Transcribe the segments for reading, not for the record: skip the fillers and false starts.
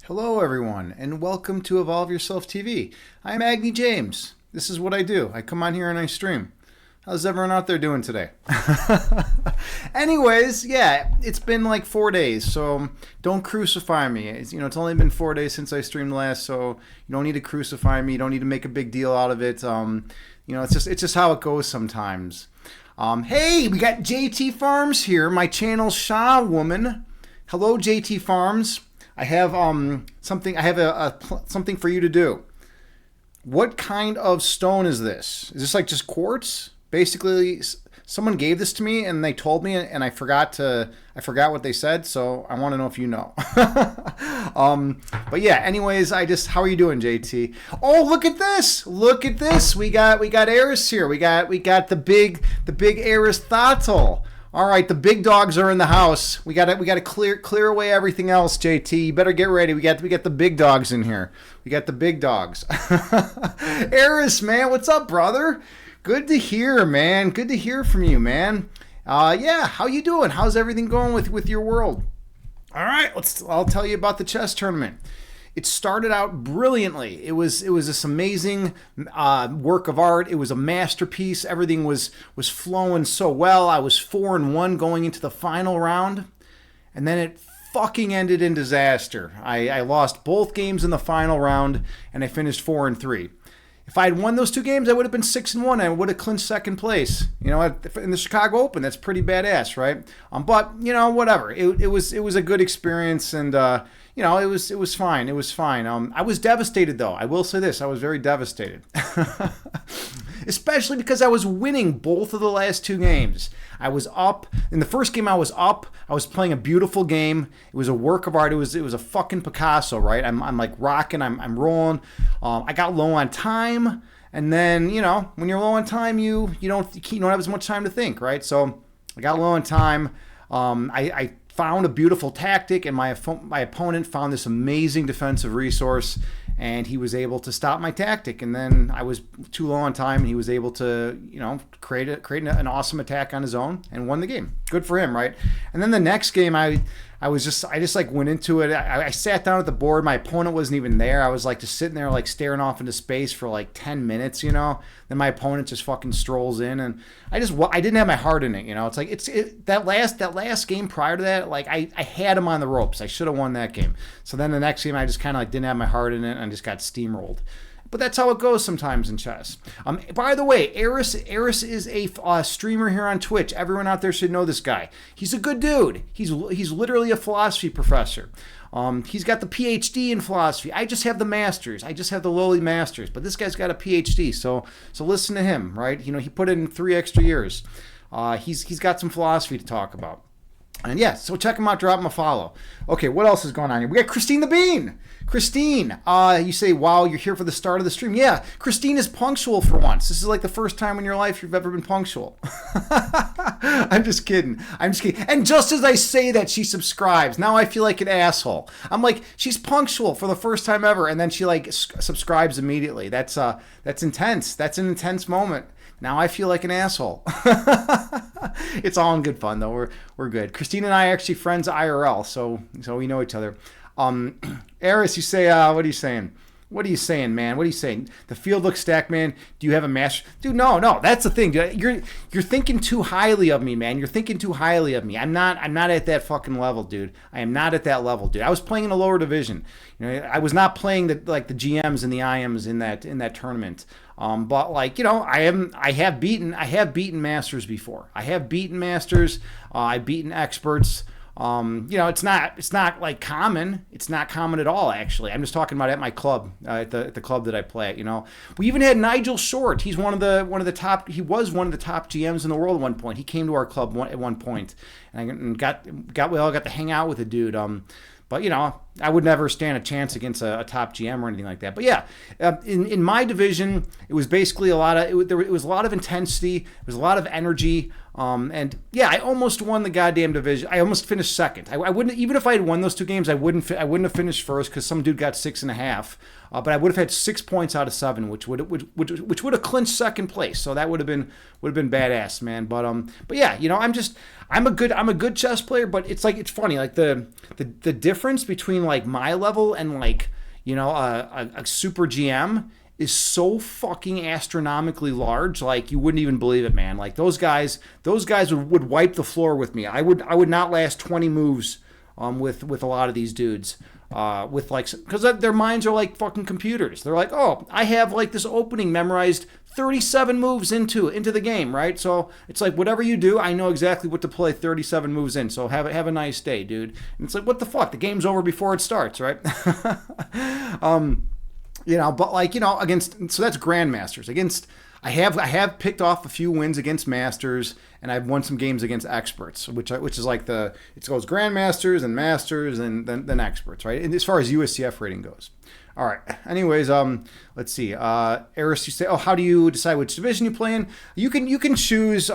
Hello, everyone, and welcome to Evolve Yourself TV. I'm Agni James. This is what I do. I come on here and I stream. How's everyone out there doing today? Anyways, yeah, it's been like 4 days, so don't crucify me. It's only been 4 days since I streamed last, so you don't need to crucify me. You don't need to make a big deal out of it. It's just how it goes sometimes. Hey, we got JT Farms here, my channel's Shaw woman. Hello, JT Farms. I have something. I have something for you to do. What kind of stone is this? Is this like just quartz? Basically, someone gave this to me and they told me, and I forgot what they said. So I want to know if you know. But yeah. Anyways, how are you doing, JT? Oh, look at this! Look at this! We got Eris here. We got the big Eris Thottl. All right, the big dogs are in the house. We got to clear away everything else, JT. You better get ready. We got the big dogs in here. We got the big dogs. Eris, man, what's up, brother? Good to hear, man. Good to hear from you, man. Yeah, how you doing? How's everything going with your world? All right, I'll tell you about the chess tournament. It started out brilliantly. It was this amazing work of art. It was a masterpiece. Everything was flowing so well. I was 4-1 going into the final round, and then it fucking ended in disaster. I lost both games in the final round, and I finished 4-3. If I had won those two games, I would have been 6-1. I would have clinched second place. In the Chicago Open, that's pretty badass, right? But whatever. It was a good experience, and it was fine. It was fine. I was devastated, though. I will say this: I was very devastated, especially because I was winning both of the last two games. I was up in the first game. I was up. I was playing a beautiful game. It was a work of art. It was a fucking Picasso, right? I'm like rocking. I'm rolling. I got low on time, and then when you're low on time, you don't have as much time to think, right? So I got low on time. I found a beautiful tactic, and my opponent found this amazing defensive resource, and he was able to stop my tactic. And then I was too low on time, and he was able to create an awesome attack on his own and won the game. Good for him, right? And then the next game, I just like went into it. I sat down at the board. My opponent wasn't even there. I was like just sitting there like staring off into space for like 10 minutes, Then my opponent just fucking strolls in, and I didn't have my heart in it, It's like that last game prior to that, like I had him on the ropes. I should have won that game. So then the next game, I just kind of like didn't have my heart in it and just got steamrolled. But that's how it goes sometimes in chess. By the way, Eris is a streamer here on Twitch. Everyone out there should know this guy. He's a good dude. He's literally a philosophy professor. He's got the PhD in philosophy. I just have the masters. I just have the lowly masters. But this guy's got a PhD. So listen to him, right? He put in 3 extra years. He's got some philosophy to talk about. And yeah, so check him out, drop him a follow. Okay, what else is going on here? We got Christine the Bean. Christine, you say, wow, you're here for the start of the stream. Yeah, Christine is punctual for once. This is like the first time in your life you've ever been punctual. I'm just kidding. And just as I say that, she subscribes. Now I feel like an asshole. I'm like, she's punctual for the first time ever, and then she like subscribes immediately. That's intense. That's an intense moment. Now I feel like an asshole. It's all in good fun, though. We're good. Christine and I are actually friends IRL, so we know each other. Eris, you say, what are you saying? What are you saying, man? What are you saying? The field looks stacked, man. Do you have a master? Dude, no. That's the thing. Dude. You're thinking too highly of me, man. You're thinking too highly of me. I'm not at that fucking level, dude. I am not at that level, dude. I was playing in a lower division. I was not playing the GMs and the IMs in that tournament. But I have beaten masters before. I have beaten masters. I've beaten experts. It's not like common. It's not common at all, actually. I'm just talking about at my club, at the club that I play at. We even had Nigel Short. He's one of the top. He was one of the top GMs in the world at one point. He came to our club at one point, and we all got to hang out with the dude. But I would never stand a chance against a top GM or anything like that. But yeah, in my division, it was basically it was a lot of intensity. There was a lot of energy. And yeah, I almost won the goddamn division. I almost finished second. I wouldn't, even if I had won those 2 games, I wouldn't have finished first because some dude got 6.5. But I would have had 6 points out of 7, which would have clinched second place. So that would have been badass, man. But yeah, I'm a good chess player. But it's funny, like the difference between like my level and like a super GM is so fucking astronomically large. Like you wouldn't even believe it, man. Like those guys would wipe the floor with me. I would not last 20 moves with a lot of these dudes. With like, because their minds are like fucking computers. They're like, oh, I have like this opening memorized 37 moves into the game, right? So it's like whatever you do, I know exactly what to play 37 moves in. So have a nice day, dude. And it's like, what the fuck? The game's over before it starts, right? But like, against, so that's grandmasters. Against, I have picked off a few wins against masters, and I've won some games against experts, which is like it goes grandmasters and masters and then experts, right? And as far as USCF rating goes. All right. Anyways, let's see. Eris, you say, oh, how do you decide which division you play in? You can choose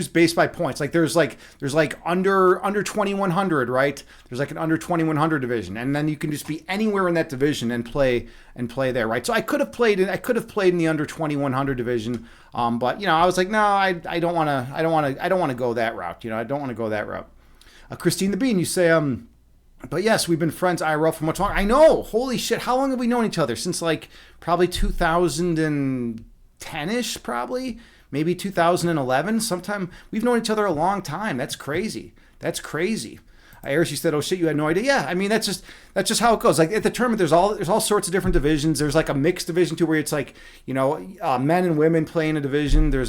based by points. Like there's under 2100, right? There's like an under 2100 division, and then you can just be anywhere in that division and play there, right? So I could have played in the under 2100 division, but I was like, no, I don't want to go that route. I don't want to go that route. Christine the Bean, you say, but yes, we've been friends IRL for much longer. I know. Holy shit. How long have we known each other? Since like probably 2010-ish, probably. Maybe 2011. Sometime. We've known each other a long time. That's crazy. Iris, you said, oh shit, you had no idea. Yeah, I mean, that's just how it goes. Like at the tournament, there's all sorts of different divisions. There's like a mixed division too, where it's like, men and women play in a division. There's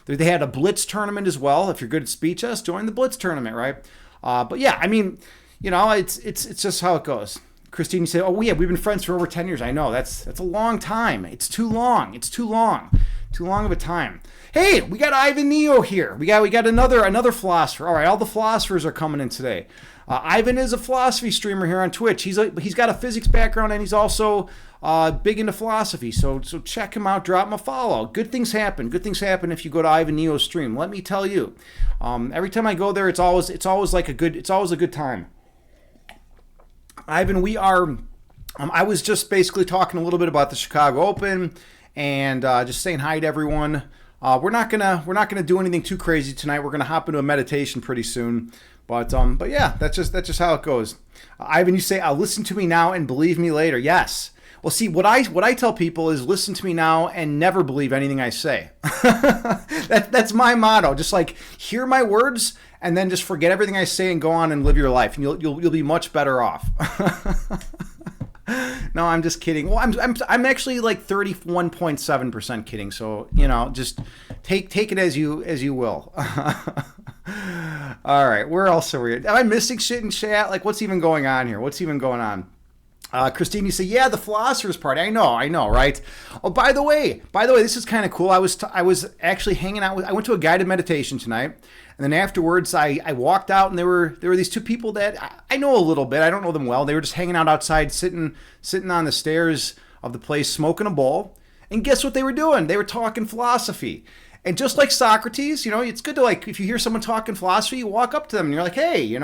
they had a blitz tournament as well. If you're good at speed chess, join the blitz tournament, right? But yeah, I mean, it's just how it goes. Christine, you say, oh yeah, we've been friends for over 10 years. I know, that's a long time. It's too long. Too long of a time. Hey, we got Ivan Neo here. We got another philosopher. All right, all the philosophers are coming in today. Ivan is a philosophy streamer here on Twitch. He's got a physics background, and he's also big into philosophy. So check him out. Drop him a follow. Good things happen if you go to Ivan Neo's stream. Let me tell you. Every time I go there, it's always a good time. Ivan, we are. I was just basically talking a little bit about the Chicago Open and just saying hi to everyone. We're not gonna do anything too crazy tonight. We're gonna hop into a meditation pretty soon. But yeah, that's just how it goes. Ivan, you say, listen to me now and believe me later. Yes. Well, see, what I tell people is listen to me now and never believe anything I say. That's my motto. Just like hear my words and then just forget everything I say and go on and live your life, and you'll be much better off. No, I'm just kidding. Well, I'm actually like 31.7% kidding. So just take it as you will. All right, where else are we? Am I missing shit in chat? Like, what's even going on here? What's even going on? Christine, you say, yeah, the Philosophers Party. I know, right? Oh, by the way, this is kind of cool. I was actually hanging out I went to a guided meditation tonight, and then afterwards I walked out, and there were these two people that I know a little bit. I don't know them well. They were just hanging out outside, sitting on the stairs of the place, smoking a bowl. And guess what they were doing? They were talking philosophy. And just like Socrates, it's good to, like, if you hear someone talking philosophy, you walk up to them and you're like, hey,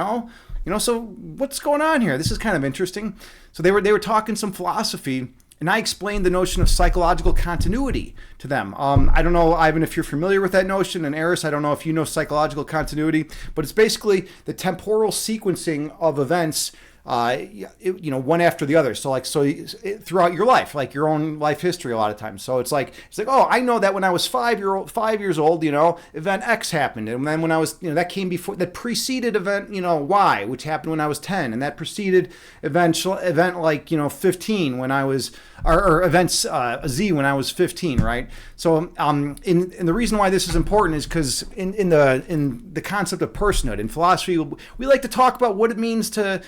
so what's going on here? This is kind of interesting. So they were talking some philosophy, and I explained the notion of psychological continuity to them. I don't know, Ivan, if you're familiar with that notion, and Eris, I don't know if you know psychological continuity, but it's basically the temporal sequencing of events, one after the other. So throughout your life, like your own life history, a lot of times. So it's like, oh, I know that when I was 5 years old, event X happened, and then when I was, that came before, that preceded event, Y, which happened when I was 10, and that preceded event 15 when I was, or events Z when I was 15, right? So, and the reason why this is important is because in the concept of personhood in philosophy, we like to talk about what it means to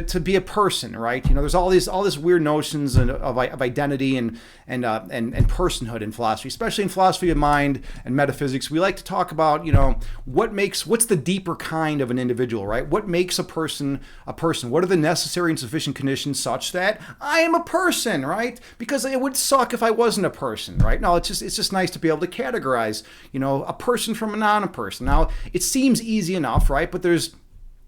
to be a person, right? There's all this weird notions of identity and personhood in philosophy, especially in philosophy of mind and metaphysics. We like to talk about, what's the deeper kind of an individual, right? What makes a person a person? What are the necessary and sufficient conditions such that I am a person, right? Because it would suck if I wasn't a person, right? No, it's just nice to be able to categorize, a person from a non-person. Now, it seems easy enough, right? But there's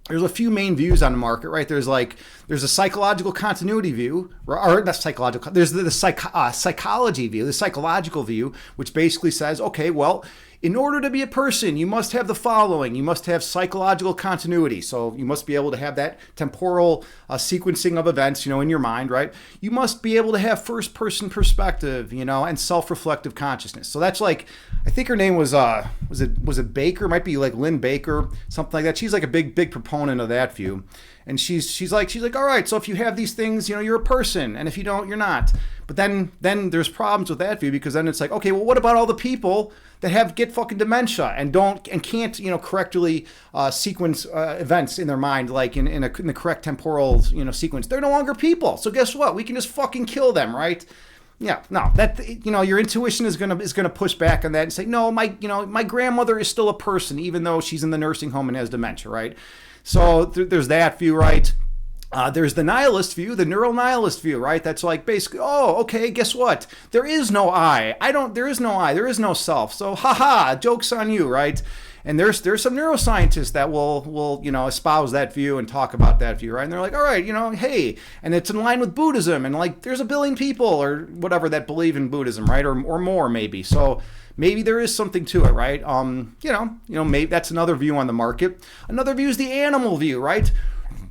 a few main views on the market, right? There's a psychological continuity view, or not psychological. There's the psychology view, the psychological view, which basically says, okay, well, in order to be a person, you must have the following. You must have psychological continuity. So you must be able to have that temporal sequencing of events, in your mind, right? You must be able to have first-person perspective, and self-reflective consciousness. So that's I think her name was it Baker? It might be like Lynn Baker, something like that. She's like a big proponent of that view. And she's like, all right, so if you have these things, you're a person, and if you don't, you're not. But then there's problems with that view, because then it's like, okay, well, what about all the people that get fucking dementia and can't correctly sequence events in their mind, like in the correct temporal sequence? They're no longer people. So guess what? We can just fucking kill them, right? Yeah, no, that your intuition is gonna push back on that and say, no, my grandmother is still a person, even though she's in the nursing home and has dementia, right? So there's that view, right? There's the nihilist view, the neural nihilist view, right? That's like basically, oh, okay, guess what? There is no I. There is no I. There is no self. So, haha, joke's on you, right? And there's some neuroscientists that will espouse that view and talk about that view, right? And they're like, all right, hey, and it's in line with Buddhism, and there's 1 billion people or whatever that believe in Buddhism, right? Or more maybe. So maybe there is something to it, right? Maybe that's another view on the market. Another view is the animal view, right?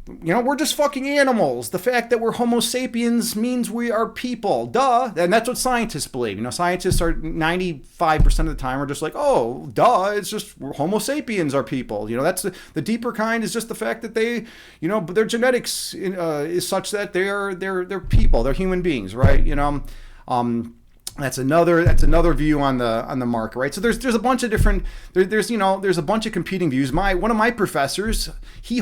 We're just fucking animals. The fact that we're Homo sapiens means we are people. Duh. And that's what scientists believe. Scientists are 95% of the time are just like, oh, duh. It's just Homo sapiens are people. That's the deeper kind is just the fact that they, their genetics is such that they're people. They're human beings, right? That's another view on the market, right? So there's a bunch of different there's a bunch of competing views. One of my professors, he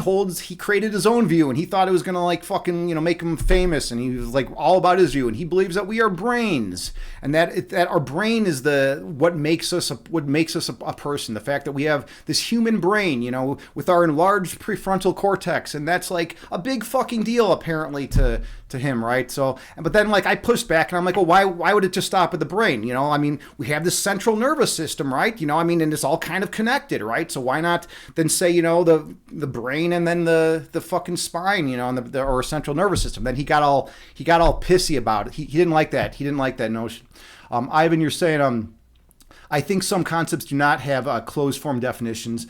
created his own view, and he thought it was gonna fucking make him famous, and he was all about his view, and he believes that we are brains, and that our brain is what makes us a person. The fact that we have this human brain, with our enlarged prefrontal cortex, and that's a big fucking deal apparently to him, right? So, but then I pushed back, and I'm like, well, why would it just stop at the brain? We have this central nervous system, right? And it's all kind of connected, right? So why not then say, the brain and then the fucking spine, and or central nervous system? Then he got all pissy about it. He didn't like that. He didn't like that notion. Ivan, you're saying, I think some concepts do not have closed form definitions.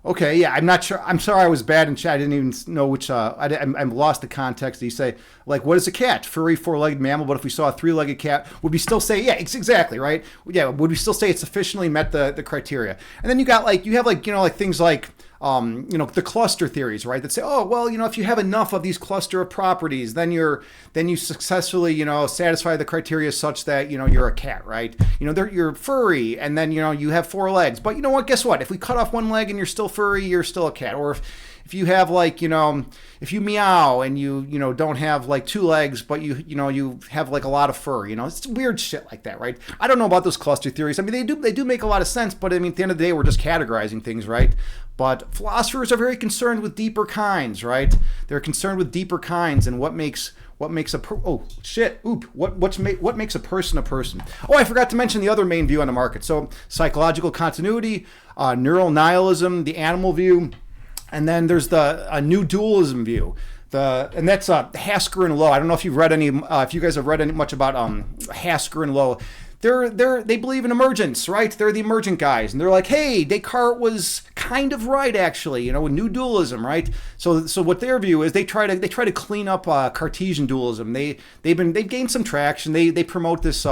Okay, yeah, I'm not sure. I'm sorry, I was bad in chat. I didn't even know which. I'm lost the context. You say, what is a cat? Furry, 4-legged mammal. But if we saw a 3-legged cat, would we still say, yeah, exactly, right? Yeah, would we still say it sufficiently met the criteria? And then you have things like the cluster theories, right? That say, oh, well, if you have enough of these cluster of properties, then you successfully, satisfy the criteria such that, you're a cat, right? You're furry, and then, you have 4 legs. But you know what? Guess what? If we cut off 1 leg and you're still furry, you're still a cat. Or if you have if you meow and you don't have 2 legs, but you have a lot of fur, it's weird shit like that, right? I don't know about those cluster theories. I mean, they do make a lot of sense, but I mean, at the end of the day, we're just categorizing things, right? But philosophers are very concerned with deeper kinds, right? They're concerned with deeper kinds and what makes what makes a what makes a person a person. Oh, I forgot to mention the other main view on the market. So psychological continuity, neural nihilism, the animal view, and then there's the new dualism view. And that's Hasker and Lowe. I don't know if you've read any, if you guys have read any much about Hasker and Lowe. They believe in emergence, right? They're the emergent guys, and they're like, hey, Descartes was kind of right, actually, with new dualism, right? So what their view is, they try to clean up Cartesian dualism. They've gained some traction. They promote this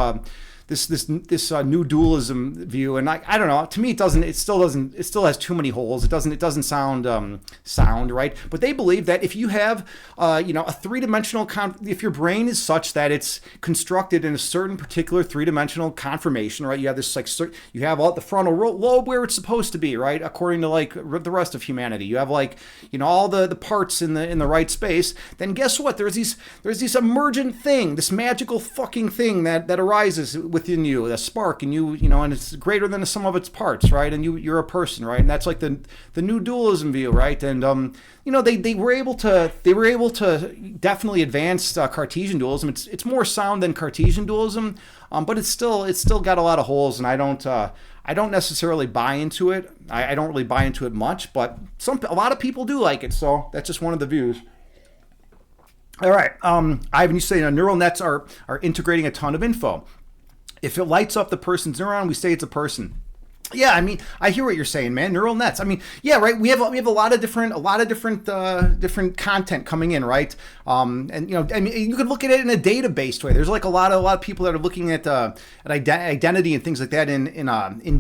this new dualism view, and I don't know. To me, it still has too many holes. It doesn't sound right. But they believe that if you have a three-dimensional if your brain is such that it's constructed in a certain particular three-dimensional conformation, right? You have this you have all the frontal lobe where it's supposed to be, right? According to like the rest of humanity, you have like all the parts in the right space. Then guess what? There's this emergent thing, this magical fucking thing that arises within you, a spark, and and it's greater than the sum of its parts, right? And you're a person, right? And that's like the new dualism view, right? And they were able to definitely advance Cartesian dualism. It's more sound than Cartesian dualism, but it's still got a lot of holes, and I don't necessarily buy into it. I don't really buy into it much, but a lot of people do like it, so that's just one of the views. All right, Ivan, you say neural nets are integrating a ton of info. If it lights up the person's neuron, we say it's a person. Yeah, I mean, I hear what you're saying, man. Neural nets. I mean, yeah, right. We have a lot of different content coming in, right? And I mean, you could look at it in a database way. There's like a lot of people that are looking at identity and things like that in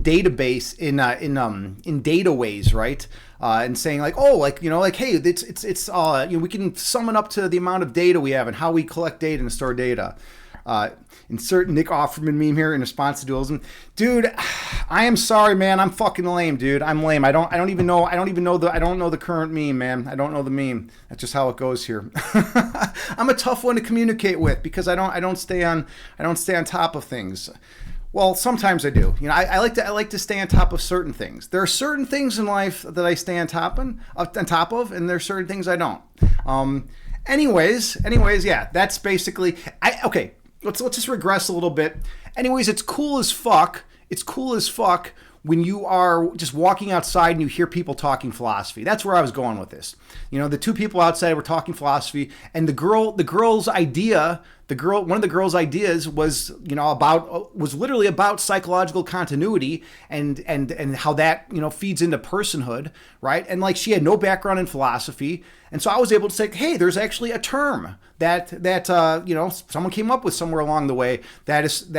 database in data ways, right? And saying like, hey, it's we can sum it up to the amount of data we have and how we collect data and store data. Insert Nick Offerman meme here in response to dualism. Dude, I am sorry, man. I'm fucking lame, dude. I'm lame. I don't know the current meme, man. I don't know the meme. That's just how it goes here. I'm a tough one to communicate with because I don't stay on top of things. Well, sometimes I do. I like to stay on top of certain things. There are certain things in life that I stay on top of, and there are certain things I don't. Anyways, yeah, that's basically okay. Let's just regress a little bit. Anyways, it's cool as fuck. It's cool as fuck when you are just walking outside and you hear people talking philosophy. That's where I was going with this. The two people outside were talking philosophy, and one of the girl's ideas was literally about psychological continuity and how that feeds into personhood, right? And like she had no background in philosophy, and so I was able to say, hey, there's actually a term that someone came up with somewhere along the way that is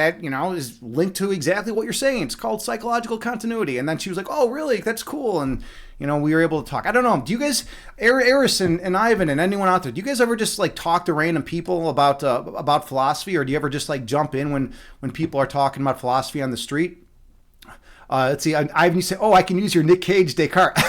linked to exactly what you're saying. It's called psychological continuity. And then she was like, oh, really? That's cool. And we were able to talk. I don't know. Do you guys, Eris and Ivan and anyone out there, do you guys ever just like talk to random people about philosophy, or do you ever just like jump in when people are talking about philosophy on the street? Let's see. Ivan, you say, oh, I can use your Nick Cage Descartes.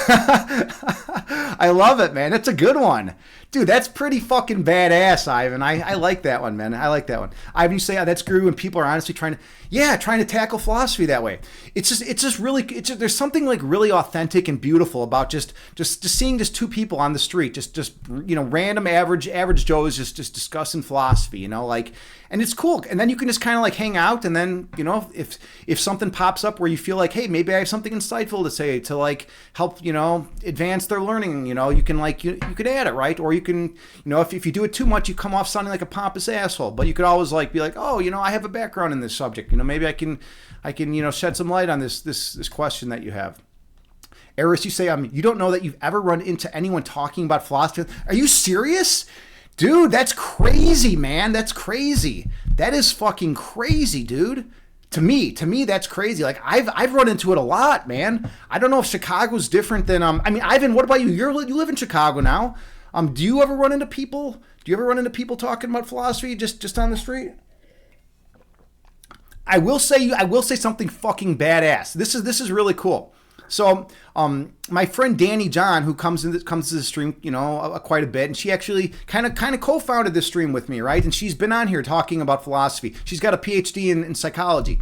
I love it, man. That's a good one. Dude, that's pretty fucking badass, Ivan. I like that one, man. I like that one. Ivan, you say, oh, that's screwy when people are honestly trying to tackle philosophy that way. There's something like really authentic and beautiful about just seeing just two people on the street, just random average Joes just discussing philosophy, and it's cool. And then you can just kind of like hang out, and then, if something pops up where you feel like, hey, maybe I have something insightful to say to like help, advance their learning, you can like, you could add it, right? Or you can, if you do it too much, you come off sounding like a pompous asshole. But you could always like be like, oh, I have a background in this subject. Maybe I can shed some light on this question that you have. Eris, you say, you don't know that you've ever run into anyone talking about philosophy. Are you serious? Dude, that's crazy, man. That's crazy. That is fucking crazy, dude. To me, that's crazy. Like I've run into it a lot, man. I don't know if Chicago's different than Ivan, what about you? You live in Chicago now. Do you ever run into people? Do you ever run into people talking about philosophy just on the street? I will say something fucking badass. This is really cool. So, my friend Danny John, who comes to the stream, quite a bit, and she actually kind of co-founded this stream with me, right? And she's been on here talking about philosophy. She's got a PhD in psychology,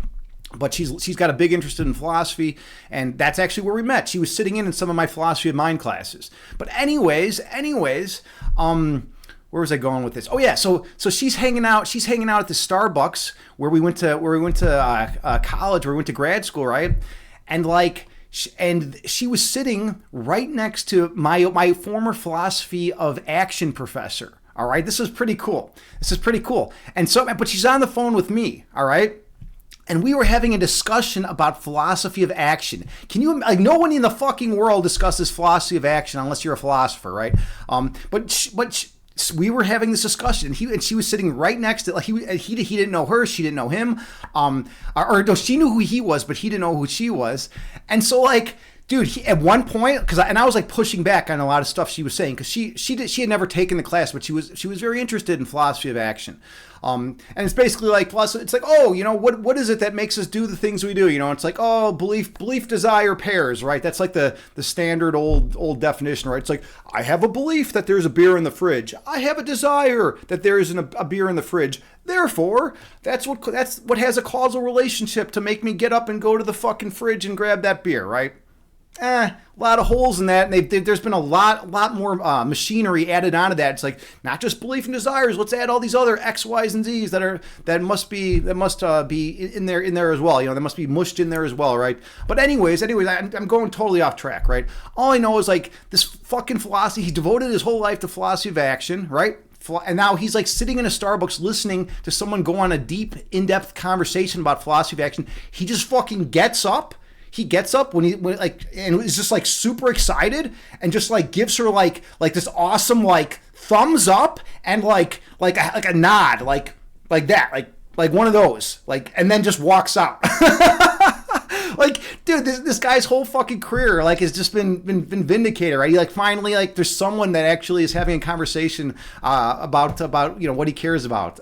but she's got a big interest in philosophy, and that's actually where we met. She was sitting in some of my philosophy of mind classes. But anyways, where was I going with this? Oh yeah, so she's hanging out at the Starbucks where we went to college, where we went to grad school, right? And like. And she was sitting right next to my former philosophy of action professor. All right, this is pretty cool. And so, but she's on the phone with me. All right, and we were having a discussion about philosophy of action. Can you no one in the fucking world discusses philosophy of action unless you're a philosopher, right? But we were having this discussion, and she was sitting right next to, like, he didn't know her, she didn't know him, or no, she knew who he was, but he didn't know who she was, and so like. Dude, at one point, I was like pushing back on a lot of stuff she was saying, because she had never taken the class, but she was very interested in philosophy of action, and it's basically like philosophy. It's like, oh, you know, what is it that makes us do the things we do? You know, it's like, oh, belief, desire, pairs, right? That's like the standard old definition, right? It's like, I have a belief that there's a beer in the fridge. I have a desire that there is a beer in the fridge. Therefore, that's what has a causal relationship to make me get up and go to the fucking fridge and grab that beer, right? A lot of holes in that, and there's been a lot more machinery added onto that. It's like, not just belief and desires. Let's add all these other X, Y's, and Z's that must be in there as well. You know, that must be mushed in there as well, right? But anyways, I'm going totally off track, right? All I know is like this fucking philosophy. He devoted his whole life to philosophy of action, right? And now he's like sitting in a Starbucks listening to someone go on a deep, in-depth conversation about philosophy of action. He just fucking gets up. He gets up when and is just like super excited and just like gives her like this awesome like thumbs up and like a nod like that like one of those, like, and then just walks out. Like, dude, this guy's whole fucking career like has just been vindicated, right? He like finally like there's someone that actually is having a conversation about you know what he cares about.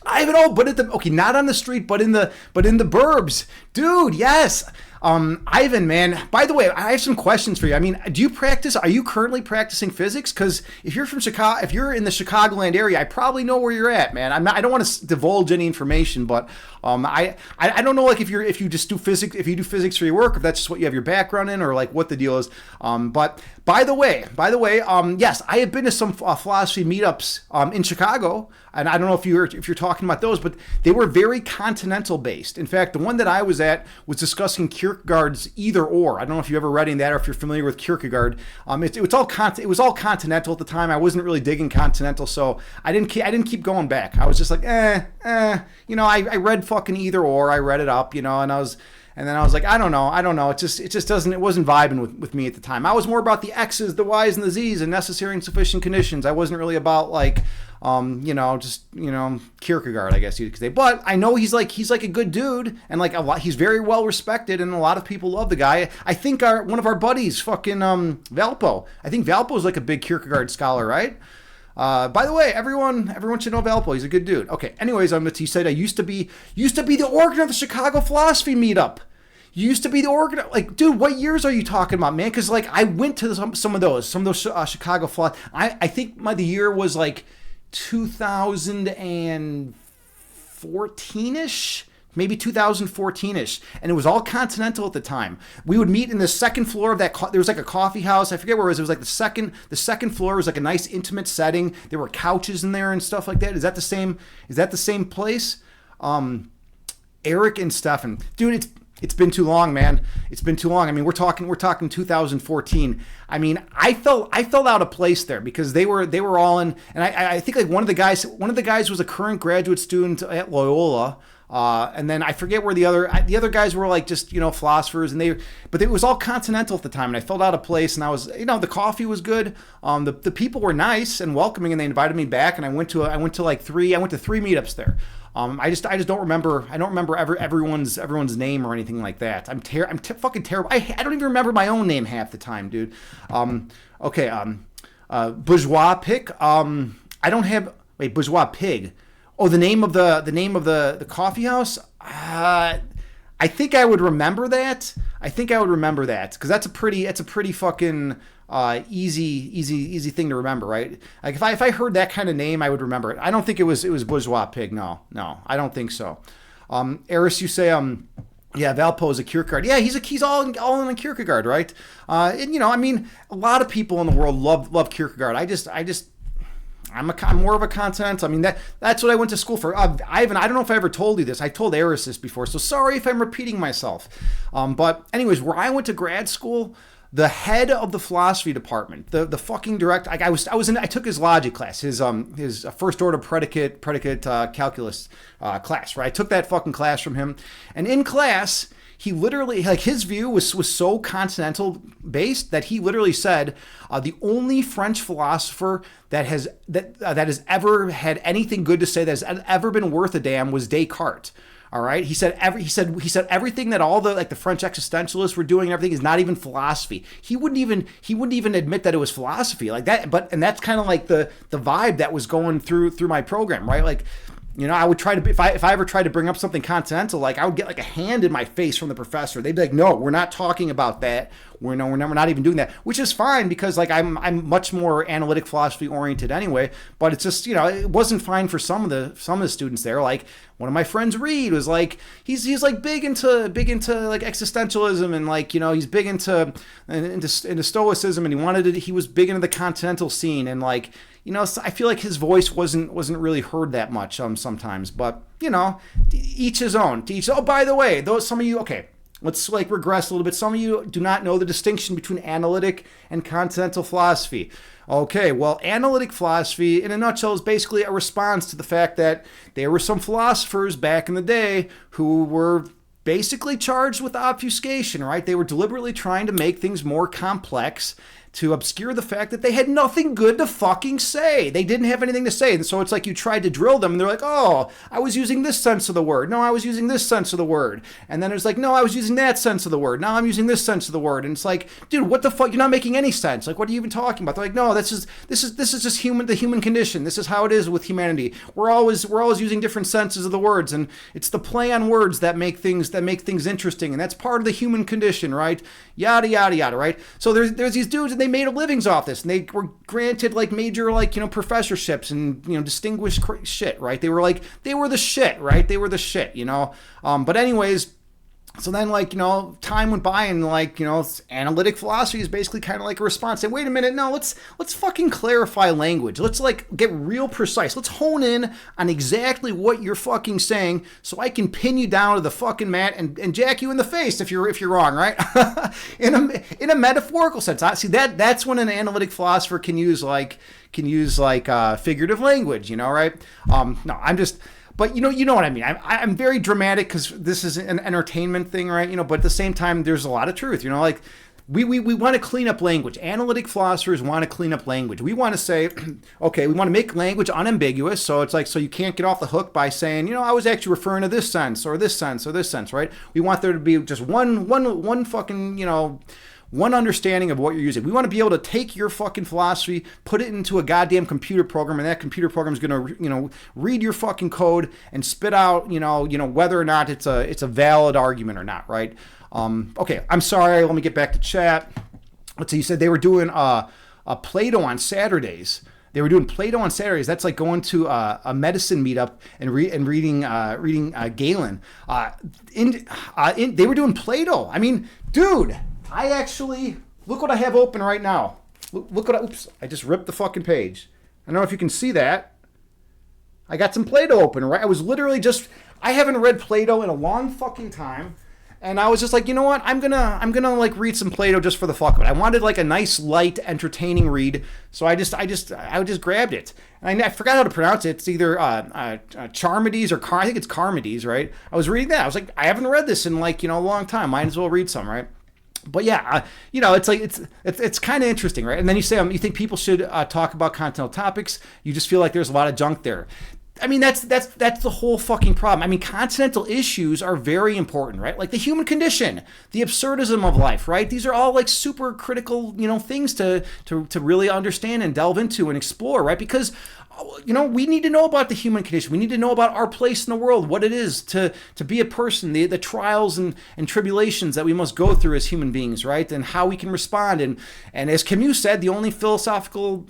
Ivan, but not on the street, but in the burbs, dude. Yes, Ivan, man. By the way, I have some questions for you. I mean, do you practice? Are you currently practicing physics? Because if you're from Chicago, if you're in the Chicagoland area, I probably know where you're at, man. I don't want to divulge any information, but I don't know like if you just do physics, if you do physics for your work, if that's just what you have your background in, or like what the deal is. But by the way, yes, I have been to some philosophy meetups in Chicago. And I don't know if you're talking about those, but they were very continental based. In fact, the one that I was at was discussing Kierkegaard's Either Or. I don't know if you ever read any of that or if you're familiar with Kierkegaard. It was all continental at the time. I wasn't really digging continental, so I didn't keep going back. I was just like, you know, I read fucking Either Or. I read it up, you know, and then I was like, I don't know. It wasn't vibing with me at the time. I was more about the X's, the Y's, and the Z's, and necessary and sufficient conditions. I wasn't really about like, you know, just, you know, Kierkegaard, I guess you could say. But I know he's like a good dude, and like he's very well respected, and a lot of people love the guy. I think one of our buddies, fucking Valpo. I think Valpo's like a big Kierkegaard scholar, right? By the way, everyone should know Valpo. He's a good dude. Okay. Anyways, he said I used to be the organizer of the Chicago Philosophy Meetup. You used to be the organizer. Like, dude, what years are you talking about, man? Because like I went to some of those Chicago Philosophy. I think the year was like 2014-ish. Maybe 2014-ish, and it was all continental at the time. We would meet in the second floor of that. There was like a coffee house. I forget where it was. It was like the second floor was like a nice intimate setting. There were couches in there and stuff like that. Is that the same place? Eric and Stefan, dude, it's been too long, man. It's been too long. I mean, we're talking 2014. I mean, I felt out of place there because they were all in, and I think like one of the guys was a current graduate student at Loyola. And then I forget where the other guys were like just, you know, philosophers, but it was all continental at the time, and I felt out of place, and I was, you know, the coffee was good. The people were nice and welcoming, and they invited me back, and I went to three meetups there. I just don't remember. I don't remember everyone's name or anything like that. I'm fucking terrible. I don't even remember my own name half the time, dude. Okay. Bourgeois Pig. I don't have. Wait, Bourgeois Pig. Oh, the name of the coffee house. I think I would remember that. Because that's a pretty fucking easy thing to remember, right? Like if I heard that kind of name, I would remember it. I don't think it was Bourgeois Pig. No, I don't think so. Eris, you say yeah, Valpo is a Kierkegaard. Yeah, he's all in a Kierkegaard, right? And you know, I mean, a lot of people in the world love Kierkegaard. I'm more of a continental. I mean, that's what I went to school for. Ivan, I don't know if I ever told you this. I told Eris this before, so sorry if I'm repeating myself. But anyways, where I went to grad school, the head of the philosophy department, the fucking director, I took his logic class, his first order predicate calculus class, right? I took that fucking class from him, and in class he literally, like, his view was so continental based that he literally said the only French philosopher that has ever had anything good to say, that has ever been worth a damn, was Descartes. All right. He said everything that all the French existentialists were doing and everything is not even philosophy. He wouldn't even admit that it was philosophy like that. And that's kind of like the vibe that was going through my program, right? Like, I would try to, if I ever tried to bring up something continental, like I would get like a hand in my face from the professor. They'd be like, no, we're not talking about that. We're not even doing that, which is fine because like I'm much more analytic philosophy oriented anyway. But it's just, it wasn't fine for some of the students there. Like one of my friends, Reed, was like, he's like big into like existentialism and like, he's big into stoicism, and he was big into the continental scene, and like, I feel like his voice wasn't really heard that much sometimes, but each his own. Oh, by the way, some of you, okay, let's like regress a little bit. Some of you do not know the distinction between analytic and continental philosophy. Okay, well, analytic philosophy, in a nutshell, is basically a response to the fact that there were some philosophers back in the day who were basically charged with obfuscation, right? They were deliberately trying to make things more complex to obscure the fact that they had nothing good to fucking say. They didn't have anything to say. And so it's like you tried to drill them and they're like, oh, I was using this sense of the word. No, I was using this sense of the word. And then it's like, no, I was using that sense of the word. Now I'm using this sense of the word. And it's like, dude, what the fuck? You're not making any sense. Like, what are you even talking about? They're like, no, this is just the human condition. This is how it is with humanity. We're always using different senses of the words. And it's the play on words that make things interesting. And that's part of the human condition, right? Yada, yada, yada, right? So there's these dudes, and they made a livings off this, and they were granted like major professorships and distinguished shit, right? They were the shit, right? They were the shit, but anyways, so then time went by, and analytic philosophy is basically kind of like a response saying, wait a minute, no, let's fucking clarify language. Let's get real precise. Let's hone in on exactly what you're fucking saying so I can pin you down to the fucking mat and jack you in the face if you're wrong, right? in a metaphorical sense. See, that's when an analytic philosopher can use figurative language, right? No, I'm just... But you know what I mean. I'm very dramatic because this is an entertainment thing, right? But at the same time, there's a lot of truth. We want to clean up language. Analytic philosophers want to clean up language. We want to say, okay, we want to make language unambiguous. So it's like, so you can't get off the hook by saying, I was actually referring to this sense or this sense or this sense, right? We want there to be just one fucking, one understanding of what you're using. We want to be able to take your fucking philosophy, put it into a goddamn computer program, and that computer program is going to, read your fucking code and spit out, whether or not it's a valid argument or not, right? Okay, I'm sorry. Let me get back to chat. Let's see. You said they were doing a Play-Doh on Saturdays. They were doing Play-Doh on Saturdays. That's like going to a medicine meetup and reading Galen. They were doing Play-Doh. I mean, dude. I actually, look what I have open right now. Look what oops, I just ripped the fucking page. I don't know if you can see that. I got some Play-Doh open, right? I was literally I haven't read Play-Doh in a long fucking time. And I was just like, you know what? I'm gonna like read some Play-Doh just for the fuck of it. I wanted like a nice, light, entertaining read. So I just grabbed it. And I forgot how to pronounce it. It's either Charmides or I think it's Carmides, right? I was reading that. I was like, I haven't read this in a long time. Might as well read some, right? But yeah, it's like it's kind of interesting, right? And then you say you think people should talk about continental topics. You just feel like there's a lot of junk there. I mean, that's the whole fucking problem. I mean, continental issues are very important, right? Like the human condition, the absurdism of life, right? These are all like super critical, things to really understand and delve into and explore, right? Because we need to know about the human condition. We need to know about our place in the world, what it is to be a person, the trials and tribulations that we must go through as human beings, right? And how we can respond. And as Camus said, the only philosophical,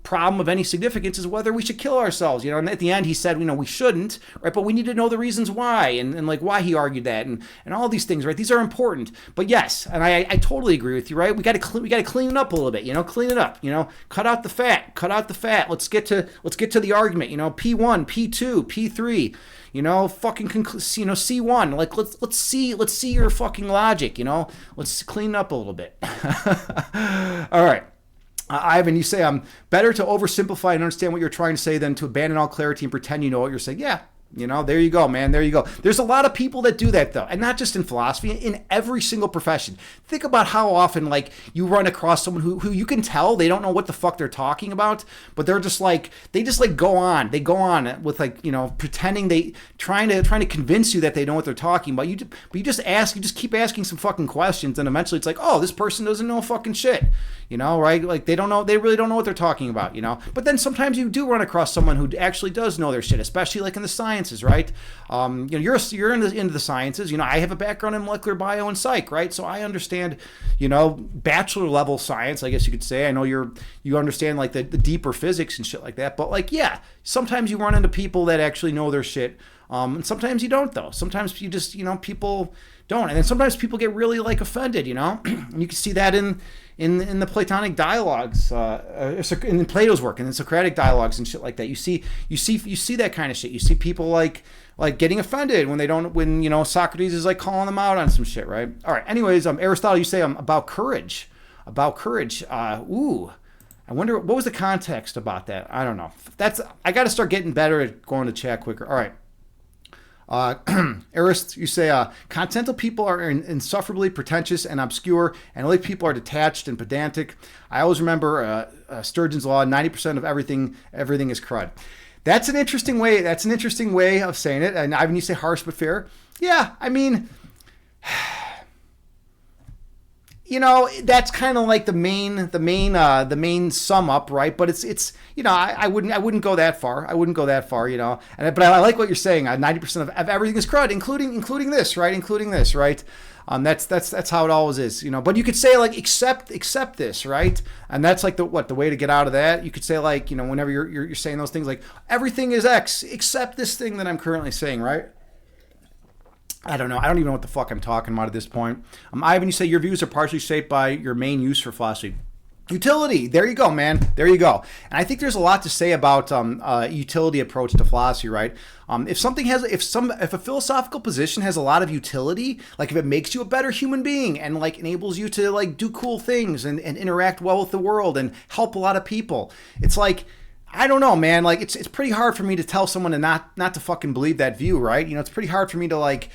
problem of any significance is whether we should kill ourselves, And at the end, he said, we shouldn't, right? But we need to know the reasons why and like why he argued that and all these things, right? These are important. But yes, and I totally agree with you, right? We got to clean it up a little bit, clean it up, cut out the fat. Let's get to the argument, P1, P2, P3, fucking C1. Like let's see your fucking logic, Let's clean it up a little bit. All right. Ivan, you say better to oversimplify and understand what you're trying to say than to abandon all clarity and pretend you know what you're saying. Yeah, There you go, man. There you go. There's a lot of people that do that, though. And not just in philosophy, in every single profession. Think about how often, like, you run across someone who you can tell they don't know what the fuck they're talking about, but they're just like, they just like go on. They go on with like, pretending trying to convince you that they know what they're talking about. But you just keep asking some fucking questions, and eventually it's like, oh, this person doesn't know fucking shit. Right? Like, they really don't know what they're talking about, But then sometimes you do run across someone who actually does know their shit, especially like in the sciences, right? You're into the sciences. I have a background in molecular bio and psych, right? So I understand, bachelor level science, I guess you could say. I know you understand like the deeper physics and shit like that. But like, yeah, sometimes you run into people that actually know their shit. And sometimes you don't, though. Sometimes you just, people don't. And then sometimes people get really like offended, and you can see that in the Platonic dialogues, in Plato's work, and in Socratic dialogues and shit like that. You see that kind of shit. You see people like getting offended when Socrates is like calling them out on some shit, right? All right. Anyways, Aristotle, you say about courage. Ooh. I wonder what was the context about that. I don't know. I got to start getting better at going to chat quicker. All right. Arist, you say, continental people are insufferably pretentious and obscure, and elite people are detached and pedantic. I always remember Sturgeon's law: 90% of everything is crud. That's an interesting way. That's an interesting way of saying it. And Ivan, you say harsh but fair. Yeah, I mean, that's kind of like the main sum up, right? But it's I wouldn't go that far. But I like what you're saying. 90% of everything is crud, including this, right? That's how it always is, But you could say like accept this, right? And that's like the way to get out of that. You could say like whenever you're saying those things like everything is X except this thing that I'm currently saying, right? I don't know. I don't even know what the fuck I'm talking about at this point. Ivan, you say your views are partially shaped by your main use for philosophy. Utility. There you go, man. There you go. And I think there's a lot to say about utility approach to philosophy, right? If a philosophical position has a lot of utility, like if it makes you a better human being and like enables you to like do cool things and interact well with the world and help a lot of people, it's like, I don't know, man. Like it's pretty hard for me to tell someone to not to fucking believe that view, right? It's pretty hard for me to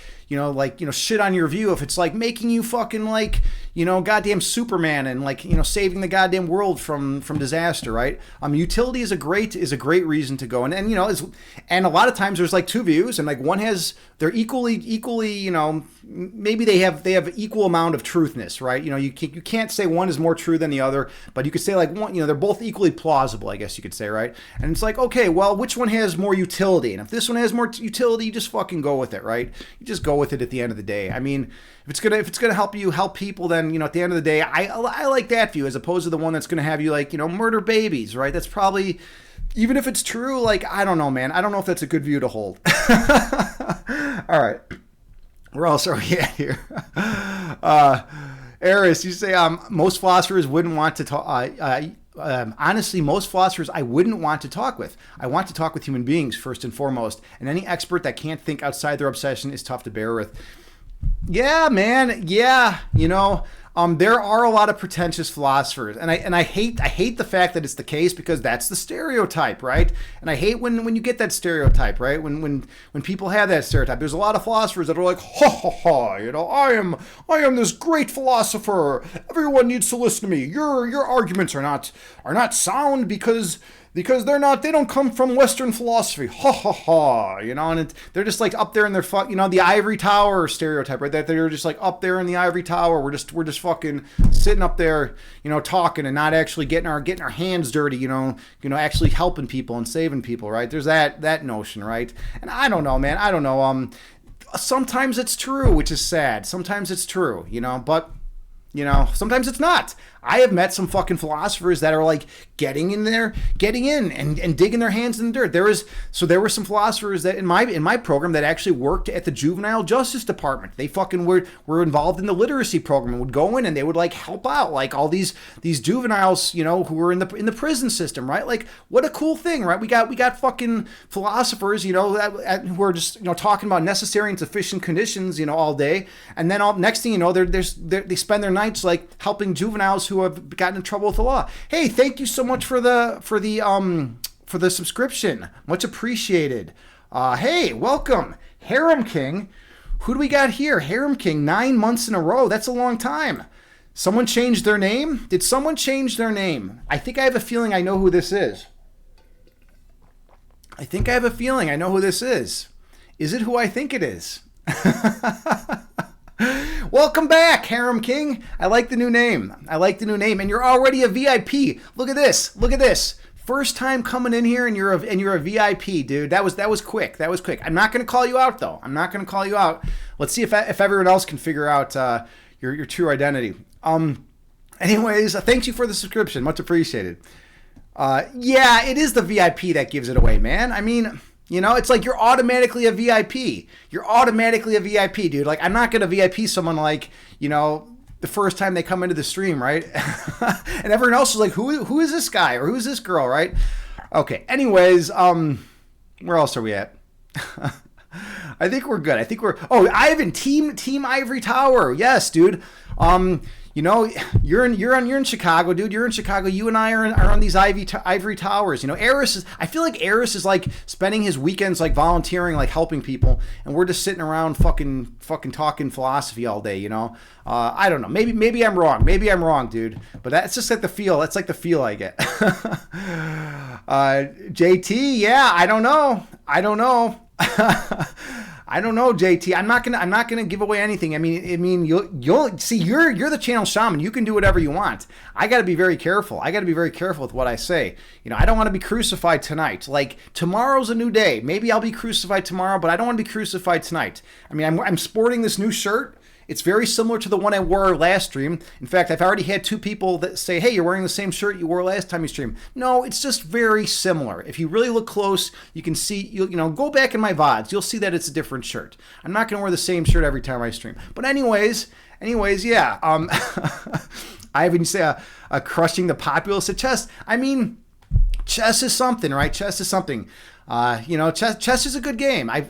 shit on your view if it's like making you fucking like, goddamn Superman and like, saving the goddamn world from disaster, right? Utility is a great reason to go. And and a lot of times there's like two views and like they're equally, maybe they have equal amount of truthness, right? You can't say one is more true than the other, but you could say like one, they're both equally plausible, I guess you could say, right? And it's like, okay, well, which one has more utility? And if this one has more utility, you just fucking go with it, right? You just go with it at the end of the day. I mean, if it's gonna help people, then at the end of the day, I like that view as opposed to the one that's gonna have you like murder babies, right? That's probably, even if it's true, like I don't know, man. I don't know if that's a good view to hold. All right, where else are we at here? Eris, you say most philosophers wouldn't want to talk. Honestly, most philosophers I wouldn't want to talk with. I want to talk with human beings first and foremost, and any expert that can't think outside their obsession is tough to bear with. Yeah, man. Yeah, there are a lot of pretentious philosophers, and I hate the fact that it's the case because that's the stereotype, right? And I hate when you get that stereotype, right? When people have that stereotype, there's a lot of philosophers that are like, ha ha ha, I am this great philosopher. Everyone needs to listen to me. Your arguments are not sound because they don't come from Western philosophy. Ha ha ha, and they're just like up there in their the ivory tower stereotype, right? That they're just like up there in the ivory tower. We're just fucking sitting up there, talking and not actually getting our hands dirty, actually helping people and saving people, right? There's that notion, right? And I don't know, man. I don't know. Sometimes it's true, which is sad. Sometimes it's true, but sometimes it's not. I have met some fucking philosophers that are like getting in and digging their hands in the dirt. There were some philosophers that in my program that actually worked at the juvenile justice department. They fucking were involved in the literacy program and would go in and they would like help out like all these juveniles, who were in the prison system, right? Like what a cool thing, right? We got fucking philosophers, who are just talking about necessary and sufficient conditions, all day, and then next thing you know, they spend their nights like helping juveniles who have gotten in trouble with the law. Hey, thank you so much for the subscription. Much appreciated. Hey, welcome, Harem King. Who do we got here? Harem King, 9 months in a row. That's a long time. Someone changed their name? Did someone change their name? I think I have a feeling I know who this is. I think I have a feeling I know who this is. Is it who I think it is? Welcome back, Harem King. I like the new name. And you're already a VIP. Look at this. First time coming in here, and you're a VIP, dude. That was quick. I'm not gonna call you out though. Let's see if everyone else can figure out your true identity. Anyways, thank you for the subscription. Much appreciated. Yeah, it is the VIP that gives it away, man. I mean, it's like you're automatically a VIP. Dude. Like, I'm not going to VIP someone like, the first time they come into the stream, right? And everyone else is like, who is this guy or who's this girl, right? Okay, anyways, where else are we at? I think we're good. Ivan, Team Ivory Tower. Yes, dude. You're in Chicago, dude. You're in Chicago. You and I are on these ivory towers. I feel like Eris is like spending his weekends like volunteering, like helping people, and we're just sitting around fucking talking philosophy all day. I don't know. Maybe I'm wrong. Dude. But that's just like the feel. That's like the feel I get. JT, yeah, I don't know. I don't know, JT. I'm not gonna give away anything. I mean, you'll see. You're the channel shaman. You can do whatever you want. I got to be very careful. With what I say. I don't want to be crucified tonight. Like, tomorrow's a new day. Maybe I'll be crucified tomorrow, but I don't want to be crucified tonight. I mean, I'm sporting this new shirt. It's very similar to the one I wore last stream. In fact, I've already had 2 people that say, hey, you're wearing the same shirt you wore last time you streamed. No, it's just very similar. If you really look close, you can see, go back in my VODs. You'll see that it's a different shirt. I'm not going to wear the same shirt every time I stream. But anyways, yeah. I even say crushing the populace at chess. I mean, chess is something, right? Chess is something. Chess is a good game. I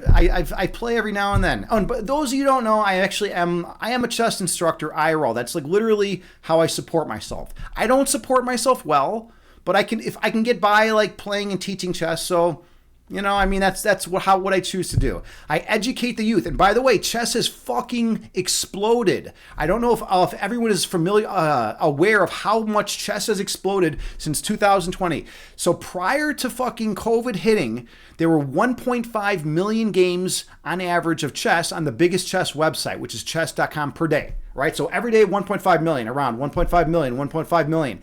play every now and then. Oh, and but those of you who don't know, I am a chess instructor, IRL. That's like literally how I support myself. I don't support myself well, but if I can get by like playing and teaching chess. So, that's what I choose to do. I educate the youth. And by the way, chess has fucking exploded. I don't know if everyone is aware of how much chess has exploded since 2020. So prior to fucking COVID hitting, there were 1.5 million games on average of chess on the biggest chess website, which is chess.com per day, right? So every day, 1.5 million, around 1.5 million.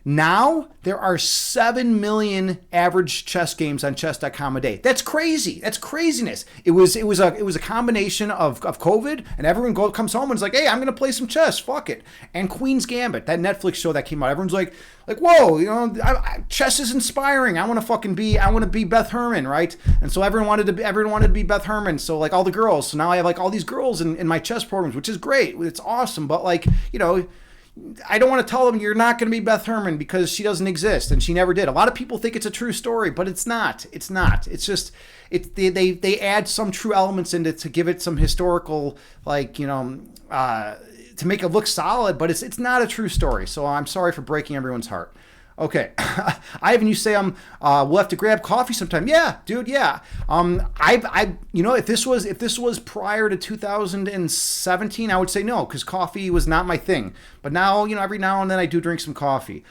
Now, there are 7 million average chess games on chess.com a day. That's crazy. That's craziness. It was a combination of COVID, and everyone comes home and is like, hey, I'm going to play some chess. Fuck it. And Queen's Gambit, that Netflix show that came out, everyone's like, whoa, chess is inspiring. I want to be Beth Herman, right? And so everyone wanted to be Beth Herman. So like all the girls. So now I have like all these girls in my chess programs, which is great. It's awesome. But like, I don't want to tell them you're not going to be Beth Herman because she doesn't exist and she never did. A lot of people think it's a true story, but it's not. It's not. It's just they add some true elements into it to give it some historical, like, to make it look solid, but it's not a true story. So I'm sorry for breaking everyone's heart. Okay, Ivan, you say we'll have to grab coffee sometime. Yeah, dude. Yeah. If this was prior to 2017, I would say no, because coffee was not my thing. But now, every now and then I do drink some coffee.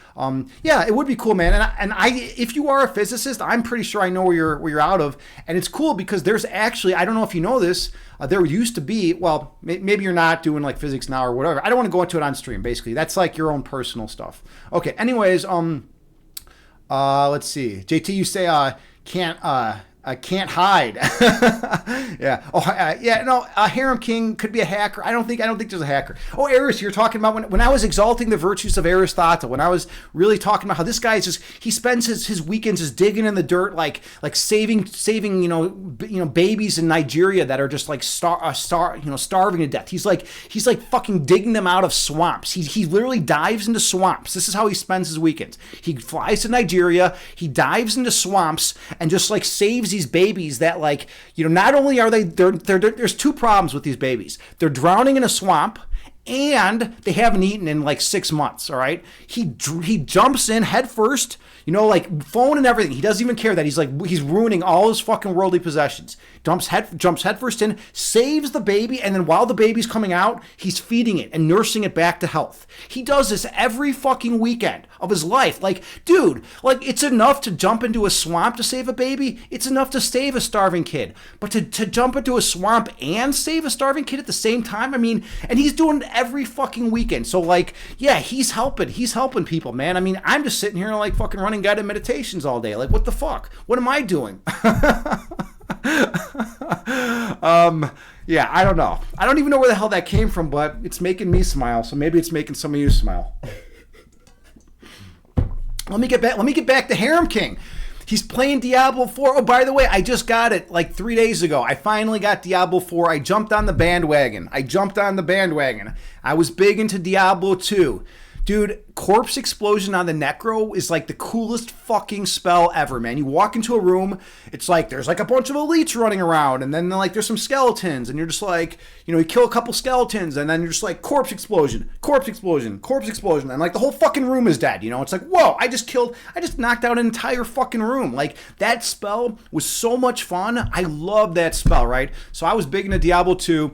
Yeah, it would be cool, man. And if you are a physicist, I'm pretty sure I know where you're out of. And it's cool because there's actually, I don't know if you know this, there used to be, well, maybe you're not doing like physics now or whatever. I don't want to go into it on stream, basically. That's like your own personal stuff. Okay, anyways, let's see. JT, you say I can't hide. Yeah. Oh, yeah. No. Harem King could be a hacker. I don't think there's a hacker. Oh, Eris, you're talking about when I was exalting the virtues of Aristotle. When I was really talking about how this guy is he spends his weekends just digging in the dirt, like saving babies in Nigeria that are just like starving to death. He's like fucking digging them out of swamps. He literally dives into swamps. This is how he spends his weekends. He flies to Nigeria. He dives into swamps and just like saves these babies that not only are there's 2 problems with these babies. They're drowning in a swamp and they haven't eaten in like 6 months. All right, he jumps in head first, like phone and everything. He doesn't even care that he's ruining all his fucking worldly possessions. Jumps head first in, saves the baby, and then while the baby's coming out, he's feeding it and nursing it back to health. He does this every fucking weekend of his life. Like, dude, like it's enough to jump into a swamp to save a baby. It's enough to save a starving kid. But to jump into a swamp and save a starving kid at the same time, I mean, and he's doing it every fucking weekend. So like, yeah, he's helping people, man. I mean, I'm just sitting here like fucking running guided meditations all day. Like, what the fuck? What am I doing? Yeah, I don't know. I don't even know where the hell that came from, but it's making me smile, so maybe it's making some of you smile. Let me get back to Harem King. He's playing Diablo 4. Oh, by the way, I just got it like 3 days ago. I finally got Diablo 4. I jumped on the bandwagon. I was big into Diablo 2. Dude, Corpse Explosion on the Necro is like the coolest fucking spell ever, man. You walk into a room, it's like there's like a bunch of elites running around, and then like there's some skeletons, and you're just like, you kill a couple skeletons, and then you're just like Corpse Explosion, Corpse Explosion, Corpse Explosion, and like the whole fucking room is dead, It's like, whoa, I just knocked out an entire fucking room. Like, that spell was so much fun. I love that spell, right? So I was big into Diablo 2.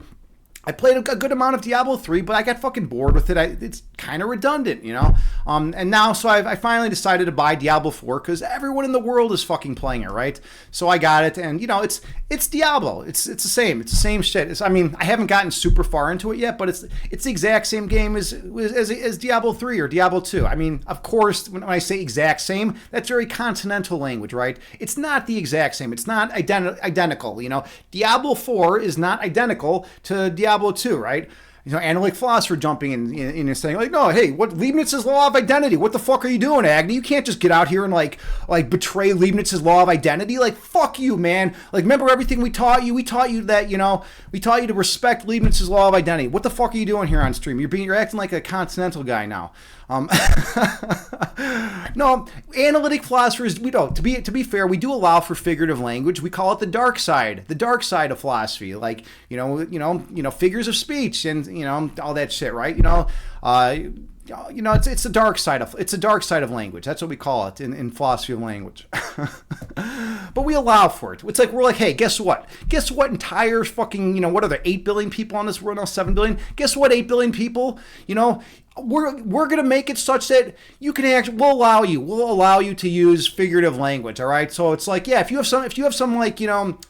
I played a good amount of Diablo 3, but I got fucking bored with it. It's kind of redundant, And now, so I finally decided to buy Diablo 4 because everyone in the world is fucking playing it, right? So I got it, and it's Diablo. It's the same. It's the same shit. I haven't gotten super far into it yet, but it's the exact same game as Diablo 3 or Diablo 2. I mean, of course, when I say exact same, that's very continental language, right? It's not the exact same. It's not identical. Diablo 4 is not identical to Diablo 2, right? Analytic philosopher jumping in and saying like, no, hey, what Leibniz's law of identity? What the fuck are you doing, Agni? You can't just get out here and like betray Leibniz's law of identity. Like, fuck you, man. Like, remember everything we taught you? We taught you that, we taught you to respect Leibniz's law of identity. What the fuck are you doing here on stream? You're acting like a continental guy now. No, analytic philosophers, we don't. To be fair, we do allow for figurative language. We call it the dark side of philosophy. Like, figures of speech and all that shit, right? It's a dark side of language. That's what we call it in philosophy of language. But we allow for it. It's like we're like, hey, guess what? Entire fucking what are there 8 billion people on this world now? 7 billion. Guess what? 8 billion people. We're gonna make it such that you can we'll allow you to use figurative language. All right. So it's like, yeah, if you have some like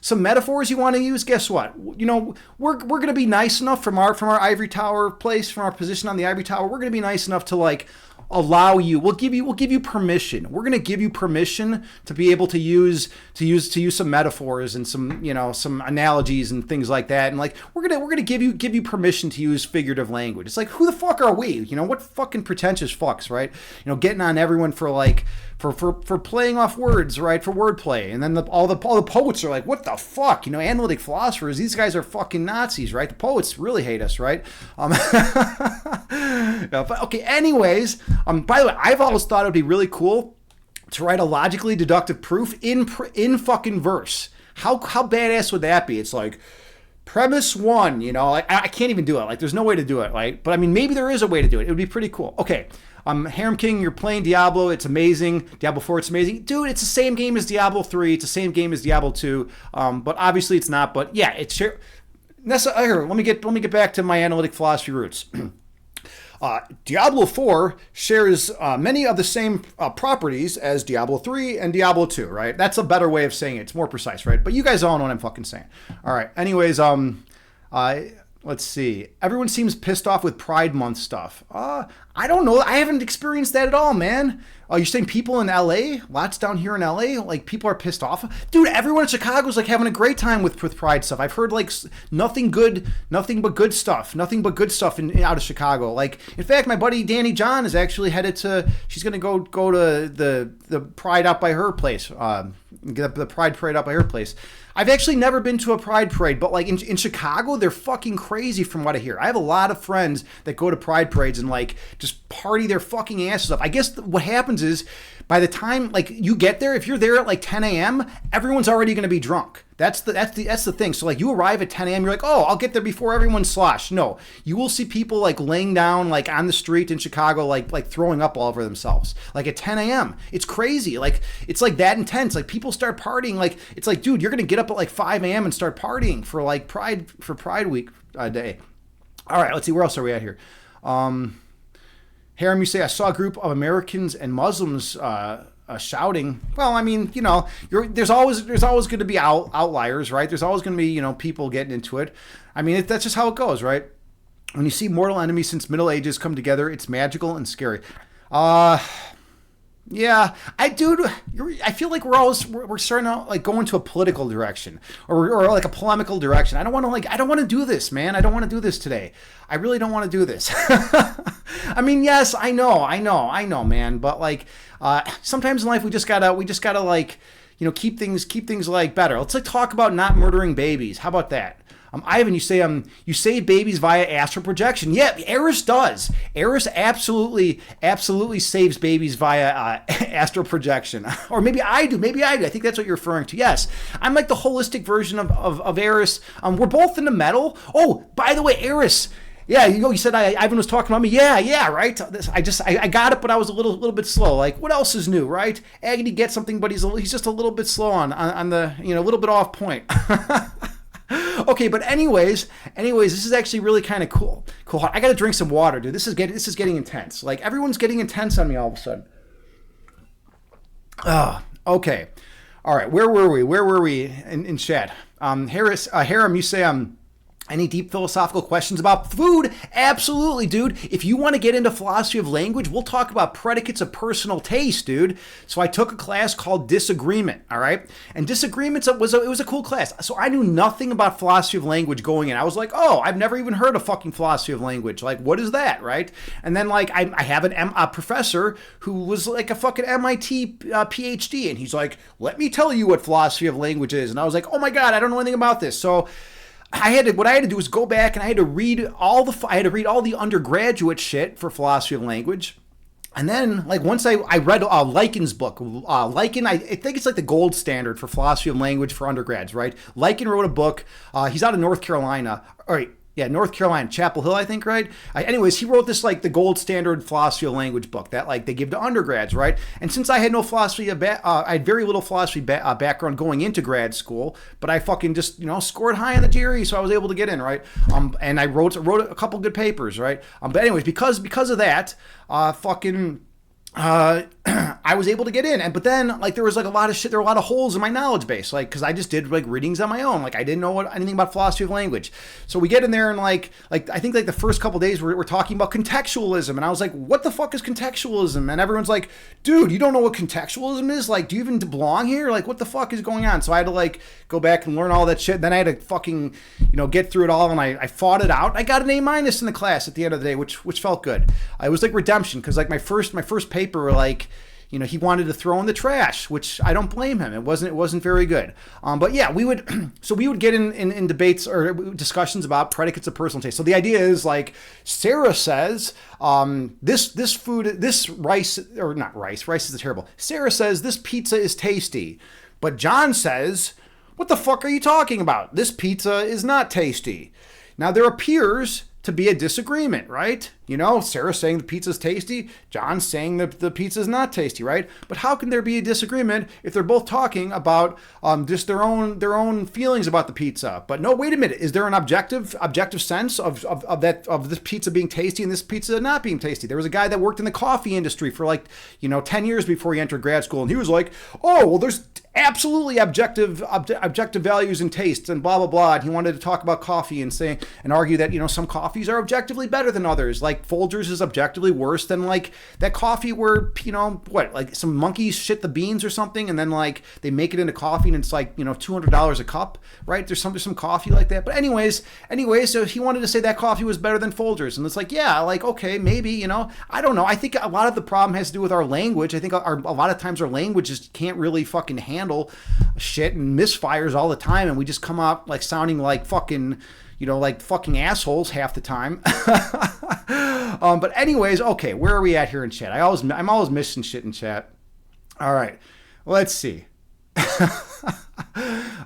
some metaphors you want to use, guess what? We're gonna be nice enough from our ivory tower place, from our position on the ivory tower. We're gonna be nice enough to like allow you. We'll give you permission. We're gonna give you permission to be able to use some metaphors and some analogies and things like that. And like we're gonna give you permission to use figurative language. It's like, who the fuck are we? What fucking pretentious fucks, right? Getting on everyone for like for playing off words, right? For wordplay. And then all the poets are like, what the fuck? Analytic philosophers, these guys are fucking Nazis, right? The poets really hate us, right? But okay, anyways, by the way, I've always thought it would be really cool to write a logically deductive proof in fucking verse. How badass would that be? It's like, premise 1, like I can't even do it. Like, there's no way to do it, right? But I mean, maybe there is a way to do it. It would be pretty cool. Okay. Harem King, you're playing Diablo. It's amazing. Diablo 4, it's amazing. Dude, it's the same game as Diablo 3. It's the same game as Diablo 2. But obviously it's not. But yeah, it's here. Let me get back to my analytic philosophy roots. Diablo 4 shares many of the same properties as Diablo 3 and Diablo 2, right? That's a better way of saying it. It's more precise, right? But you guys all know what I'm fucking saying. All right. Anyways, let's see. Everyone seems pissed off with Pride Month stuff. I don't know. I haven't experienced that at all, man. You're saying people in LA? Lots down here in LA? Like, people are pissed off? Dude, everyone in Chicago's like having a great time with Pride stuff. I've heard like nothing but good stuff out of Chicago. Like, in fact, my buddy Danny John is actually headed she's going to go to the Pride out by her place. Get the Pride Parade out by her place. I've actually never been to a Pride Parade, but like in Chicago, they're fucking crazy from what I hear. I have a lot of friends that go to Pride Parades and like just party their fucking asses off. I guess what happens is by the time like you get there, if you're there at like 10 a.m., everyone's already going to be drunk. That's the thing. So like you arrive at 10 a.m. You're like, oh, I'll get there before everyone slosh. No, you will see people like laying down like on the street in Chicago, like throwing up all over themselves. Like at 10 a.m. It's crazy. Like it's like that intense. Like people start partying. Like it's like, dude, you're gonna get up at like 5 a.m. and start partying for like Pride Week day. All right, let's see. Where else are we at here? Harem, you say I saw a group of Americans and Muslims shouting. Well, I mean, you know, there's always going to be outliers, right? There's always going to be, you know, people getting into it. I mean, that's just how it goes, right? When you see mortal enemies since Middle Ages come together, it's magical and scary. Yeah, I feel like we're starting to like go into a political direction or like a polemical direction. I don't want to do this, man. I don't want to do this today. I really don't want to do this. I mean, yes, I know, man. But like, sometimes in life we just gotta like, you know, keep things like better. Let's like talk about not murdering babies. How about that? Ivan, you save babies via astral projection. Yeah, Eris does. Eris absolutely saves babies via astral projection. Or maybe I do. I think that's what you're referring to. Yes, I'm like the holistic version of Eris. We're both into metal. Oh, by the way, Eris. Yeah, you said Ivan was talking about me. Yeah, right. I got it, but I was a little bit slow. Like, what else is new, right? Agni gets something, but he's just a little bit slow on the, you know, a little bit off point. Okay, but anyways, this is actually really kind of cool. I got to drink some water, dude. This is getting intense. Like everyone's getting intense on me all of a sudden. Okay. All right. Where were we in chat? Harem, you say any deep philosophical questions about food? Absolutely, dude. If you want to get into philosophy of language, we'll talk about predicates of personal taste, dude. So I took a class called Disagreement, all right? And Disagreements was a cool class. So I knew nothing about philosophy of language going in. I was like, oh, I've never even heard of fucking philosophy of language. Like, what is that, right? And then like I have a professor who was like a fucking MIT PhD, and he's like, let me tell you what philosophy of language is. And I was like, oh my God, I don't know anything about this. So what I had to do was go back and I had to read all the undergraduate shit for philosophy of language. And then, like, once I read Lycan's book, Lycan, I think it's like the gold standard for philosophy of language for undergrads, right? Lycan wrote a book. He's out of North Carolina. All right. Yeah, North Carolina, Chapel Hill, I think, right? Anyways, he wrote this, like, the gold standard philosophy of language book that, like, they give to undergrads, right? And since I had no philosophy, I had very little philosophy background going into grad school, but I fucking just, you know, scored high on the GRE, so I was able to get in, right? And I wrote a couple good papers, right? But anyways, because of that, I was able to get in, but then like there was like a lot of shit. There were a lot of holes in my knowledge base, like because I just did like readings on my own. Like I didn't know anything about philosophy of language. So we get in there and like I think like the first couple of days we're talking about contextualism, and I was like, what the fuck is contextualism? And everyone's like, dude, you don't know what contextualism is? Like, do you even belong here? Like, what the fuck is going on? So I had to like go back and learn all that shit. Then I had to fucking, you know, get through it all, and I fought it out. I got an A- in the class at the end of the day, which felt good. It was like redemption because like my first paper, like, you know, he wanted to throw in the trash, which I don't blame him. It wasn't very good. But yeah, we would get in debates or discussions about predicates of personal taste. So the idea is like Sarah says, this food, this rice, or not rice is terrible. Sarah says this pizza is tasty, but John says, what the fuck are you talking about? This pizza is not tasty. Now there appears to be a disagreement, right? You know, Sarah's saying the pizza's tasty, John's saying that the pizza's not tasty, right? But how can there be a disagreement if they're both talking about just their own feelings about the pizza? But no, wait a minute, is there an objective sense of this pizza being tasty and this pizza not being tasty? There was a guy that worked in the coffee industry for like, you know, 10 years before he entered grad school, and he was like, oh, well, there's absolutely objective values and tastes and blah blah blah, and he wanted to talk about coffee and argue that, you know, some coffees are objectively better than others, like Folgers is objectively worse than like that coffee where, you know, what, like some monkeys shit the beans or something and then like they make it into coffee and it's like, you know, $200 a cup, right? There's some coffee like that. But anyways, so he wanted to say that coffee was better than Folgers, and it's like, yeah, like, okay, maybe, you know, I don't know. I think a lot of the problem has to do with our language. I think a lot of times our language just can't really fucking handle shit and misfires all the time, and we just come out like sounding like fucking, you know, like fucking assholes half the time. But anyways, okay, where are we at here in chat? I'm always missing shit in chat. All right, let's see.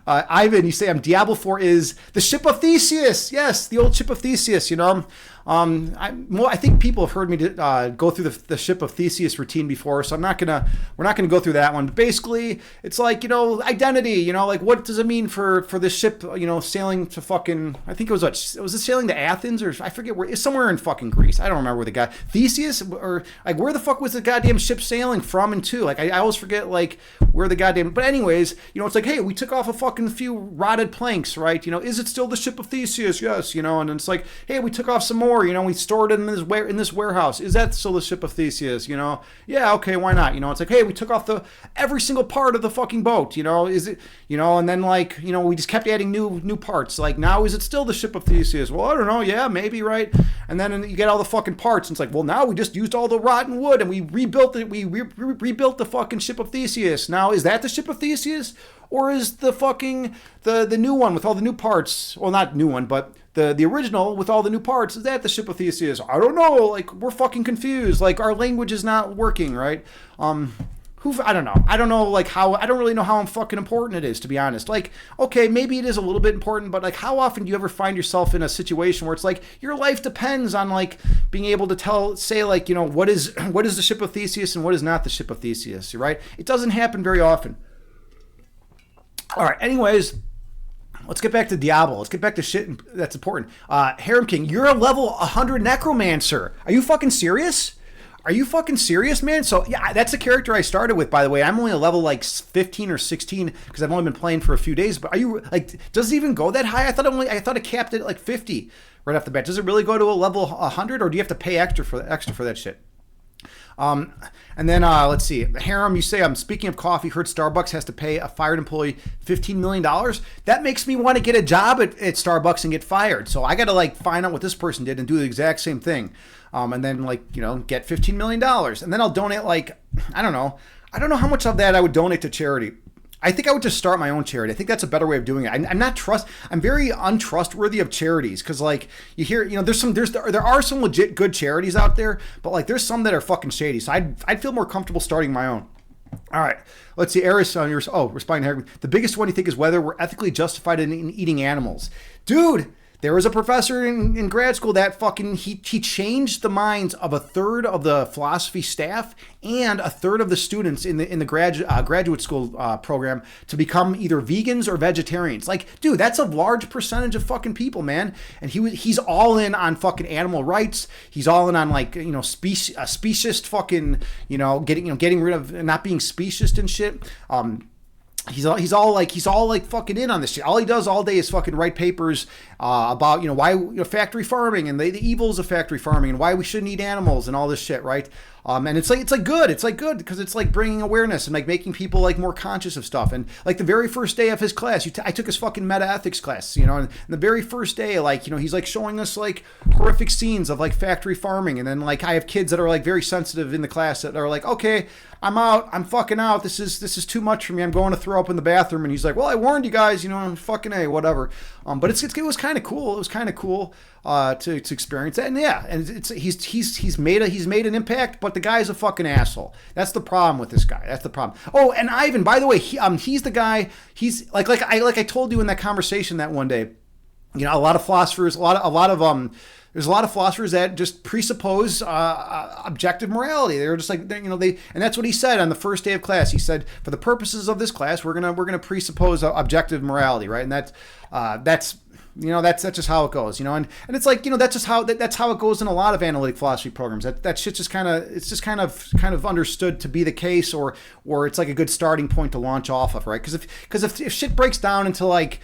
Ivan, you say Diablo 4 is the ship of Theseus. Yes, the old ship of Theseus, you know. I think people have heard me go through the ship of Theseus routine before, so we're not gonna go through that one. But basically, it's like, you know, identity, you know, like what does it mean for this ship, you know, sailing to fucking, I think was it sailing to Athens, or I forget where, it's somewhere in fucking Greece. I don't remember where the guy Theseus, or like where the fuck was the goddamn ship sailing from and to? Like I always forget like where the goddamn. But anyways, you know, it's like, hey, we took off a fucking few rotted planks, right? You know, is it still the ship of Theseus? Yes, you know, and it's like, hey, we took off some more. You know, we stored it in this warehouse. Is that still the ship of Theseus? You know, yeah, okay, why not? You know, it's like, hey, we took off every single part of the fucking boat. You know, is it? You know, and then like, you know, we just kept adding new parts. Like now, is it still the ship of Theseus? Well, I don't know. Yeah, maybe, right? And then you get all the fucking parts. And it's like, well, now we just used all the rotten wood and we rebuilt it. We rebuilt the fucking ship of Theseus. Now, is that the ship of Theseus? Or is the fucking the new one with all the new parts? Well, not new one, but the original with all the new parts, is that the ship of Theseus? I don't know. Like, we're fucking confused. Like, our language is not working, right? I don't know. I don't know, like, how, I don't really know how fucking important it is, to be honest. Like, okay, maybe it is a little bit important, but, like, how often do you ever find yourself in a situation where it's like, your life depends on, like, being able to say, like, you know, what is the ship of Theseus and what is not the ship of Theseus, right? It doesn't happen very often. All right, anyways, let's get back to Diablo. Let's get back to shit that's important. Harem King, you're a level 100 necromancer. Are you fucking serious? Are you fucking serious, man? So, yeah, that's the character I started with, by the way. I'm only a level, like, 15 or 16 because I've only been playing for a few days. But are you, like, does it even go that high? I thought it capped it at, like, 50 right off the bat. Does it really go to a level 100, or do you have to pay extra for that shit? And then let's see. Harem, you say, speaking of coffee, heard Starbucks has to pay a fired employee $15 million. That makes me want to get a job at Starbucks and get fired. So I got to like find out what this person did and do the exact same thing. And then like, you know, get $15 million. And then I'll donate like, I don't know how much of that I would donate to charity. I think I would just start my own charity. I think that's a better way of doing it. I'm very untrustworthy of charities because like you hear, you know, there are some legit good charities out there, but like there's some that are fucking shady. So I'd feel more comfortable starting my own. All right, let's see. Eris, responding to Harry. The biggest one you think is whether we're ethically justified in eating animals, dude. There was a professor in grad school that fucking, he changed the minds of a third of the philosophy staff and a third of the students in the graduate school program to become either vegans or vegetarians. Like, dude, that's a large percentage of fucking people, man. And he's all in on fucking animal rights. He's all in on like, you know, speciesist fucking, you know, getting rid of not being speciesist and shit. He's all like fucking in on this shit. All he does all day is fucking write papers about, you know, why, you know, factory farming and the evils of factory farming and why we shouldn't eat animals and all this shit, right? And it's good because it's like bringing awareness and like making people like more conscious of stuff. And like the very first day of his class, I took his fucking meta ethics class, you know, and the very first day, like, you know, he's like showing us like horrific scenes of like factory farming. And then like I have kids that are like very sensitive in the class that are like, okay, I'm out. I'm fucking out. This is too much for me. I'm going to throw up in the bathroom. And he's like, well, I warned you guys, you know, fucking A, whatever. But it was kind of cool. It was kind of cool to experience that. And yeah, and he's made an impact, but the guy's a fucking asshole. That's the problem with this guy. That's the problem. Oh, and Ivan, by the way, he's the guy. He's like I told you in that conversation that one day. You know, a lot of philosophers, there's a lot of philosophers that just presuppose objective morality. They're just like, you know, and that's what he said on the first day of class. He said, for the purposes of this class, we're gonna presuppose objective morality, right? And that's you know, that's just how it goes, you know, and it's like, you know, that's how it goes in a lot of analytic philosophy programs. That shit's just kind of understood to be the case, or it's like a good starting point to launch off of, right? Because if shit breaks down into like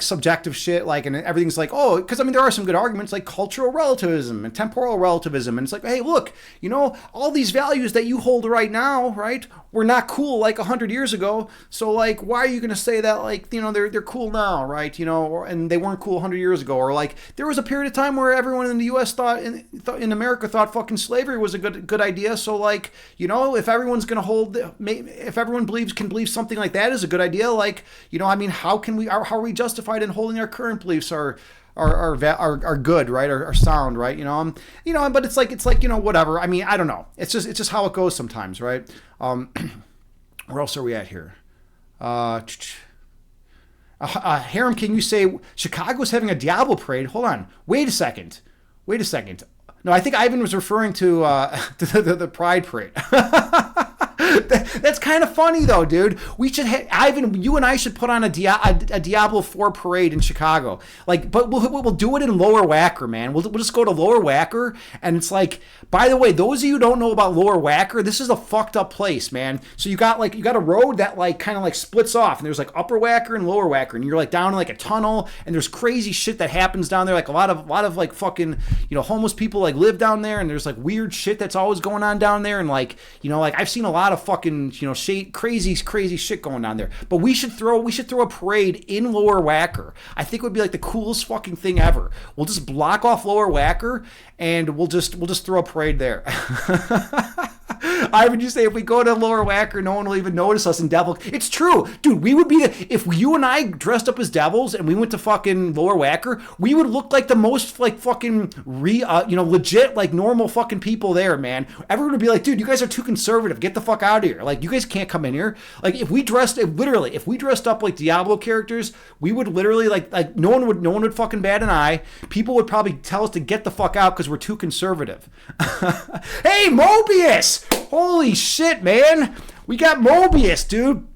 subjective shit, like, and everything's like, oh, because I mean there are some good arguments like cultural relativism and temporal relativism, and it's like, hey, look, you know, all these values that you hold right now, right, were not cool like 100 years ago. So like, why are you going to say that, like, you know, they're cool now, right? You know, and they weren't cool 100 years ago, or like there was a period of time where everyone in the U.S. in America thought fucking slavery was a good idea. So like, you know, if everyone's going to if everyone can believe something like that is a good idea, like, you know, I mean, how are we justified in holding our current beliefs are good, right? Are sound, right? You know, but it's like, you know, whatever. I mean, I don't know. It's just how it goes sometimes, right? Where else are we at here? Harem King, you say Chicago's having a Diablo parade. Hold on. Wait a second. No, I think Ivan was referring to, to the Pride Parade. That's kind of funny though, dude. We should Ivan, you and I should put on a Diablo 4 parade in Chicago. Like, but we'll do it in Lower Wacker, man. We'll just go to Lower Wacker, and it's like, by the way, those of you who don't know about Lower Wacker, this is a fucked up place, man. So you got a road that like kind of like splits off, and there's like Upper Wacker and Lower Wacker, and you're like down in like a tunnel, and there's crazy shit that happens down there. Like a lot of like fucking, homeless people like live down there, and there's like weird shit that's always going on down there, and like, like I've seen a lot of fucking, crazy shit going on there. But we should throw a parade in Lower Wacker. I think it would be like the coolest fucking thing ever. We'll just block off Lower Wacker, and we'll just throw a parade there. Ivan, you say if we go to Lower Wacker, no one will even notice us in devil. It's true, dude. We would be if you and I dressed up as devils and we went to fucking Lower Wacker, we would look like the most like fucking legit like normal fucking people there, man. Everyone would be like, dude, you guys are too conservative. Get the fuck out of here. Like, you guys can't come in here. Like, if we dressed up like Diablo characters, we would literally like no one would fucking bat an eye. People would probably tell us to get the fuck out because we're too conservative. Hey, Mobius! Holy shit, man. We got Mobius, dude.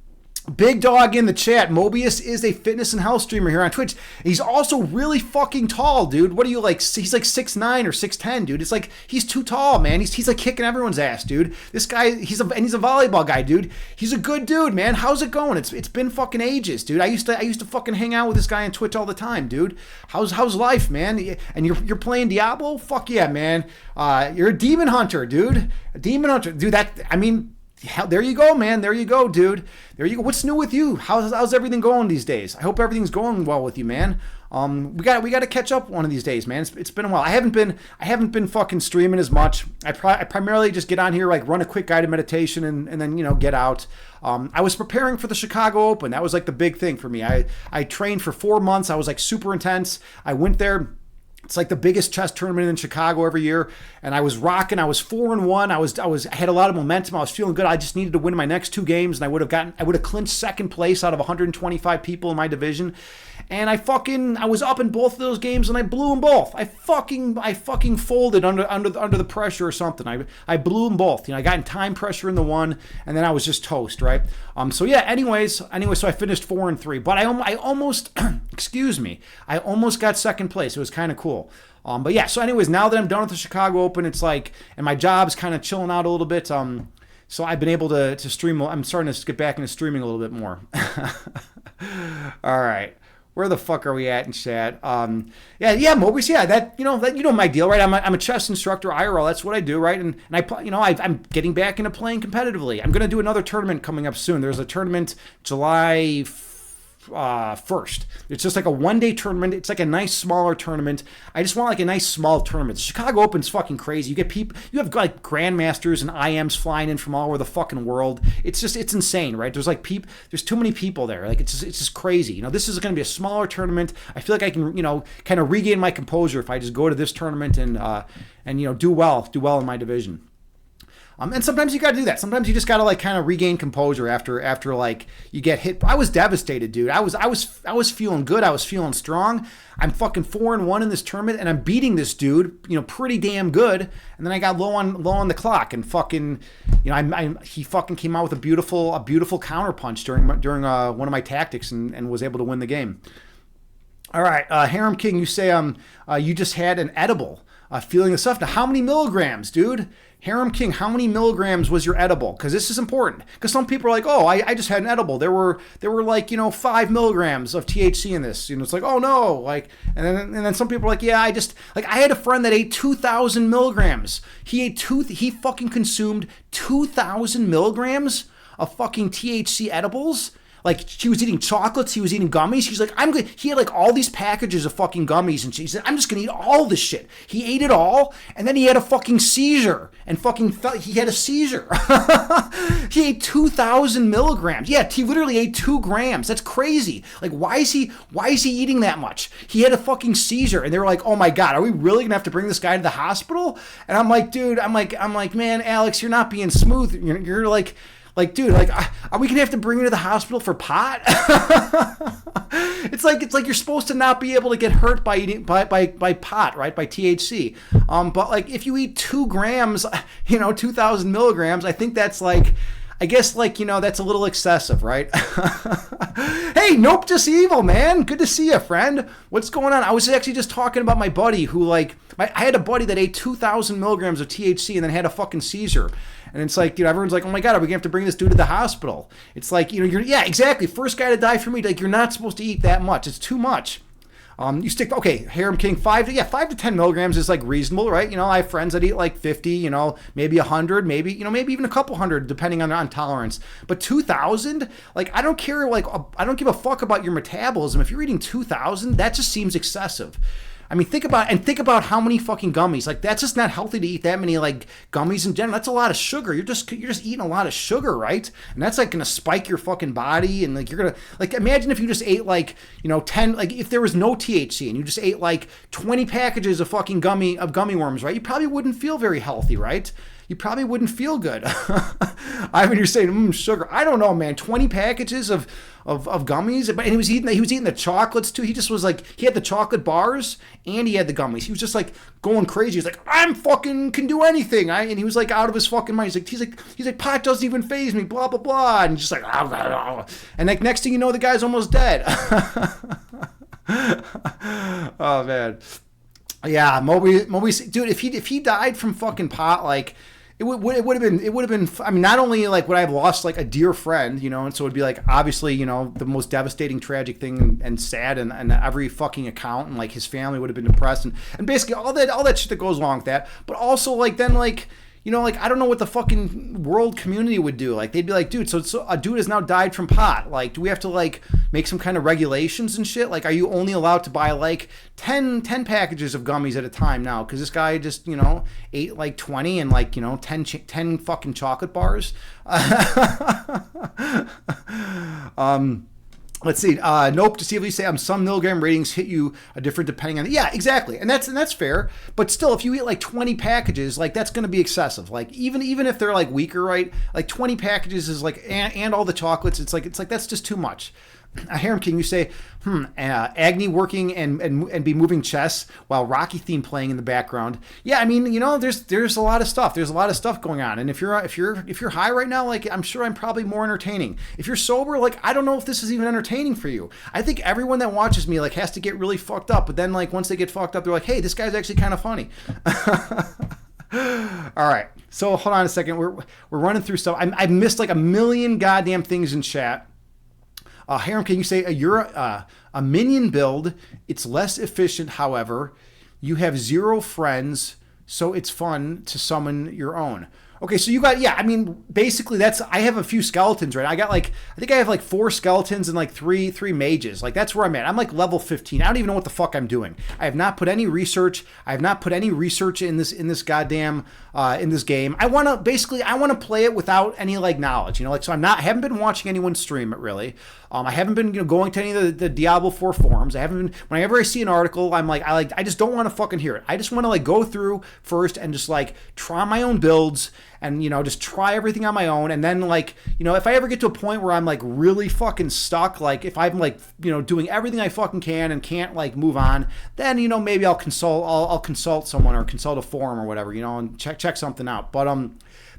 Big dog in the chat. Mobius is a fitness and health streamer here on Twitch. He's also really fucking tall, dude. What are you like? He's like 6'9" or 6'10", dude. It's like he's too tall, man. He's like kicking everyone's ass, dude. This guy, he's a volleyball guy, dude. He's a good dude, man. How's it going? It's been fucking ages, dude. I used to fucking hang out with this guy on Twitch all the time, dude. How's life, man? And you're playing Diablo? Fuck yeah, man. You're a demon hunter, dude. A demon hunter, dude. There you go, man. There you go, dude. There you go. What's new with you? How's everything going these days? I hope everything's going well with you, man. We got to catch up one of these days, man. It's been a while. I haven't been fucking streaming as much. I primarily just get on here, like run a quick guided meditation and then get out. I was preparing for the Chicago Open. That was like the big thing for me. I trained for 4 months. I was like super intense. I went there. It's like the biggest chess tournament in Chicago every year, and I was rocking. I was 4-1. I had a lot of momentum. I was feeling good. I just needed to win my next 2 games, and I would have clinched second place out of 125 people in my division. And I was up in both of those games, and I blew them both. I fucking folded under the pressure or something. I blew them both. I got in time pressure in the one, and then I was just toast, right? So yeah. Anyways, so I finished 4-3, but I almost, excuse me, I almost got second place. It was kind of cool. But yeah. So anyways, now that I'm done with the Chicago Open, it's like, and my job's kind of chilling out a little bit. So I've been able to stream. I'm starting to get back into streaming a little bit more. All right. Where the fuck are we at in chat? Yeah, Mobius. Yeah, that my deal, right? I'm a chess instructor, IRL. That's what I do, right? And I'm getting back into playing competitively. I'm gonna do another tournament coming up soon. There's a tournament July 1st. It's just like a one-day tournament. It's like a nice smaller tournament. I just want like a nice small tournament. The Chicago Open's fucking crazy. You get people, you have like grandmasters and IMs flying in from all over the fucking world. It's insane, right? There's like there's too many people there. Like it's just crazy. This is going to be a smaller tournament. I feel like I can, kind of regain my composure if I just go to this tournament and do well in my division. And sometimes you got to do that. Sometimes you just got to like kind of regain composure after like you get hit. I was devastated, dude. I was feeling good. I was feeling strong. I'm fucking 4-1 in this tournament, and I'm beating this dude, pretty damn good. And then I got low on the clock, and fucking, he fucking came out with a beautiful counter punch during one of my tactics, and was able to win the game. All right, Harem King, you say you just had an edible. Feeling the stuff. Now, how many milligrams, dude? Harem King, how many milligrams was your edible? Because this is important. Because some people are like, oh, I just had an edible. There were like 5 milligrams of THC in this. It's like, oh no, like, and then some people are like, yeah, I had a friend that ate 2,000 milligrams. He fucking consumed 2,000 milligrams of fucking THC edibles. Like, she was eating chocolates, he was eating gummies. She's like, I'm good. He had like all these packages of fucking gummies, and she said, I'm just gonna eat all this shit. He ate it all, and then he had a fucking seizure, and he had a seizure. He ate 2,000 milligrams. Yeah, he literally ate 2 grams. That's crazy. Like, why is he eating that much? He had a fucking seizure, and they were like, oh my God, are we really gonna have to bring this guy to the hospital? And I'm like, dude, I'm like, man, Alex, you're not being smooth. You're like, Like, dude, like, are we gonna have to bring you to the hospital for pot? It's like you're supposed to not be able to get hurt by eating by pot, right? By THC. But like if you eat 2 grams, 2,000 milligrams, I think that's like, I guess, like, that's a little excessive, right? Hey, Nope Just Evil, man. Good to see you, friend. What's going on? I was actually just talking about my buddy who, like, I had a buddy that ate 2,000 milligrams of THC and then had a fucking seizure. And it's like, everyone's like, oh my God, are we going to have to bring this dude to the hospital? It's like, yeah, exactly. First guy to die for me. Like, you're not supposed to eat that much. It's too much. You stick, okay, Harem King, 5 to 10 milligrams is like reasonable, right? I have friends that eat like 50, maybe 100, maybe even a couple hundred, depending on tolerance. But 2,000, like, I don't care, like, I don't give a fuck about your metabolism. If you're eating 2,000, that just seems excessive. I mean, think about how many fucking gummies. Like, that's just not healthy to eat that many, like, gummies in general. That's a lot of sugar. You're just eating a lot of sugar, right? And that's like gonna spike your fucking body, and like you're gonna, like, imagine if you just ate like 10, like, if there was no THC and you just ate like 20 packages of fucking gummy worms, right? You probably wouldn't feel very healthy, right? You probably wouldn't feel good. I mean, you're saying sugar. I don't know, man. 20 packages of gummies, but he was eating the chocolates too. He just was like, he had the chocolate bars and he had the gummies. He was just like going crazy. He's like, I'm fucking can do anything. And he was like out of his fucking mind. He's like pot doesn't even faze me. Blah blah blah. And just like, blah, blah, blah. And like next thing you know, the guy's almost dead. Oh man. Yeah, Moby, dude. If he died from fucking pot, like, it would have been. I mean, not only like would I have lost like a dear friend, and so it'd be like obviously the most devastating, tragic thing and sad and every fucking account, and like his family would have been depressed and basically all that shit that goes along with that. But also like then like. Like, I don't know what the fucking world community would do. Like, they'd be like, dude, so a dude has now died from pot. Like, do we have to, like, make some kind of regulations and shit? Like, are you only allowed to buy, like, 10 packages of gummies at a time now? Because this guy just, ate, like, 20 and, like, 10 fucking chocolate bars. Let's see. Nope. To see if we say some milligram ratings hit you different depending on. Yeah, exactly, and that's fair. But still, if you eat like 20 packages, like that's going to be excessive. Like even if they're like weaker, right? Like 20 packages is like and all the chocolates. It's like that's just too much. Harem King, you say, Agni working and be moving chess while Rocky theme playing in the background. Yeah, I mean, there's a lot of stuff. There's a lot of stuff going on, and if you're high right now, like I'm sure I'm probably more entertaining. If you're sober, like I don't know if this is even entertaining for you. I think everyone that watches me like has to get really fucked up, but then like once they get fucked up, they're like, hey, this guy's actually kind of funny. All right, so hold on a second. We're running through stuff. I missed like a million goddamn things in chat. Harem, can you say you're a minion build? It's less efficient, however. You have 0 friends, so it's fun to summon your own. Okay, so you got, yeah, I mean, basically I have a few skeletons, right? I think I have like 4 skeletons and like three mages. Like that's where I'm at. I'm like level 15. I don't even know what the fuck I'm doing. I have not put any research. I have not put any research in this goddamn, in this game. I want to play it without any like knowledge, like, so I haven't been watching anyone stream it really. I haven't been going to any of the Diablo 4 forums. I haven't been, whenever I see an article, I just don't want to fucking hear it. I just want to like go through first and just like try my own builds and, just try everything on my own. And then like, if I ever get to a point where I'm like really fucking stuck, like if I'm like, doing everything I fucking can and can't like move on, then, maybe I'll consult someone or consult a forum or whatever, and check something out. But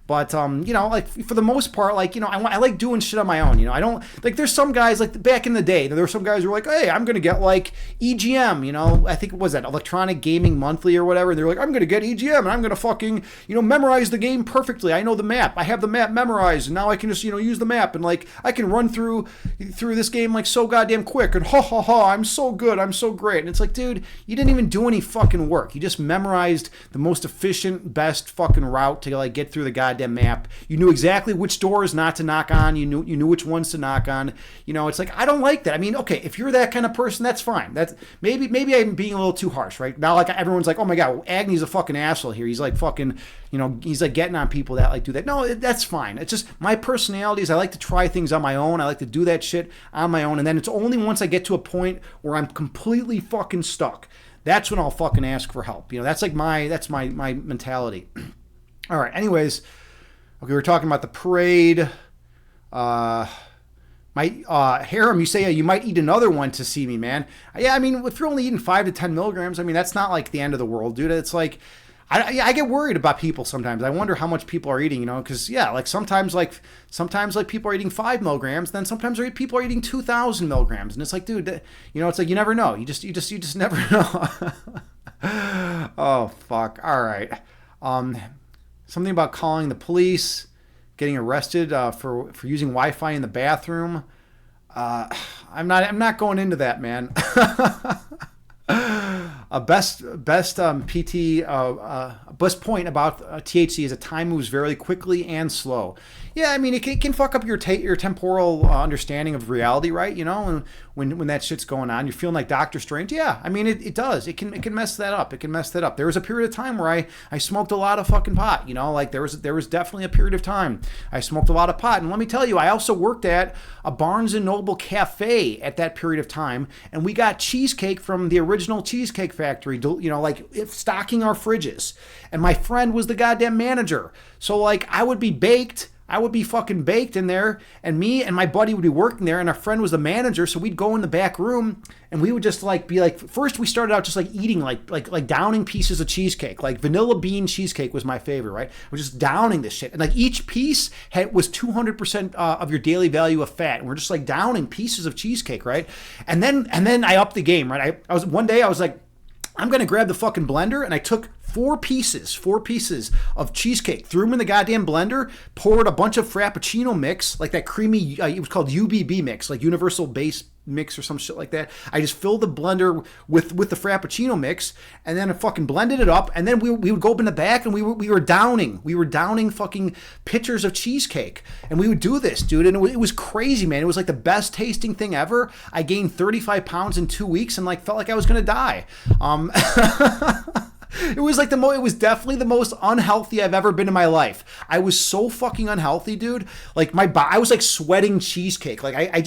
like for the most part, like, I like doing shit on my own. I don't like, there's some guys like back in the day, there were some guys who were like, hey, I'm going to get like EGM, I think it was that Electronic Gaming Monthly or whatever. And they're like, I'm going to get EGM and I'm going to fucking, memorize the game perfectly. I know the map. I have the map memorized and now I can just, use the map and like, I can run through this game like so goddamn quick and I'm so good. I'm so great. And it's like, dude, you didn't even do any fucking work. You just memorized the most efficient, best fucking route to like get through the goddamn map. You knew exactly which doors not to knock on. You knew which ones to knock on. It's like, I don't like that. I mean, okay, if you're that kind of person, that's fine. That's maybe I'm being a little too harsh, right? Now, like everyone's like, oh my God, Agni's a fucking asshole here. He's like fucking, he's like getting on people that like do that. No, that's fine. It's just my personality is I like to try things on my own. I like to do that shit on my own. And then it's only once I get to a point where I'm completely fucking stuck, that's when I'll fucking ask for help. That's like that's my mentality. All right. Anyways, okay, we're talking about the parade. Harem, you say you might eat another one to see me, man. Yeah, I mean, if you're only eating 5 to 10 milligrams, I mean, that's not like the end of the world, dude. It's like, I get worried about people sometimes. I wonder how much people are eating, you know, because yeah, like sometimes people are eating 5 milligrams, then sometimes people are eating 2,000 milligrams, and it's like, dude, you know, it's like you never know. You just never know. Oh fuck! All right, something about calling the police, getting arrested for using Wi-Fi in the bathroom. I'm not going into that, man. Best point about THC is that time moves very quickly and slow. Yeah, I mean it can fuck up your temporal understanding of reality, right? You know, when that shit's going on, you're feeling like Doctor Strange. Yeah, I mean it does. It can mess that up. It can mess that up. There was a period of time where I smoked a lot of fucking pot. You know, like there was definitely a period of time I smoked a lot of pot. And let me tell you, I also worked at a Barnes and Noble cafe at that period of time, and we got cheesecake from the original Cheesecake Factory. You know, like stocking our fridges. And my friend was the goddamn manager. So like I would be fucking baked in there, and me and my buddy would be working there, and our friend was the manager, so we'd go in the back room and we would just like be like, first we started out just like eating like downing pieces of cheesecake. Like vanilla bean cheesecake was my favorite, right? We're just downing this shit, and like each piece was 200% of your daily value of fat, and we're just like downing pieces of cheesecake, right? And then I upped the game, right? I was one day I was like, I'm gonna grab the fucking blender, and I took four pieces of cheesecake, threw them in the goddamn blender, poured a bunch of Frappuccino mix, like that creamy, it was called UBB mix, like Universal Base Mix or some shit like that. I just filled the blender with the Frappuccino mix, and then I fucking blended it up, and then we would go up in the back, and we were downing fucking pitchers of cheesecake, and we would do this, dude, and it was crazy, man. It was like the best tasting thing ever. I gained 35 pounds in 2 weeks, and like felt like I was gonna die. It was like it was definitely the most unhealthy I've ever been in my life. I was so fucking unhealthy, dude. Like I was like sweating cheesecake. Like I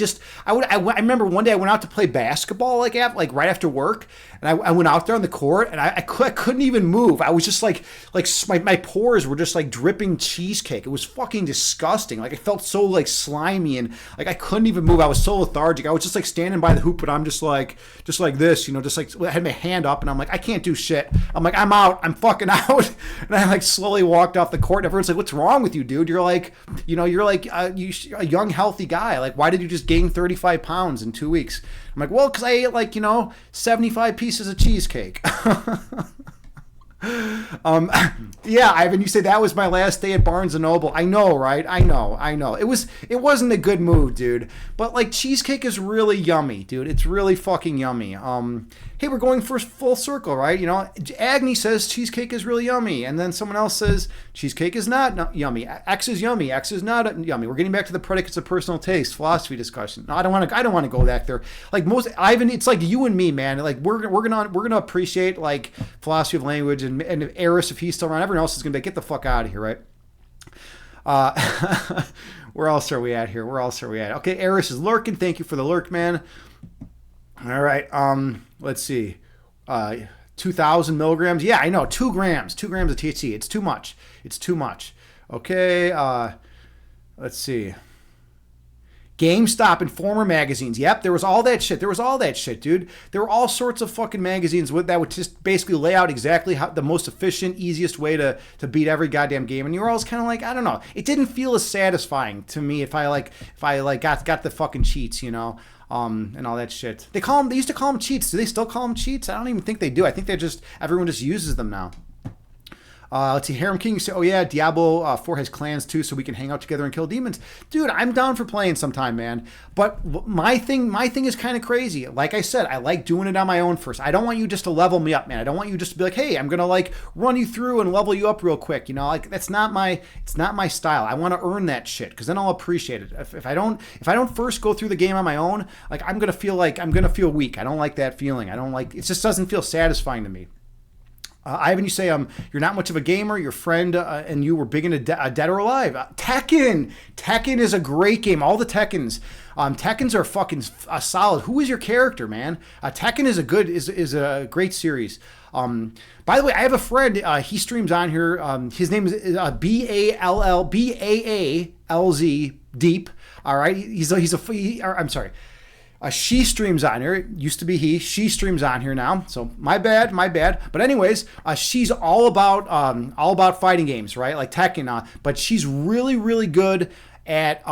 remember one day I went out to play basketball like right after work, and I went out there on the court, and I couldn't even move. I was just like my pores were just like dripping cheesecake. It was fucking disgusting. Like I felt so like slimy, and like I couldn't even move. I was so lethargic. I was just like standing by the hoop, but I'm just like this, you know, just like I had my hand up, and I'm like, I can't do shit. I'm like, I'm out. I'm fucking out. And I like slowly walked off the court. And everyone's like, what's wrong with you, dude? You're like, you know, you're like a young, healthy guy. Like, why did you just gain 35 pounds in 2 weeks? I'm like, well, because I ate like, you know, 75 pieces of cheesecake. Yeah, Ivan, you said that was my last day at Barnes and Noble. I know, right? I know. It wasn't a good move, dude. But like cheesecake is really yummy, dude. It's really fucking yummy. Hey, we're going for full circle, right? You know, Agni says cheesecake is really yummy, and then someone else says cheesecake is not yummy. X is yummy. X is not yummy. We're getting back to the predicates of personal taste philosophy discussion. No, I don't want to go back there. Like most, Ivan, it's like you and me, man. Like we're gonna appreciate like philosophy of language, and Eris, if he's still around, everyone else is gonna be like, get the fuck out of here, right? Where else are we at here? Okay, Eris is lurking. Thank you for the lurk, man. All right. Let's see. 2,000 milligrams. Yeah, I know. 2 grams of THC. It's too much. Okay. Let's see. GameStop and former magazines. Yep, there was all that shit, dude. There were all sorts of fucking magazines that would just basically lay out exactly how the most efficient, easiest way to beat every goddamn game. And you were always kind of like, I don't know. It didn't feel as satisfying to me if I got the fucking cheats, you know. And all that shit. They used to call them cheats. Do they still call them cheats? I don't even think they do. I think everyone just uses them now. Let's see, Harem King, you say, oh yeah, Diablo 4 has clans too, so we can hang out together and kill demons. Dude, I'm down for playing sometime, man. But my thing is kind of crazy. Like I said, I like doing it on my own first. I don't want you just to level me up, man. I don't want you just to be like, hey, I'm gonna like run you through and level you up real quick. You know, like it's not my style. I want to earn that shit because then I'll appreciate it. If I don't first go through the game on my own, like I'm gonna feel weak. I don't like that feeling. It just doesn't feel satisfying to me. Ivan, you say you're not much of a gamer. Your friend and you were big into Dead or Alive. Tekken is a great game. All the Tekkens are fucking solid. Who is your character, man? Tekken is a great series. By the way, I have a friend. He streams on here. His name is Ballbaa LZ Deep. All right, I'm sorry. She streams on here. It used to be he. She streams on here now. So my bad. But anyways, she's all about fighting games, right? Like Tekken. But she's really, really good at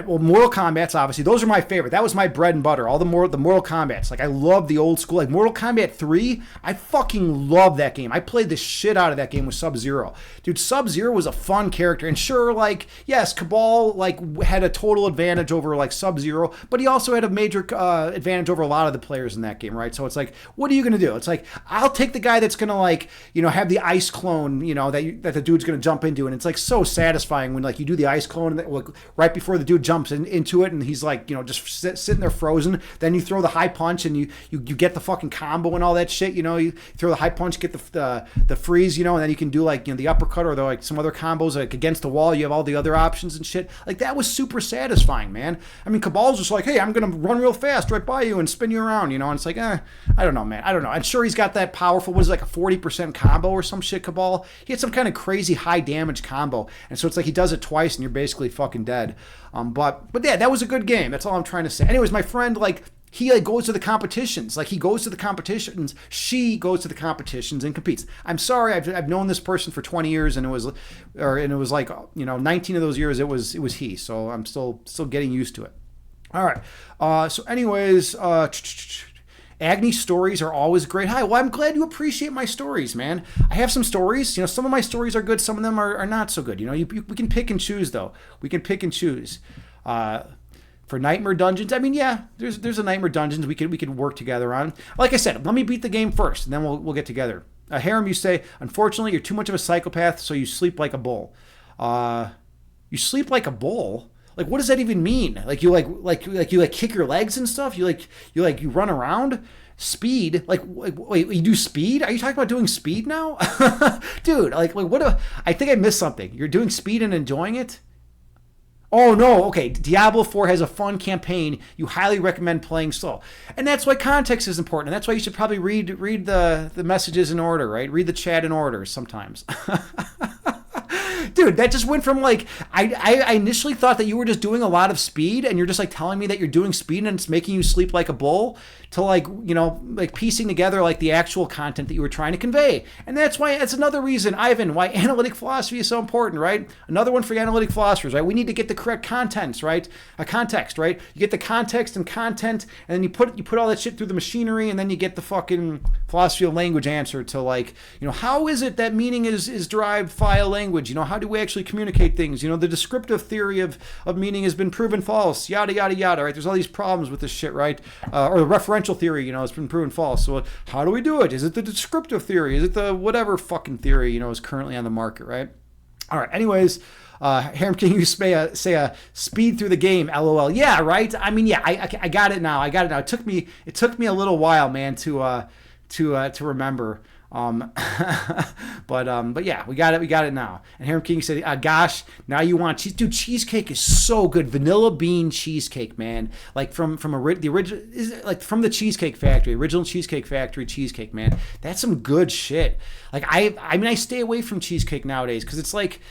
Mortal Kombat's obviously. Those are my favorite. That was my bread and butter. All the Mortal Kombat's. Like I love the old school. Like Mortal Kombat 3, I fucking love that game. I played the shit out of that game with Sub-Zero. Dude, Sub-Zero was a fun character. And sure, like, yes, Cabal like had a total advantage over like Sub-Zero, but he also had a major advantage over a lot of the players in that game, right? So it's like, what are you gonna do? It's like, I'll take the guy that's gonna like, have the ice clone, that the dude's gonna jump into, and it's like so satisfying when like you do the ice clone like, right before the dude jumps into it and he's like just sitting there frozen. Then you throw the high punch and you get the fucking combo and all that shit. You throw the high punch, get the freeze, and then you can do like the uppercut or like some other combos like against the wall. You have all the other options and shit. Like that was super satisfying, man. I mean, Cabal's just like, hey, I'm gonna run real fast right by you and spin you around, and it's like, I don't know, man. I don't know. I'm sure he's got that powerful, what is it, like a 40% combo or some shit. Cabal, he had some kind of crazy high damage combo, and so it's like he does it twice and you're basically fucking dead. But yeah, that was a good game. That's all I'm trying to say. Anyways, my friend, like, he like goes to the competitions. Like he goes to the competitions. She goes to the competitions and competes. I'm sorry, I've known this person for 20 years, and it was like 19 of those years it was he. So I'm still getting used to it. All right. So anyways, Agni stories are always great. Hi, well, I'm glad you appreciate my stories, man. I have some stories. Some of my stories are good. Some of them are not so good. We can pick and choose, though. We can pick and choose. For Nightmare Dungeons, I mean, yeah, there's a Nightmare Dungeons we could work together on. Like I said, let me beat the game first, and then we'll get together. Harem, you say, unfortunately, you're too much of a psychopath, so you sleep like a bull. You sleep like a bull? Like, what does that even mean? Like you kick your legs and stuff? You run around? Speed? Like wait, you do speed? Are you talking about doing speed now? Dude, I think I missed something. You're doing speed and enjoying it? Oh no, okay. Diablo 4 has a fun campaign. You highly recommend playing slow. And that's why context is important. And that's why you should probably read the messages in order, right? Read the chat in order sometimes. Dude, that just went from like, I initially thought that you were just doing a lot of speed and you're just like telling me that you're doing speed and it's making you sleep like a bull, to like, like piecing together like the actual content that you were trying to convey. And that's another reason, Ivan, why analytic philosophy is so important, right? Another one for analytic philosophers, right? We need to get the correct contents, right? A context, right? You get the context and content, and then you put all that shit through the machinery, and then you get the fucking philosophy of language answer to like, how is it that meaning is derived via language? How do we actually communicate things? The descriptive theory of meaning has been proven false, yada, yada, yada, right? There's all these problems with this shit, right? Or the referential theory, has been proven false. So how do we do it? Is it the descriptive theory? Is it the whatever fucking theory, is currently on the market, right? All right, anyways, Harem, can you say a speed through the game, LOL? Yeah, right? I mean, yeah, I got it now. It took me a little while, man, to remember. But yeah, we got it now. And Harem King said, gosh, now you want cheese. Dude, cheesecake is so good. Vanilla bean cheesecake, man. Like from the original, like from the Cheesecake Factory, original Cheesecake Factory cheesecake, man. That's some good shit. Like I mean, I stay away from cheesecake nowadays because it's like,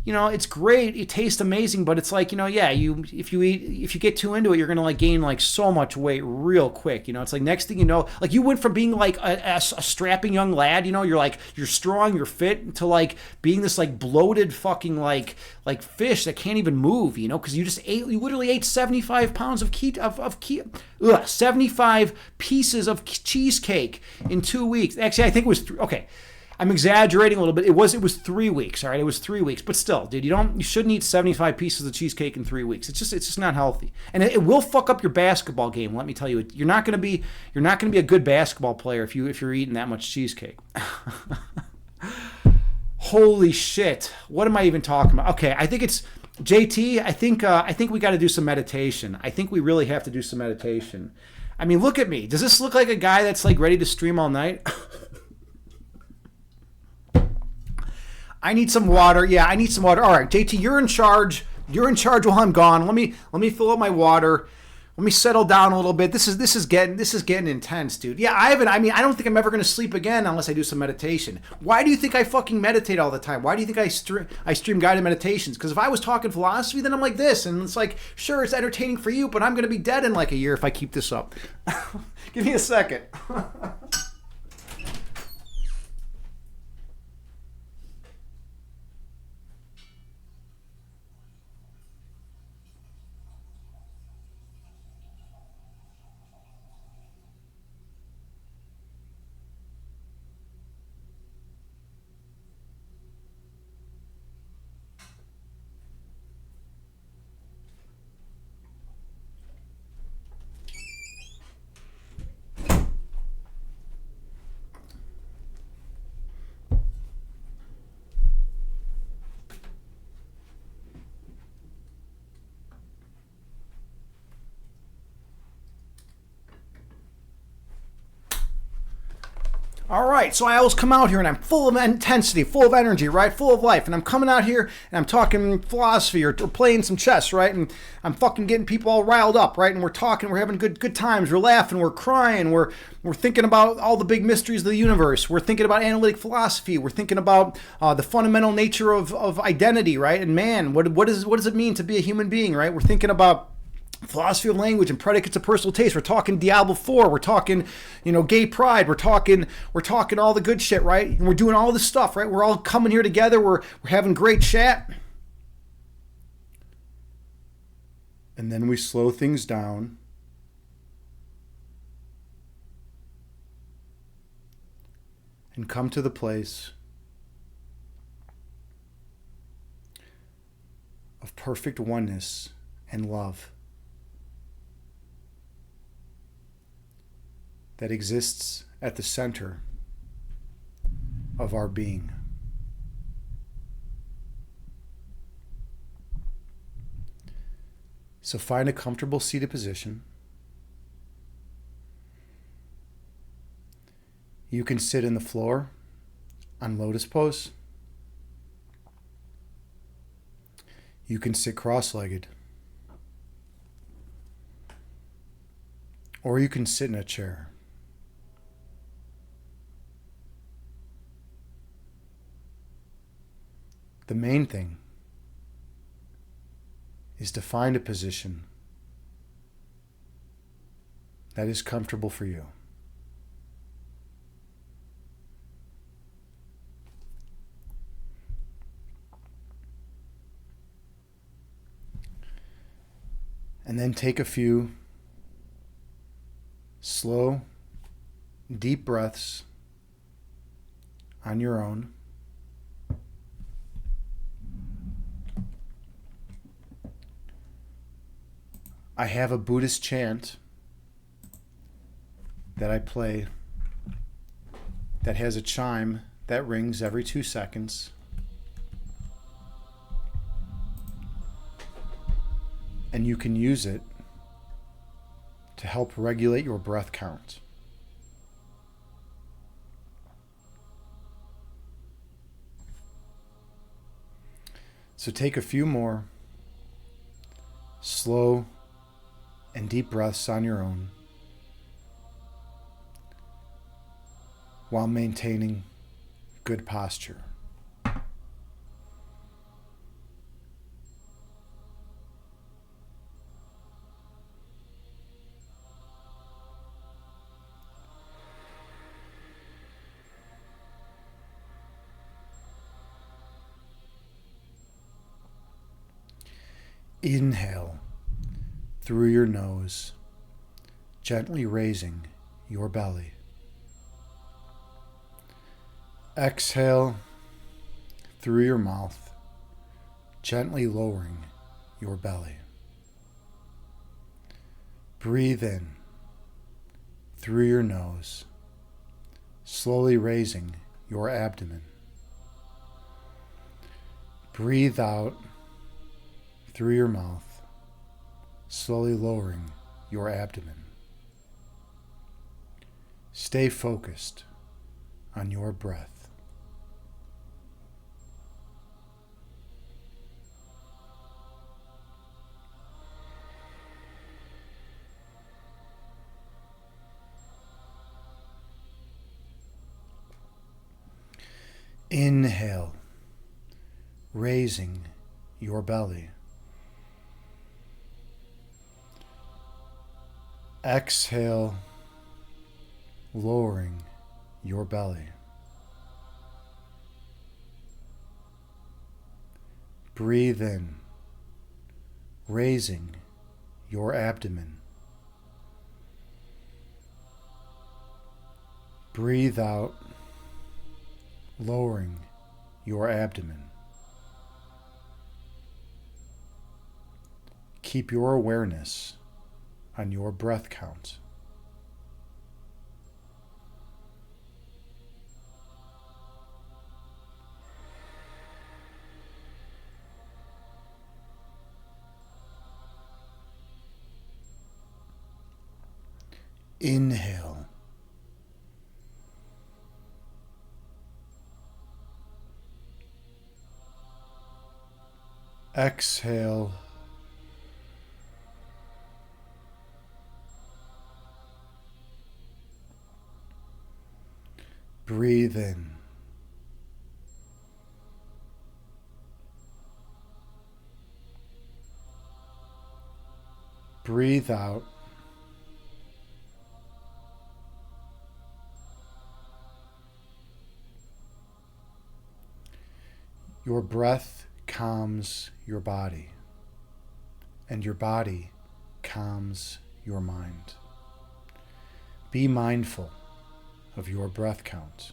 it's great. It tastes amazing, but it's like, yeah, if you get too into it, you're going to like gain like so much weight real quick. It's like next thing you know, like you went from being like a strapping young lad, you're strong, you're fit, to like being this like bloated fucking like fish that can't even move, because you literally ate 75 pounds of 75 pieces of cheesecake in 2 weeks. Actually, I think it was okay. I'm exaggerating a little bit. It was 3 weeks, all right? It was 3 weeks. But still, dude, you shouldn't eat 75 pieces of cheesecake in 3 weeks. It's just not healthy. And it will fuck up your basketball game, let me tell you. You're not going to be a good basketball player if you're eating that much cheesecake. Holy shit. What am I even talking about? Okay, I think it's JT, I think we got to do some meditation. I think we really have to do some meditation. I mean, look at me. Does this look like a guy that's like ready to stream all night? I need some water. Yeah, I need some water. All right, JT, you're in charge. You're in charge while I'm gone. Let me fill up my water. Let me settle down a little bit. This is getting intense, dude. Yeah, I don't think I'm ever gonna sleep again unless I do some meditation. Why do you think I fucking meditate all the time? Why do you think I stream guided meditations? Because if I was talking philosophy, then I'm like this, and it's like, sure, it's entertaining for you, but I'm gonna be dead in like a year if I keep this up. Give me a second. All right, so I always come out here and I'm full of intensity, full of energy, right? Full of life. And I'm coming out here and I'm talking philosophy or playing some chess, right? And I'm fucking getting people all riled up, right? And we're talking, we're having good times, we're laughing, we're crying, we're thinking about all the big mysteries of the universe. We're thinking about analytic philosophy. We're thinking about the fundamental nature of identity, right? And man, what does it mean to be a human being, right? We're thinking about philosophy of language and predicates of personal taste. We're talking Diablo 4. We're talking, gay pride. We're talking all the good shit, right? And we're doing all this stuff, right? We're all coming here together. We're having great chat. And then we slow things down. And come to the place of perfect oneness and love that exists at the center of our being. So find a comfortable seated position. You can sit in the floor on lotus pose. You can sit cross-legged. Or you can sit in a chair. The main thing is to find a position that is comfortable for you. And then take a few slow, deep breaths on your own. I have a Buddhist chant that I play that has a chime that rings every 2 seconds. And you can use it to help regulate your breath count. So take a few more slow and deep breaths on your own while maintaining good posture. Inhale through your nose, gently raising your belly. Exhale through your mouth, gently lowering your belly. Breathe in through your nose, slowly raising your abdomen. Breathe out through your mouth, slowly lowering your abdomen. Stay focused on your breath. Inhale, raising your belly. Exhale, lowering your belly. Breathe in, raising your abdomen. Breathe out, lowering your abdomen. Keep your awareness on your breath count. Inhale. Exhale. Breathe in. Breathe out. Your breath calms your body, and your body calms your mind. Be mindful of your breath count.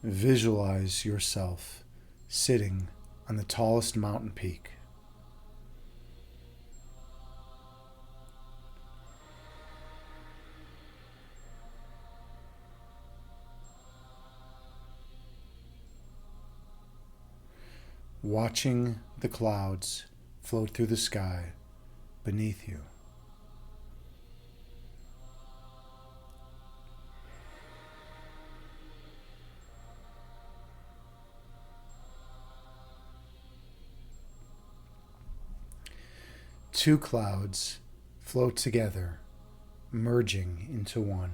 Visualize yourself sitting on the tallest mountain peak. Watching the clouds float through the sky beneath you. Two clouds float together, merging into one.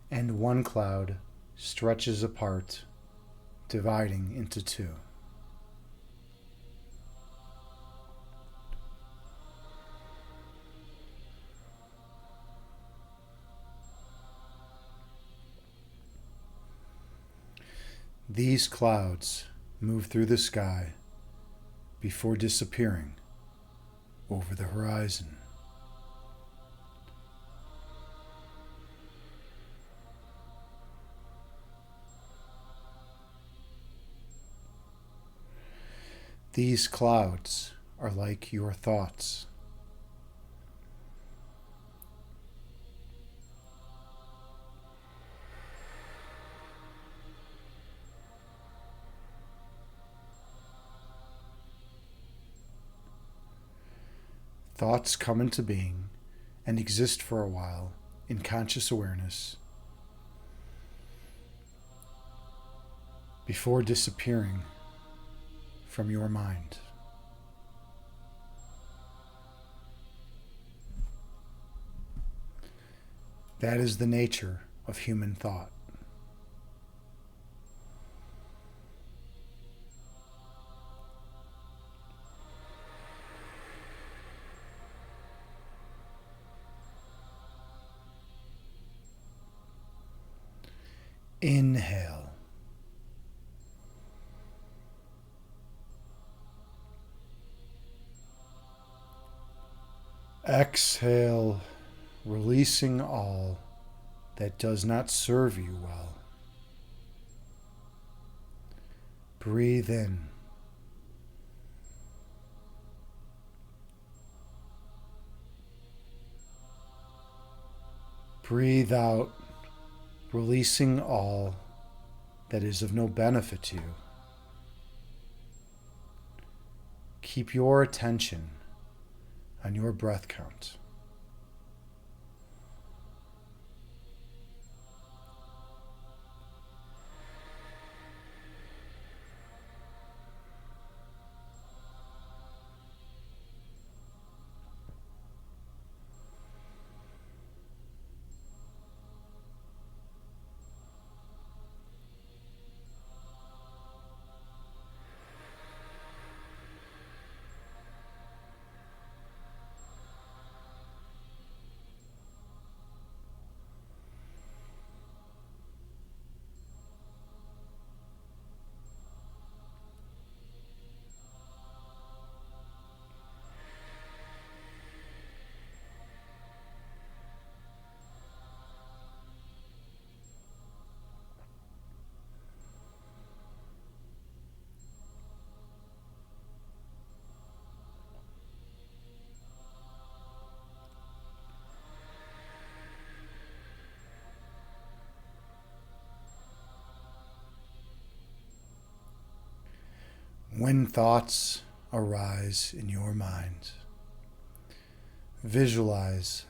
And one cloud stretches apart, dividing into two. These clouds move through the sky before disappearing over the horizon. These clouds are like your thoughts. Thoughts come into being and exist for a while in conscious awareness. before disappearing from your mind. That is the nature of human thought. Inhale. Exhale, releasing all that does not serve you well. Breathe in. Breathe out, releasing all that is of no benefit to you. Keep your attention on your breath count. When thoughts arise in your mind, visualize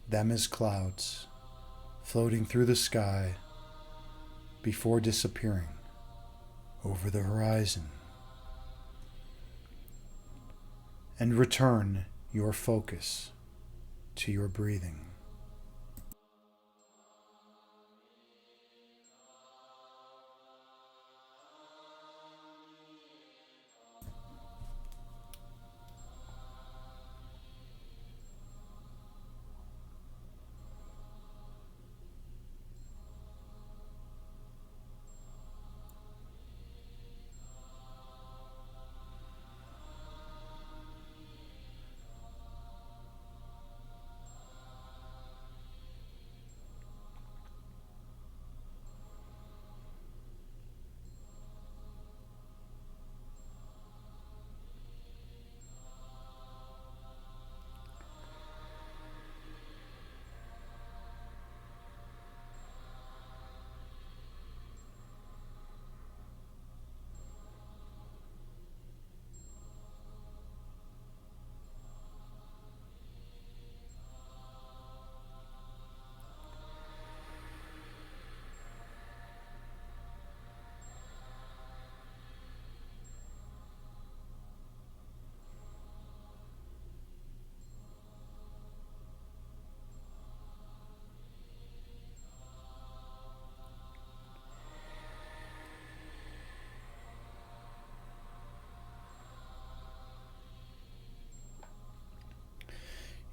them as clouds floating through the sky before disappearing over the horizon. And return your focus to your breathing.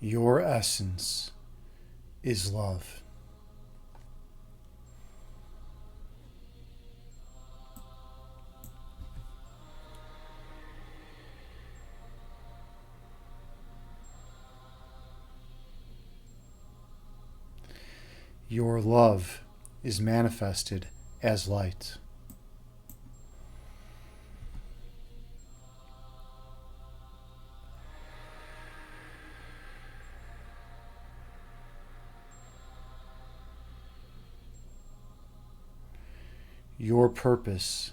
Your essence is love. Your love is manifested as light. Your purpose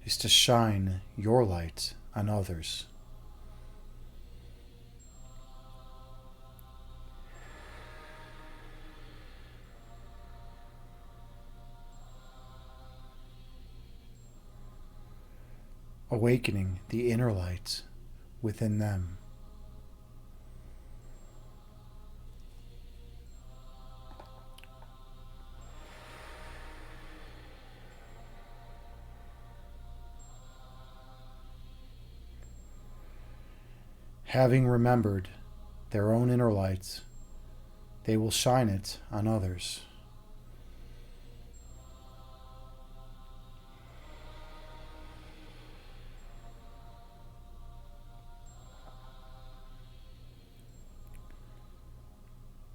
is to shine your light on others. awakening the inner light within them. Having remembered their own inner light, they will shine it on others.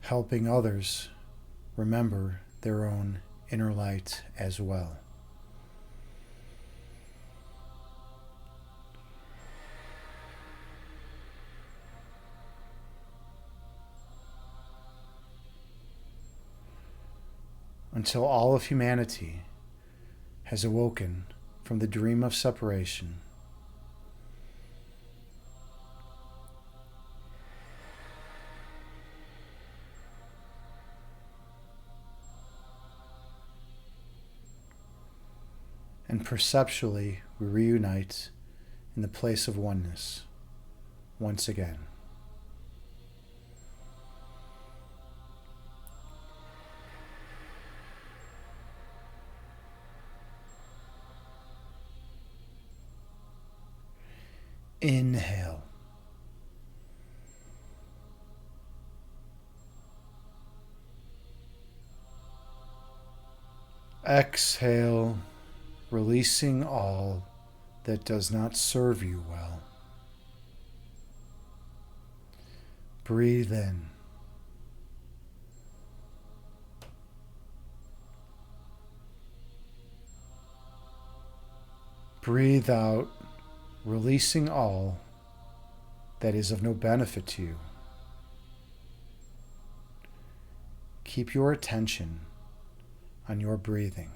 Helping others remember their own inner light as well. Until all of humanity has awoken from the dream of separation. And perceptually we reunite in the place of oneness once again. Inhale. Exhale, releasing all that does not serve you well. Breathe in. Breathe out, releasing all that is of no benefit to you. Keep your attention on your breathing.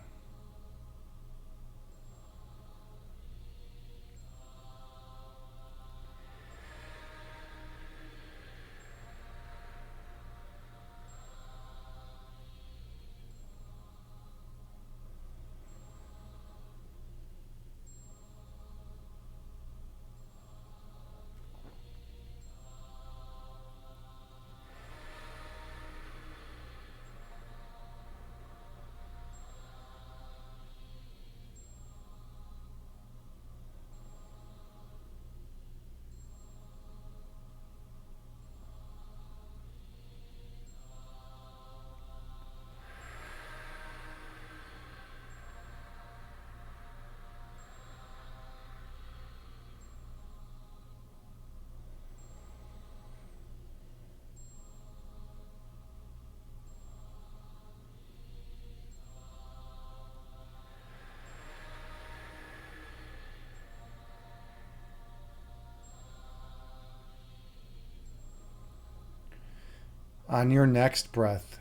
On your next breath,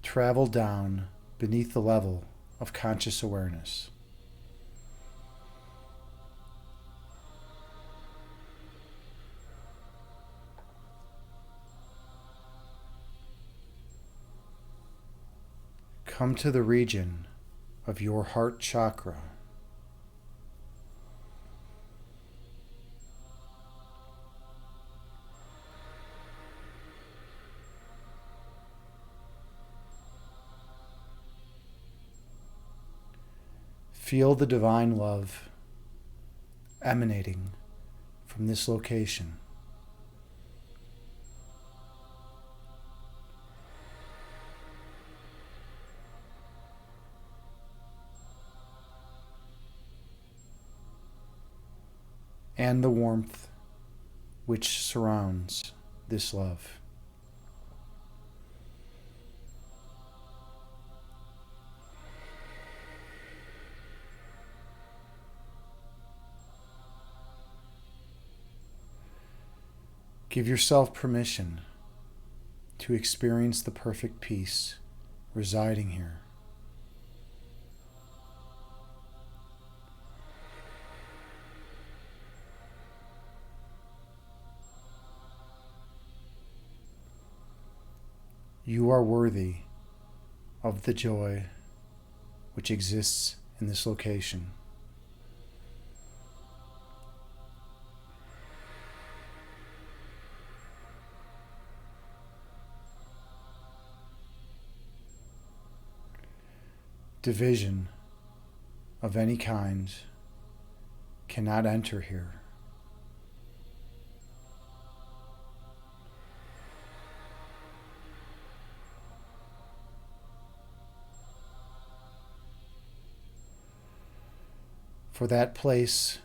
travel down beneath the level of conscious awareness. Come to the region of your heart chakra. Feel the divine love emanating from this location. And the warmth which surrounds this love. Give yourself permission to experience the perfect peace residing here. You are worthy of the joy which exists in this location. Division of any kind cannot enter here. For that place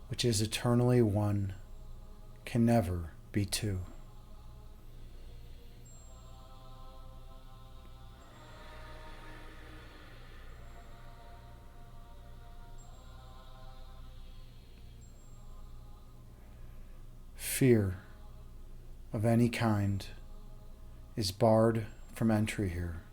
which is eternally one can never be two. Fear of any kind is barred from entry here.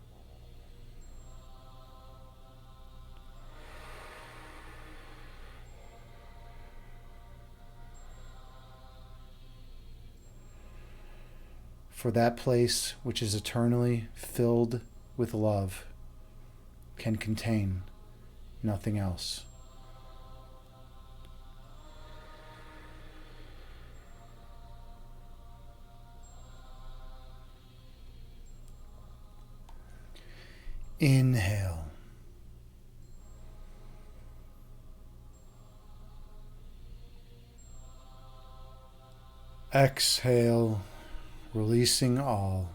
For that place which is eternally filled with love can contain nothing else. Inhale. Exhale, releasing all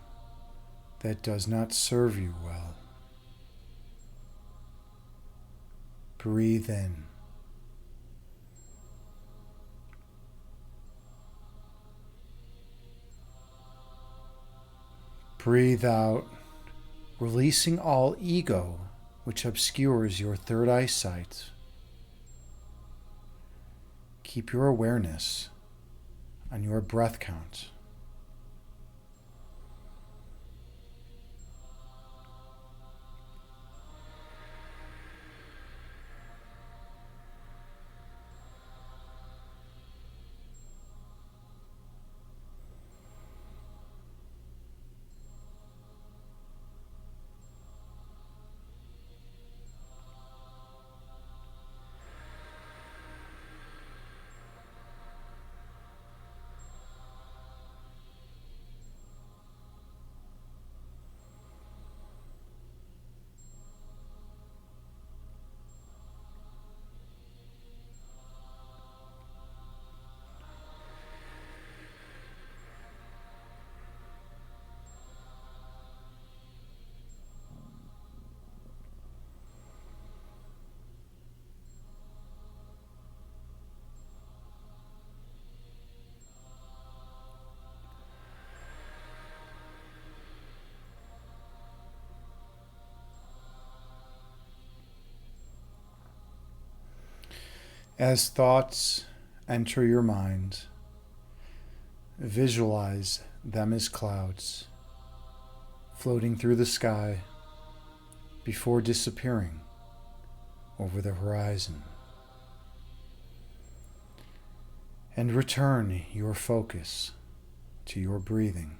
that does not serve you well. Breathe in. Breathe out, releasing all ego which obscures your third eyesight. Keep your awareness on your breath count. As thoughts enter your mind, visualize them as clouds floating through the sky before disappearing over the horizon. And return your focus to your breathing.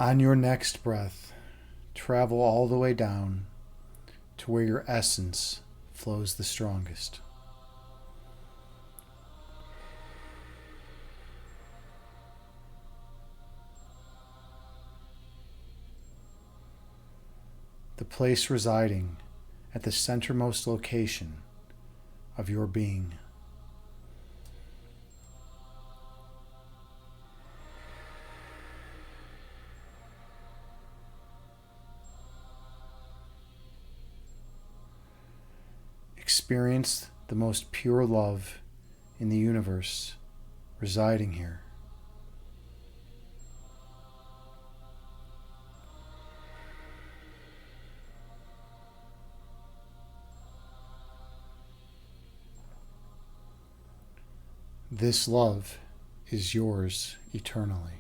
On your next breath, travel all the way down to where your essence flows the strongest. The place residing at the centermost location of your being. Experience the most pure love in the universe residing here. This love is yours eternally.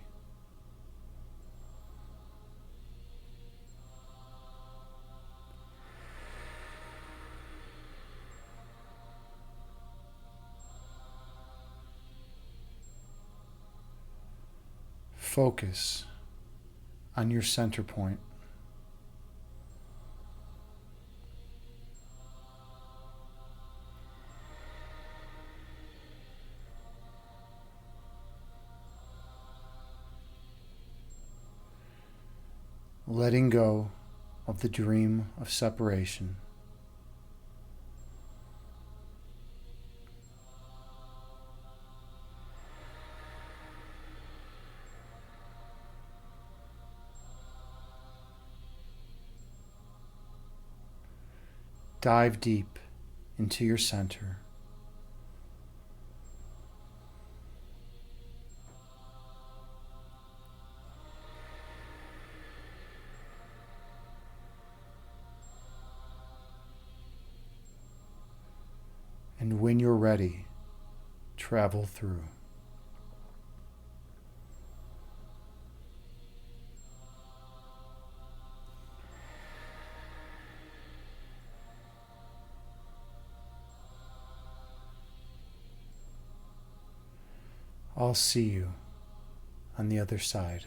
Focus on your center point. Letting go of the dream of separation. Dive deep into your center. And when you're ready, travel through. I'll see you on the other side.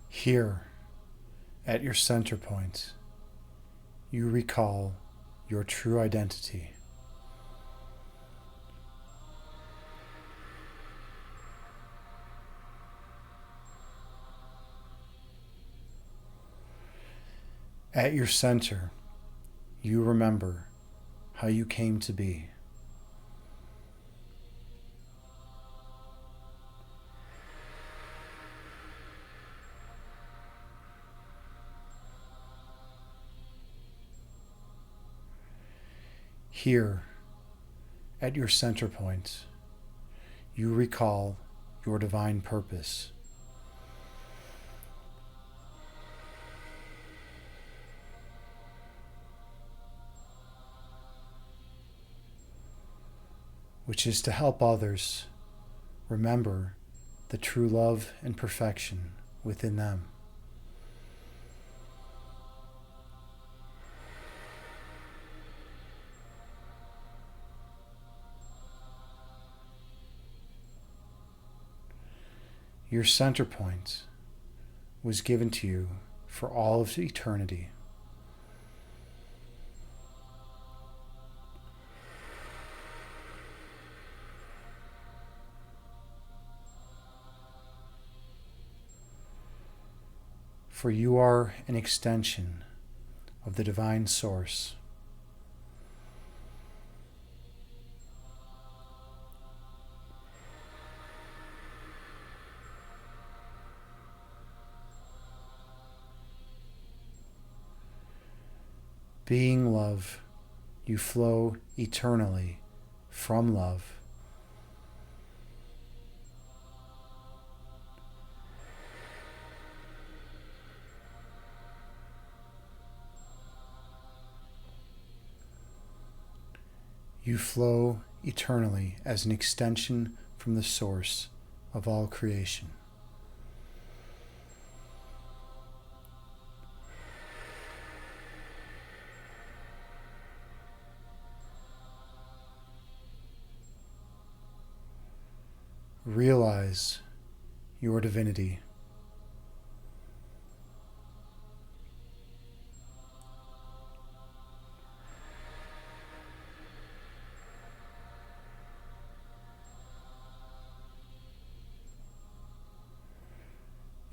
Here, at your center point, you recall your true identity. At your center, you remember how you came to be. Here, at your center point, you recall your divine purpose. Which is to help others remember the true love and perfection within them. Your center point was given to you for all of eternity. for you are an extension of the divine source. Being love, you flow eternally from love. You flow eternally as an extension from the source of all creation. Realize your divinity.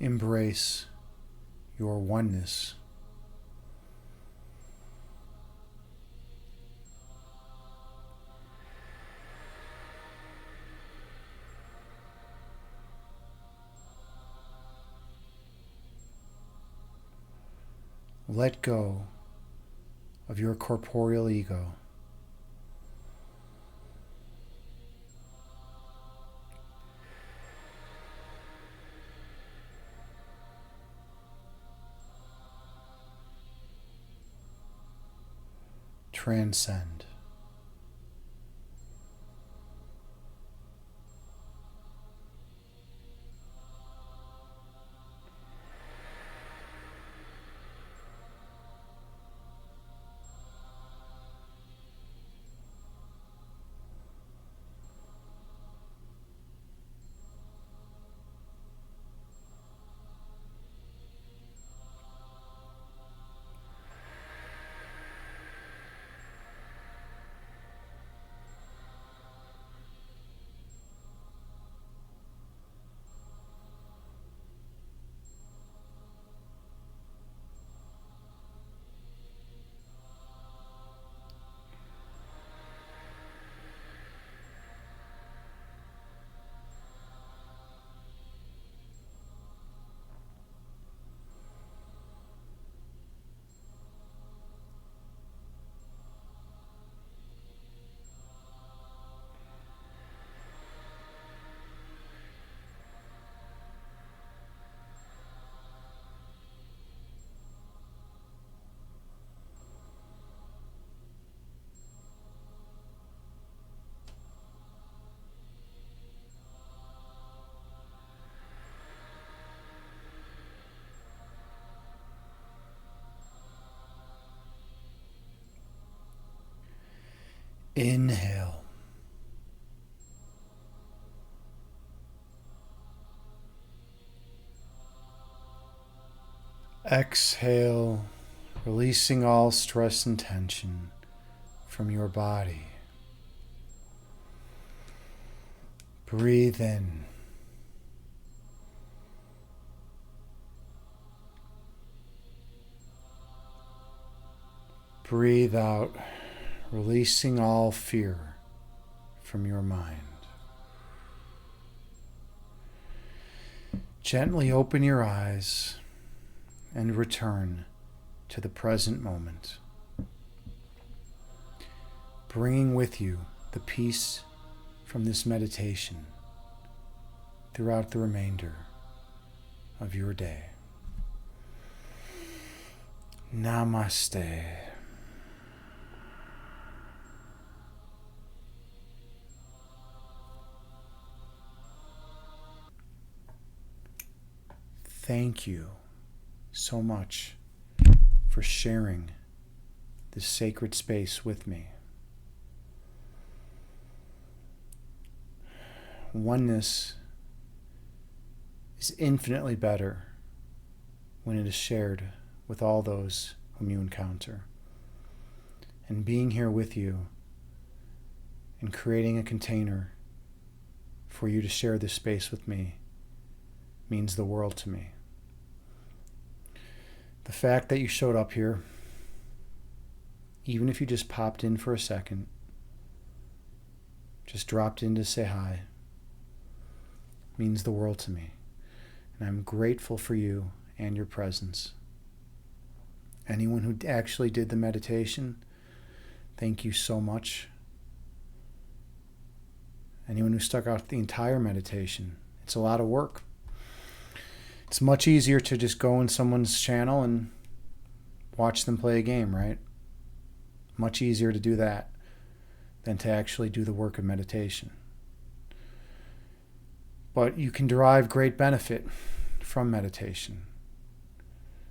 Embrace your oneness. Let go of your corporeal ego. Transcend. Inhale. Exhale, releasing all stress and tension from your body. Breathe in. Breathe out, releasing all fear from your mind. Gently open your eyes and return to the present moment, bringing with you the peace from this meditation throughout the remainder of your day. Namaste. Thank you so much for sharing this sacred space with me. Oneness is infinitely better when it is shared with all those whom you encounter. And being here with you and creating a container for you to share this space with me means the world to me. The fact that you showed up here, even if you just popped in for a second, just dropped in to say hi, means the world to me. And I'm grateful for you and your presence. Anyone who actually did the meditation, thank you so much. Anyone who stuck out the entire meditation, it's a lot of work. It's much easier to just go in someone's channel and watch them play a game, right? Much easier to do that than to actually do the work of meditation. But you can derive great benefit from meditation.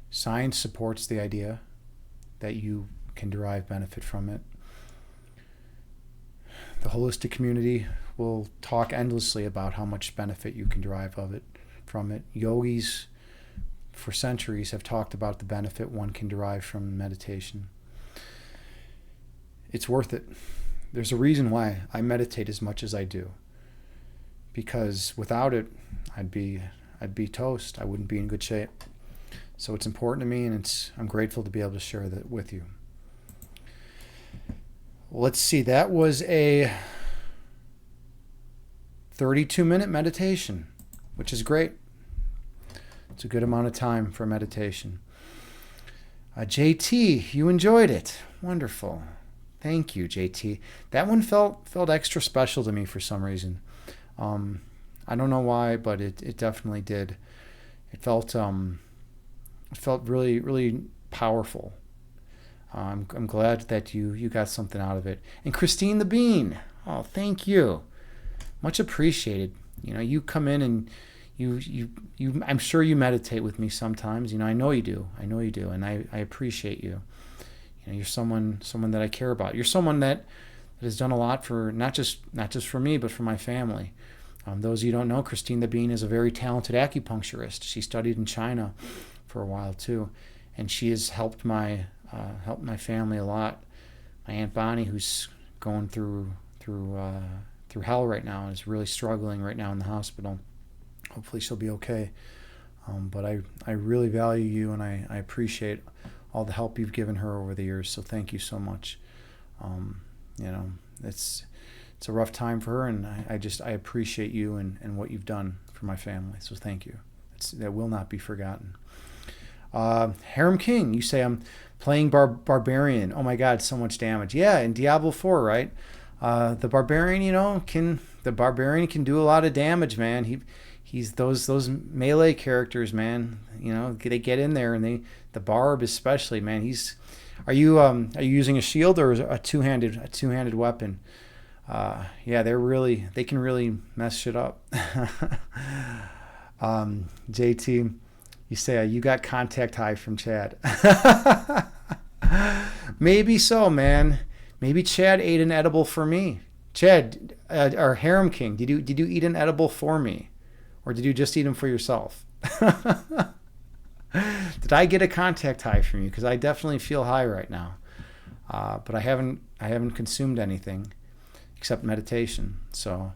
Science supports the idea that you can derive benefit from it. The holistic community will talk endlessly about how much benefit you can derive from it. Yogis for centuries have talked about the benefit one can derive from meditation. It's worth it. There's a reason why I meditate as much as I do. Because without it, I'd be toast. I wouldn't be in good shape. So it's important to me, and I'm grateful to be able to share that with you. Let's see, that was a 32-minute meditation, which is great. It's a good amount of time for meditation. JT, you enjoyed it. Wonderful. Thank you, JT. That one felt extra special to me for some reason. I don't know why, but it definitely did. It felt really, really powerful. I'm glad that you got something out of it. And Christine the Bean, oh, thank you, much appreciated. You know, you come in and you I'm sure you meditate with me sometimes. You know, I know you do, and I appreciate you. You know, you're someone that I care about. You're someone that has done a lot for not just for me, but for my family. Those of you who don't know, Christine the Bean is a very talented acupuncturist. She studied in China for a while too, and she has helped my family a lot. My Aunt Bonnie, who's going through hell right now, and is really struggling right now in the hospital. Hopefully she'll be okay. But I really value you, and I appreciate all the help you've given her over the years. So thank you so much. You know, it's a rough time for her, and I appreciate you and what you've done for my family. So thank you. That will not be forgotten. Harem King, you say I'm playing Barbarian. Oh my God, so much damage. Yeah, in Diablo 4, right? The Barbarian, can do a lot of damage, man. He's those melee characters, man. They get in there, and the Barb especially, man. Are you using a shield or a two-handed weapon? Yeah, they can really mess shit up. JT, you say you got contact high from Chad. Maybe so, man. Maybe Chad ate an edible for me. Chad, or Harem King, did you eat an edible for me, or did you just eat them for yourself? Did I get a contact high from you? Because I definitely feel high right now, but I haven't consumed anything except meditation. So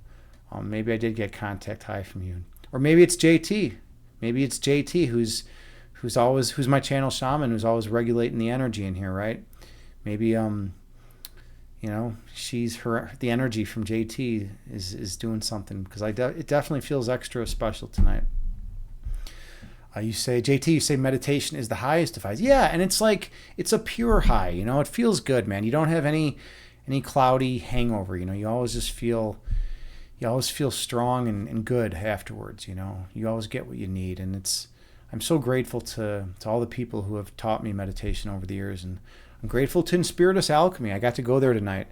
maybe I did get contact high from you, or maybe it's JT. Maybe it's JT who's my channel shaman, who's always regulating the energy in here, right? Maybe the energy from JT is doing something, because it definitely feels extra special tonight. You say, JT, you say meditation is the highest of highs. Yeah, and it's a pure high. It feels good, man. You don't have any cloudy hangover. You always feel strong and good afterwards. You always get what you need, and I'm so grateful to all the people who have taught me meditation over the years, and I'm grateful to Inspiritus Alchemy. I got to go there tonight,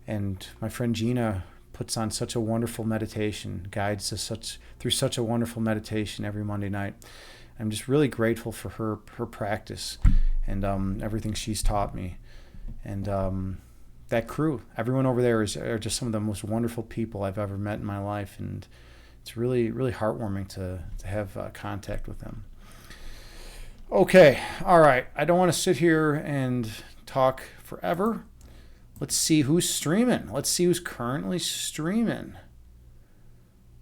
and my friend Gina puts on such a wonderful meditation, guides us through such a wonderful meditation every Monday night. I'm just really grateful for her practice and everything she's taught me. And that crew, everyone over there are just some of the most wonderful people I've ever met in my life, and it's really, really heartwarming to have contact with them. Okay, all right. I don't want to sit here and talk forever. Let's see who's streaming. Let's see who's currently streaming.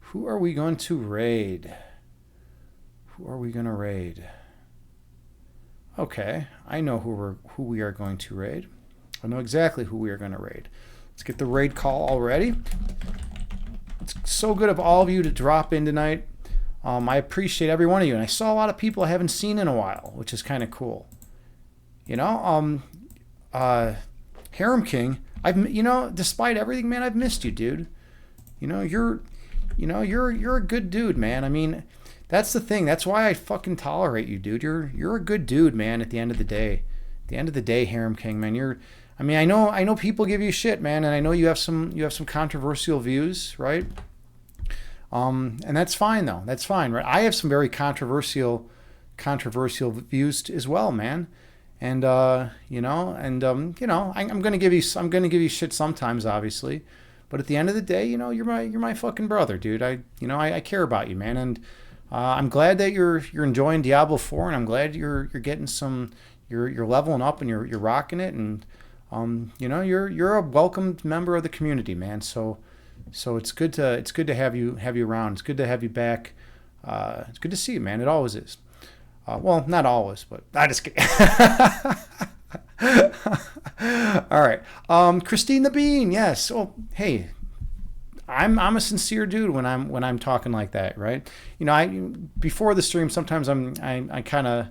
Who are we going to raid? Okay, I know who we are going to raid. I know exactly who we are going to raid. Let's get the raid call already. It's so good of all of you to drop in tonight. I appreciate every one of you, and I saw a lot of people I haven't seen in a while, which is kind of cool. You know, Harem King, despite everything, man, I've missed you, dude. You know, you're a good dude, man. I mean, that's the thing. That's why I fucking tolerate you, dude. You're a good dude, man. At the end of the day, Harem King, man, I know people give you shit, man, and I know you have some controversial views, right? And that's fine though. That's fine, right? I have some very controversial views as well, man. And I'm gonna give you shit sometimes, obviously, but at the end of the day, you're my fucking brother, dude. I care about you, man, and I'm glad that you're enjoying Diablo 4, and I'm glad you're getting you're leveling up and you're rocking it, and you're a welcomed member of the community, man. So it's good to have you around. It's good to have you back. It's good to see you, man. It always is. Well, not always, but I just kidding. All right. Christine the Bean, yes. Oh, hey, I'm a sincere dude when I'm talking like that, right? Before the stream, sometimes I kind of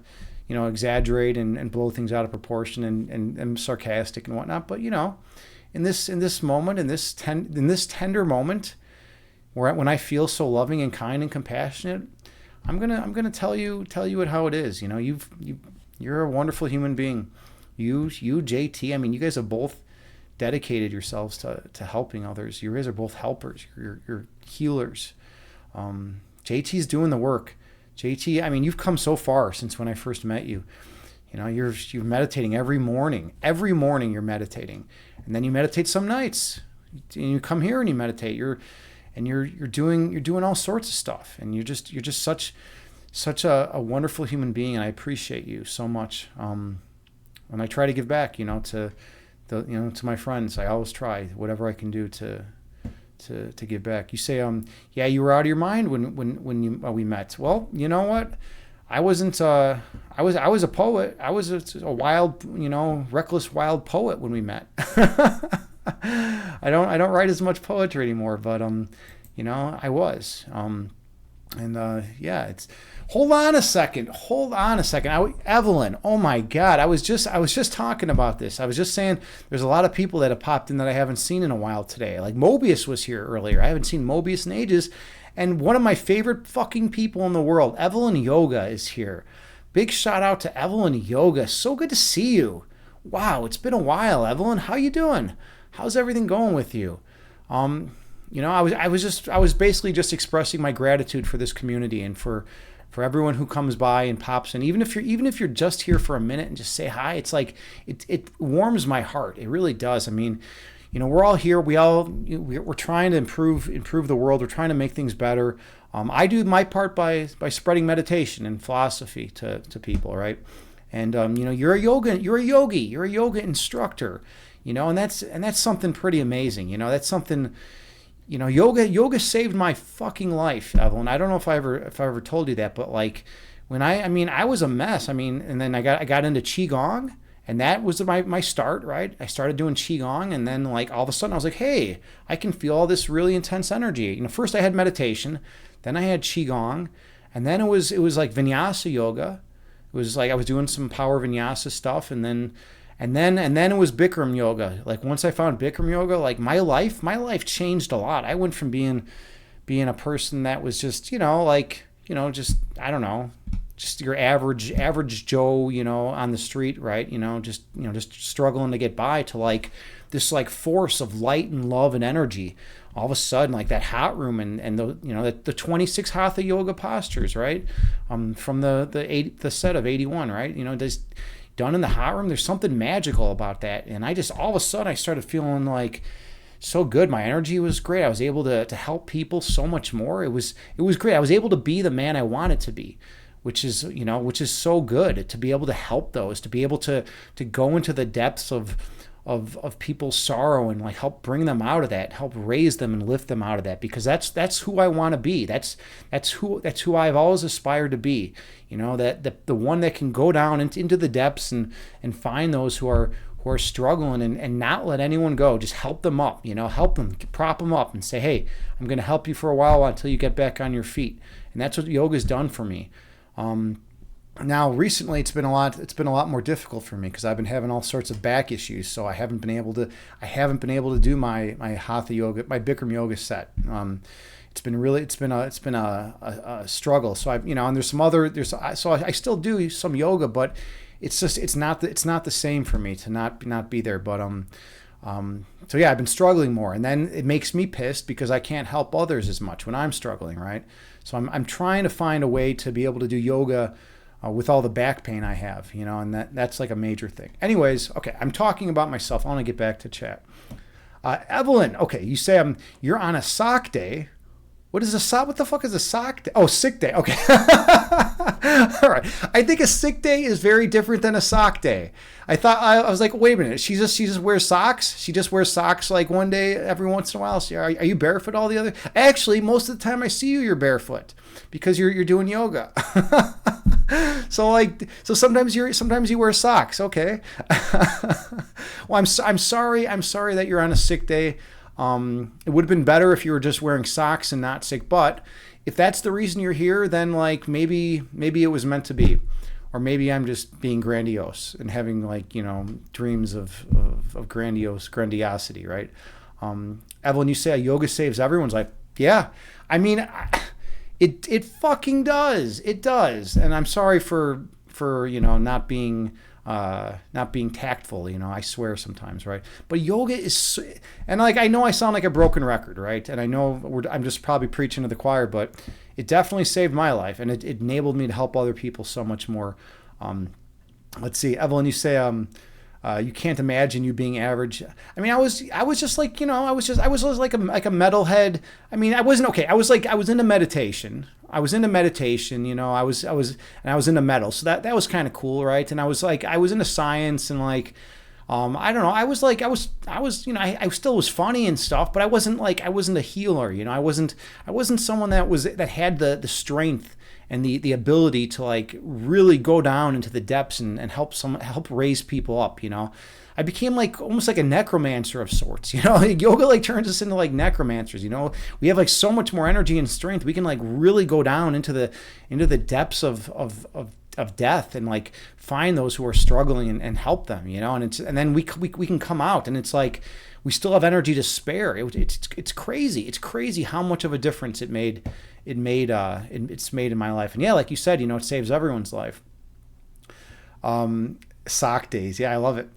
exaggerate and blow things out of proportion and am sarcastic and whatnot. But in this moment, in this tender moment, when I feel so loving and kind and compassionate, I'm gonna tell you it how it is. You're a wonderful human being. You JT. I mean, you guys have both dedicated yourselves to helping others. You guys are both helpers. You're healers. JT's doing the work. JT, I mean, you've come so far since when I first met you. You're meditating every morning. Every morning you're meditating, and then you meditate some nights. And you come here and you meditate. You're doing all sorts of stuff, and you're just such a wonderful human being, and I appreciate you so much. And I try to give back, to my friends. I always try whatever I can do to give back. You say, yeah, you were out of your mind when we met. Well, you know what? I wasn't. I was a poet. I was a wild, reckless wild poet when we met. I don't write as much poetry anymore, but I was. Yeah, it's. Hold on a second. Evelyn, oh my God, I was just talking about this. I was just saying there's a lot of people that have popped in that I haven't seen in a while today. Like Mobius was here earlier. I haven't seen Mobius in ages. And one of my favorite fucking people in the world, Evelyn Yoga, is here. Big shout out to Evelyn Yoga. So good to see you. Wow, it's been a while, Evelyn. How you doing? How's everything going with you? I was basically just expressing my gratitude for this community and for everyone who comes by and pops in. Even if you're just here for a minute and just say hi, it's like it warms my heart. It really does. I mean, we're all here. We're trying to improve the world. We're trying to make things better. I do my part by spreading meditation and philosophy to people, right? And you're a yogi, you're a yoga instructor, and that's something pretty amazing. That's something. Yoga saved my fucking life, Evelyn. I don't know if I ever told you that, but like when I was a mess. And then I got into qigong, and that was my start, right? I started doing qigong, and then like all of a sudden I was like, hey, I can feel all this really intense energy. First I had meditation, then I had qigong, and then it was like vinyasa yoga. It was like I was doing some power vinyasa stuff, and then it was Bikram yoga. Like once I found Bikram yoga, like my life changed a lot. I went from being a person that was just, just I don't know, just your average Joe, on the street, right? Just struggling to get by, to like this like force of light and love and energy. All of a sudden, like that hot room and the 26 hatha yoga postures, right? From the set of 81, right? Just done in the hot room. There's something magical about that, and I just all of a sudden I started feeling like so good. My energy was great. I was able to help people so much more. It was great. I was able to be the man I wanted to be, which is so good, to be able to help those, to be able to go into the depths of of people's sorrow and like help bring them out of that, help raise them and lift them out of that, because that's who I want to be. That's who I've always aspired to be. You know, that the one that can go down into the depths and find those who are struggling and not let anyone go. Just help them up, you know, help them, prop them up and say, hey, I'm going to help you for a while until you get back on your feet. And that's what yoga's done for me. Now recently it's been a lot more difficult for me because I've been having all sorts of back issues, so I haven't been able to do my hatha yoga, my Bikram yoga set. It's been a struggle. So and so I still do some yoga, but it's not the same for me to not be there. But so yeah, I've been struggling more, and then it makes me pissed because I can't help others as much when I'm struggling, right? So I'm trying to find a way to be able to do yoga with all the back pain I have, you know, and that's like a major thing. Anyways, okay, I'm talking about myself. I want to get back to chat. Evelyn, okay, you say you're on a sock day. What is a sock? What the fuck is a sock day? Oh, sick day. Okay. All right. I think a sick day is very different than a sock day. I was like, wait a minute. She just wears socks. She just wears socks like one day every once in a while. So are you barefoot all the other? Actually, most of the time I see you're barefoot because you're doing yoga. So sometimes you wear socks. Okay. Well, I'm sorry that you're on a sick day. It would have been better if you were just wearing socks and not sick. But if that's the reason you're here, then like maybe it was meant to be, or maybe I'm just being grandiose and having like, you know, dreams of grandiosity, right? Evelyn, you say yoga saves everyone's life. Yeah, I mean, it fucking does. It does, and I'm sorry for not being tactful, you know, I swear sometimes, right? But yoga is, and like, I know I sound like a broken record, right? And I know I'm just probably preaching to the choir, but it definitely saved my life, and it enabled me to help other people so much more. Let's see, Evelyn, you say, you can't imagine you being average. I mean, I was just like, you know, I was like a metalhead. I mean, I wasn't okay. I was into meditation. You know, I was into metal. So that was kind of cool, right? And I was into science and like, I don't know. I was, you know, I still was funny and stuff, but I wasn't a healer, you know. I wasn't someone that had the strength and the ability to like really go down into the depths and help raise people up, you know. I became like almost like a necromancer of sorts, you know. Yoga like turns us into like necromancers, you know. We have like so much more energy and strength. We can like really go down into the depths of death and like find those who are struggling and help them, you know. And then we can come out and it's like we still have energy to spare. It's crazy. It's crazy how much of a difference it's made in my life. And yeah, like you said, you know, it saves everyone's life. Sock days. Yeah, I love it.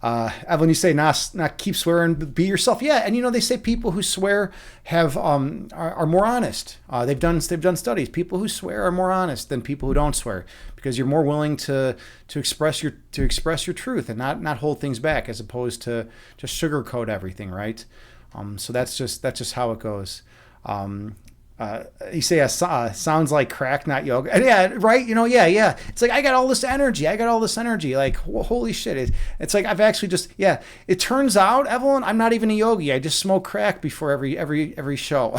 Evelyn, you say not keep swearing, be yourself. Yeah, and you know they say people who swear have are more honest. They've done studies. People who swear are more honest than people who don't swear because you're more willing to express your truth and not hold things back as opposed to just sugarcoat everything, right? So that's just how it goes. You say sounds like crack, not yoga. And yeah, right. You know, yeah. It's like I got all this energy. Like holy shit. It's like I've actually just It turns out, Evelyn, I'm not even a yogi. I just smoke crack before every show.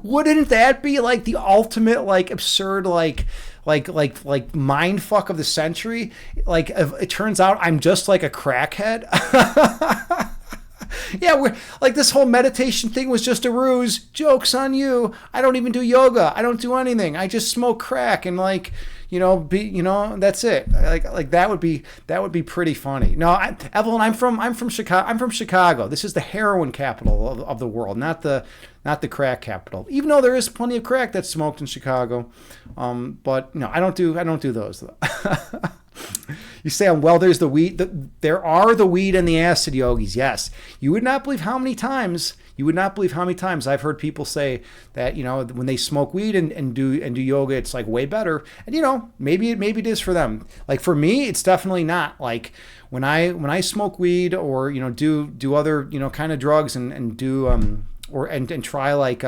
Wouldn't that be like the ultimate like absurd like mind fuck of the century? Like it turns out I'm just like a crackhead. Yeah, we're like this whole meditation thing was just a ruse. Joke's on you. I don't even do yoga. I don't do anything. I just smoke crack and like, you know, that's it. Like that would be pretty funny. No, Evelyn, I'm from Chicago. This is the heroin capital of the world, not the crack capital. Even though there is plenty of crack that's smoked in Chicago, but no, I don't do those. You say, well, there's the weed. There are the weed and the acid yogis. Yes, you would not believe how many times I've heard people say that, you know, when they smoke weed and do yoga, it's like way better. And you know, maybe it is for them. Like for me, it's definitely not. Like when I smoke weed or, you know, do other, you know, kind of drugs and do and try like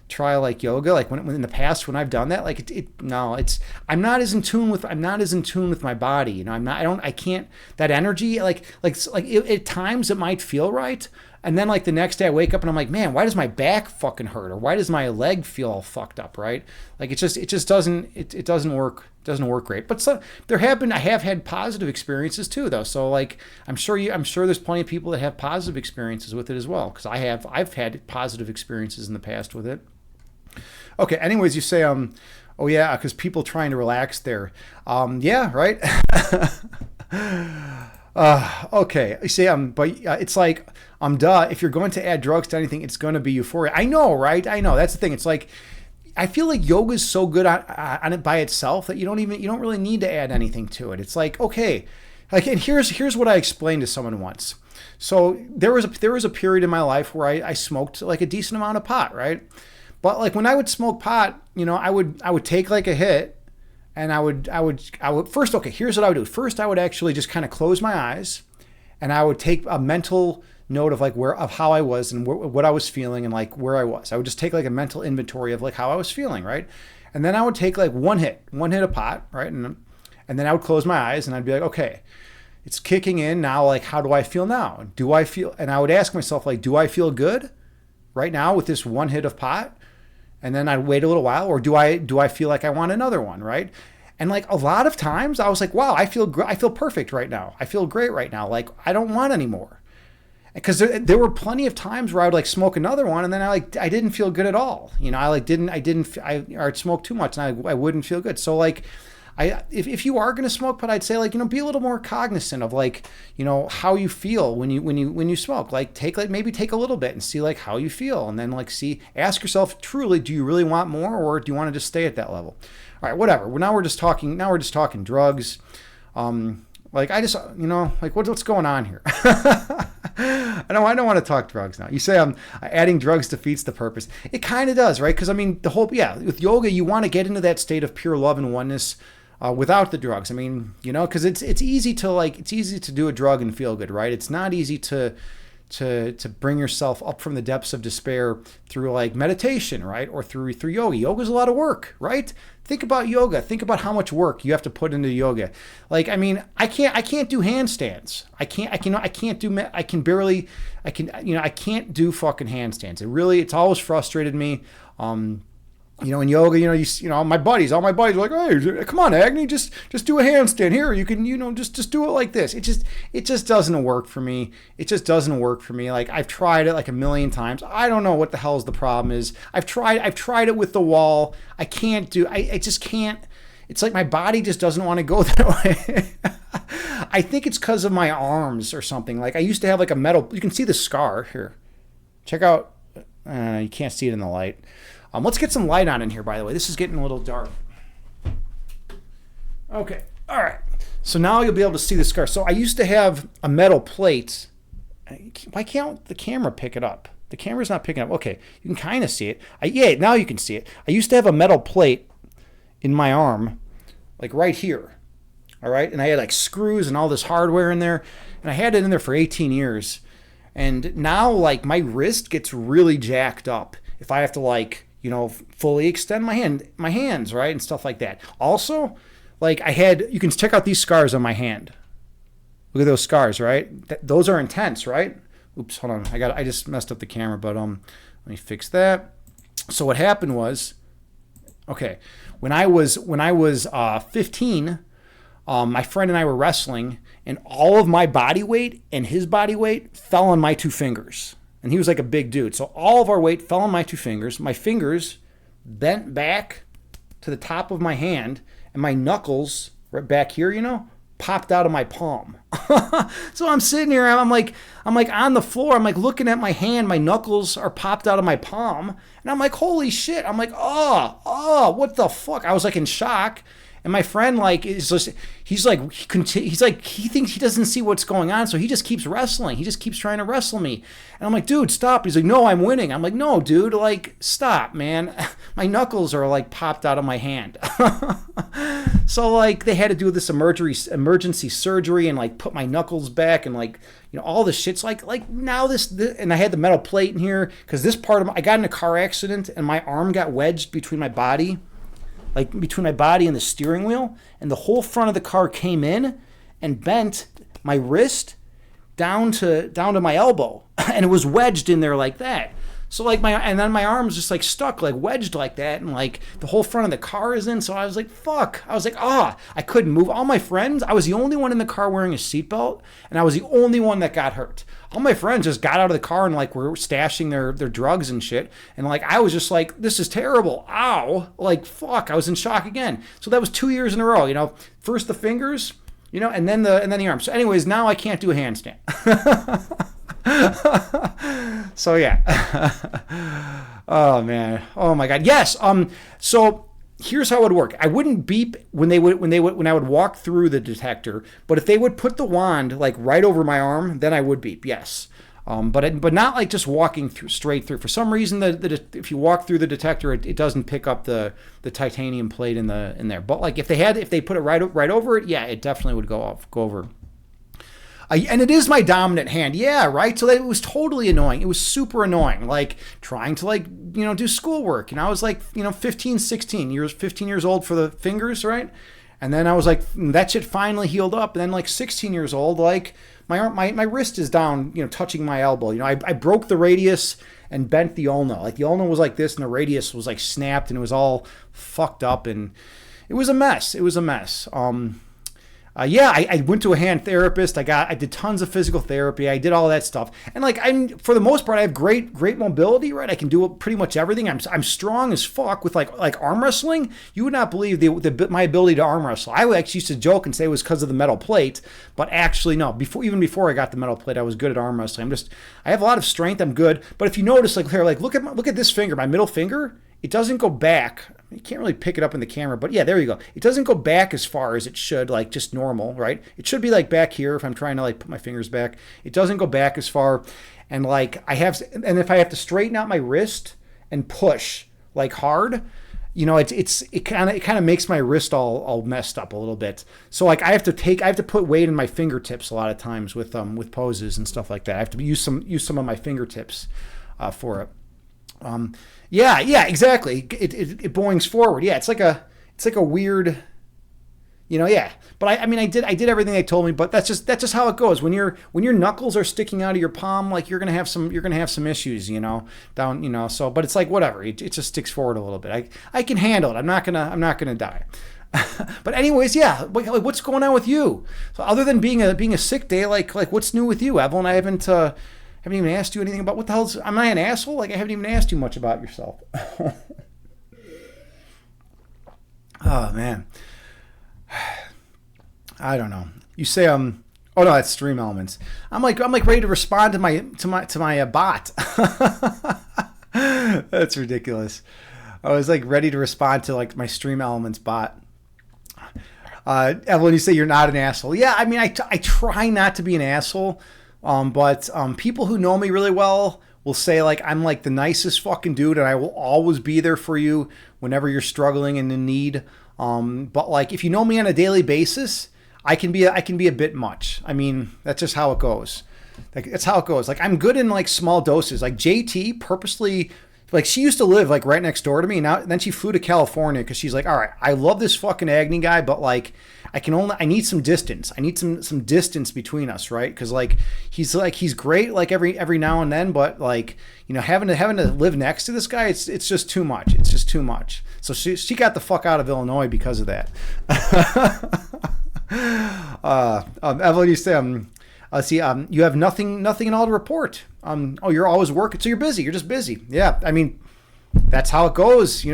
try like yoga, like when in the past when I've done that, like no, it's I'm not as in tune with my body. You know, I can't that energy at times it might feel right, and then like the next day I wake up and I'm like, man, why does my back fucking hurt, or why does my leg feel all fucked up, right? Like it just doesn't work. Doesn't work great. But I have had positive experiences too, though. So like I'm sure there's plenty of people that have positive experiences with it as well, because I've had positive experiences in the past with it. Okay. Anyways, you say oh yeah, because people trying to relax there. Yeah, right. Okay. You say but it's like duh. If you're going to add drugs to anything, it's going to be euphoria. I know, right? I know. That's the thing. It's like, I feel like yoga is so good on it by itself that you don't really need to add anything to it. It's like, okay, like, and here's what I explained to someone once. So there was a period in my life where I smoked like a decent amount of pot, right? But like when I would smoke pot, you know, I would take like a hit, and I would first, okay, here's what I would do. First, I would actually just kind of close my eyes, and I would take a mental note of like how I was and what I was feeling and like where I was. I would just take like a mental inventory of like how I was feeling, right? And then I would take like one hit of pot, right? And then I would close my eyes and I'd be like, okay, it's kicking in now. Like, how do I feel now? And I would ask myself, like, do I feel good right now with this one hit of pot? And then I'd wait a little while, or do I feel like I want another one, right? And like a lot of times I was like, wow, I feel perfect right now. I feel great right now. Like I don't want any more. Because there were plenty of times where I would like smoke another one, and then I didn't feel good at all. You know, I'd smoke too much, and I wouldn't feel good. So like, if you are going to smoke pot, I'd say like, you know, be a little more cognizant of like, you know, how you feel when you smoke. Like maybe take a little bit and see like how you feel, and then like ask yourself truly, do you really want more, or do you want to just stay at that level? All right, whatever. Now we're just talking drugs. Like I just, you know, like what's going on here? I don't want to talk drugs now. You say adding drugs defeats the purpose. It kind of does, right? Because I mean, with yoga, you want to get into that state of pure love and oneness without the drugs. I mean, you know, because it's easy to do a drug and feel good, right? It's not easy to bring yourself up from the depths of despair through like meditation, right? Or through yoga. Yoga's a lot of work, right? Think about yoga. Think about how much work you have to put into yoga. Like, I mean, I can't do handstands. I can't do fucking handstands. It's always frustrated me. You know, in yoga, all my buddies are like, hey, come on, Agni, just do a handstand here. You can, just do it like this. It just doesn't work for me. It just doesn't work for me. Like I've tried it like a million times. I don't know what the hell's the problem is. I've tried it with the wall. I just can't. It's like my body just doesn't want to go that way. I think it's because of my arms or something. Like I used to have like a metal, you can see the scar here. Check out, you can't see it in the light. Let's get some light on in here, by the way. This is getting a little dark. Okay. All right. So now you'll be able to see the scar. So I used to have a metal plate. Why can't the camera pick it up? The camera's not picking up. Okay. You can kind of see it. Yeah, now you can see it. I used to have a metal plate in my arm, like right here. All right. And I had like screws and all this hardware in there. And I had it in there for 18 years. And now like my wrist gets really jacked up if I have to like, fully extend my hands, right? And stuff like that. Also, like you can check out these scars on my hand. Look at those scars, right? Those are intense, right? Oops, hold on. I just messed up the camera, but let me fix that. So what happened was, okay, when I was 15, my friend and I were wrestling, and all of my body weight and his body weight fell on my two fingers. And he was like a big dude. So all of our weight fell on my two fingers. My fingers bent back to the top of my hand, and my knuckles right back here, popped out of my palm. So I'm sitting here, I'm like on the floor. I'm like looking at my hand. My knuckles are popped out of my palm, and I'm like, holy shit. I'm like, oh, what the fuck? I was like in shock. And my friend he thinks he doesn't see what's going on, so he just keeps wrestling. He just keeps trying to wrestle me. And I'm like, dude, stop. He's like, no, I'm winning. I'm like, no, dude, like, stop, man. My knuckles are like popped out of my hand. So like they had to do this emergency surgery and like put my knuckles back and like all this shit's like now this and I had the metal plate in here because this part of I got in a car accident and my arm got wedged between my body, like between my body and the steering wheel, and the whole front of the car came in and bent my wrist down to my elbow and it was wedged in there like that. So like and then my arm's just like stuck, like wedged like that, and like the whole front of the car is in. So I was like, fuck. I was like, I couldn't move. All my friends, I was the only one in the car wearing a seatbelt, and I was the only one that got hurt. All my friends just got out of the car and like were stashing their drugs and shit. And like I was just like, this is terrible. Ow. Like fuck. I was in shock again. So that was 2 years in a row. First the fingers, and then the arm. So anyways, now I can't do a handstand. So yeah. Oh man. Oh my god. Yes. So here's how it would work. I wouldn't beep when I would walk through the detector, but if they would put the wand like right over my arm, then I would beep. Yes. But not like just walking straight through. For some reason, if you walk through the detector, it doesn't pick up the titanium plate in there. But like if they put it right over it, yeah, it definitely would go over. And it is my dominant hand. Yeah, right? So it was totally annoying. It was super annoying. Like trying to do schoolwork. I was like, 15 years old for the fingers, right? And then I was like, that shit finally healed up. And then like 16 years old, like my wrist is down, touching my elbow. I broke the radius and bent the ulna. Like the ulna was like this and the radius was like snapped and it was all fucked up and it was a mess. I went to a hand therapist. I did tons of physical therapy. I did all that stuff. And like for the most part, I have great mobility, right? I can do pretty much everything. I'm strong as fuck with like arm wrestling. You would not believe my ability to arm wrestle. I actually used to joke and say it was because of the metal plate, but actually no. Even before I got the metal plate, I was good at arm wrestling. I have a lot of strength. I'm good. But if you notice, like here, like look at this finger, my middle finger. It doesn't go back. You can't really pick it up in the camera, but yeah, there you go. It doesn't go back as far as it should, like just normal, right? It should be like back here if I'm trying to like put my fingers back. It doesn't go back as far. And like and if I have to straighten out my wrist and push like hard, it kind of makes my wrist all messed up a little bit. So like I have to put weight in my fingertips a lot of times with poses and stuff like that. I have to use some of my fingertips for it. Yeah, exactly. It boings forward. Yeah, it's like a weird, yeah. But I did everything they told me. But that's just how it goes. When your knuckles are sticking out of your palm, like you're gonna have some issues, down. So, but it's like whatever. It just sticks forward a little bit. I can handle it. I'm not gonna die. But anyways, yeah. Like what's going on with you? So other than being a sick day, like what's new with you, Evelyn? I haven't even asked you anything about what the hell's... Am I an asshole? Like, I haven't even asked you much about yourself. Oh, man. I don't know. You say, oh, no, that's Stream Elements. I'm like ready to respond to my bot. That's ridiculous. I was, like, ready to respond to, like, my Stream Elements bot. Evelyn, you say you're not an asshole. Yeah, I try not to be an asshole. But people who know me really well will say like I'm like the nicest fucking dude and I will always be there for you whenever you're struggling and in need. But like if you know me on a daily basis, I can be a bit much. That's just how it goes. Like that's how it goes. Like I'm good in like small doses. Like JT purposely, like she used to live like right next door to me. Then she flew to California because she's like, all right, I love this fucking Agni guy, but like I need some distance. I need some distance between us, right? Because like he's great like every now and then, but like having to live next to this guy, it's just too much. It's just too much. So she got the fuck out of Illinois because of that. Evelyn, you say you have nothing at all to report. You're always working, so you're busy. You're just busy. Yeah, that's how it goes.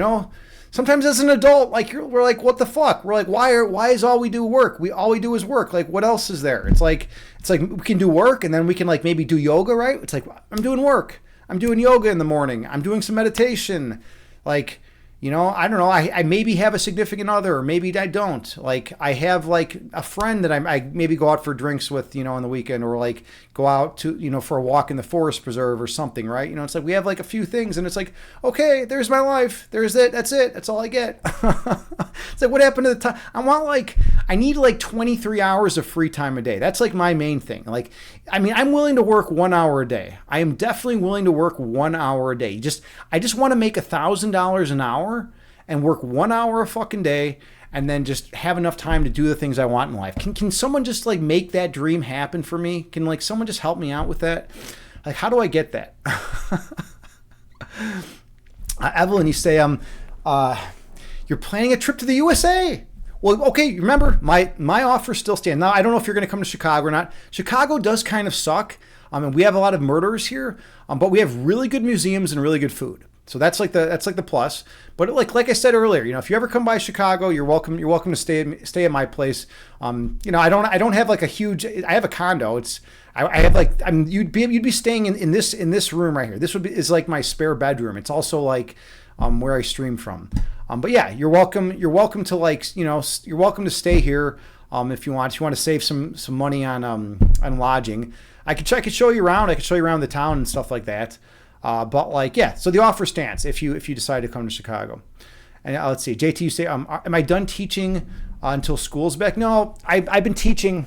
Sometimes as an adult, like we're like, what the fuck? We're like, why is all we do work? All we do is work. Like, what else is there? It's like we can do work and then we can like maybe do yoga, right? It's like I'm doing work. I'm doing yoga in the morning. I'm doing some meditation. Like, I don't know. I maybe have a significant other, or maybe I don't. Like, I have like a friend that I maybe go out for drinks with, on the weekend, or like go out to, for a walk in the forest preserve or something, right? It's like we have like a few things, and it's like, okay, there's my life. There's it. That's it. That's all I get. It's like, what happened to the time? I need like 23 hours of free time a day. That's like my main thing. Like, I'm willing to work 1 hour a day. I am definitely willing to work 1 hour a day. I just want to make $1,000 an hour and work 1 hour a fucking day, and then just have enough time to do the things I want in life. Can someone just like make that dream happen for me? Can like someone just help me out with that? Like, how do I get that? Evelyn, you say you're planning a trip to the USA. Well, okay, remember, my offer still stands. Now, I don't know if you're going to come to Chicago or not. Chicago does kind of suck. And we have a lot of murderers here, but we have really good museums and really good food. So that's like the plus. But like I said earlier, if you ever come by Chicago, you're welcome to stay at my place. I don't have like a huge. I have a condo. I have like, you'd be staying in this room right here. This is like my spare bedroom. It's also like where I stream from. But yeah, you're welcome to like, you're welcome to stay here if you want. If you want to save some money on lodging, I could show you around. I could show you around the town and stuff like that. But like, yeah, so the offer stands if you decide to come to Chicago. And let's see, JT, you say, am I done teaching until school's back? No, I've been teaching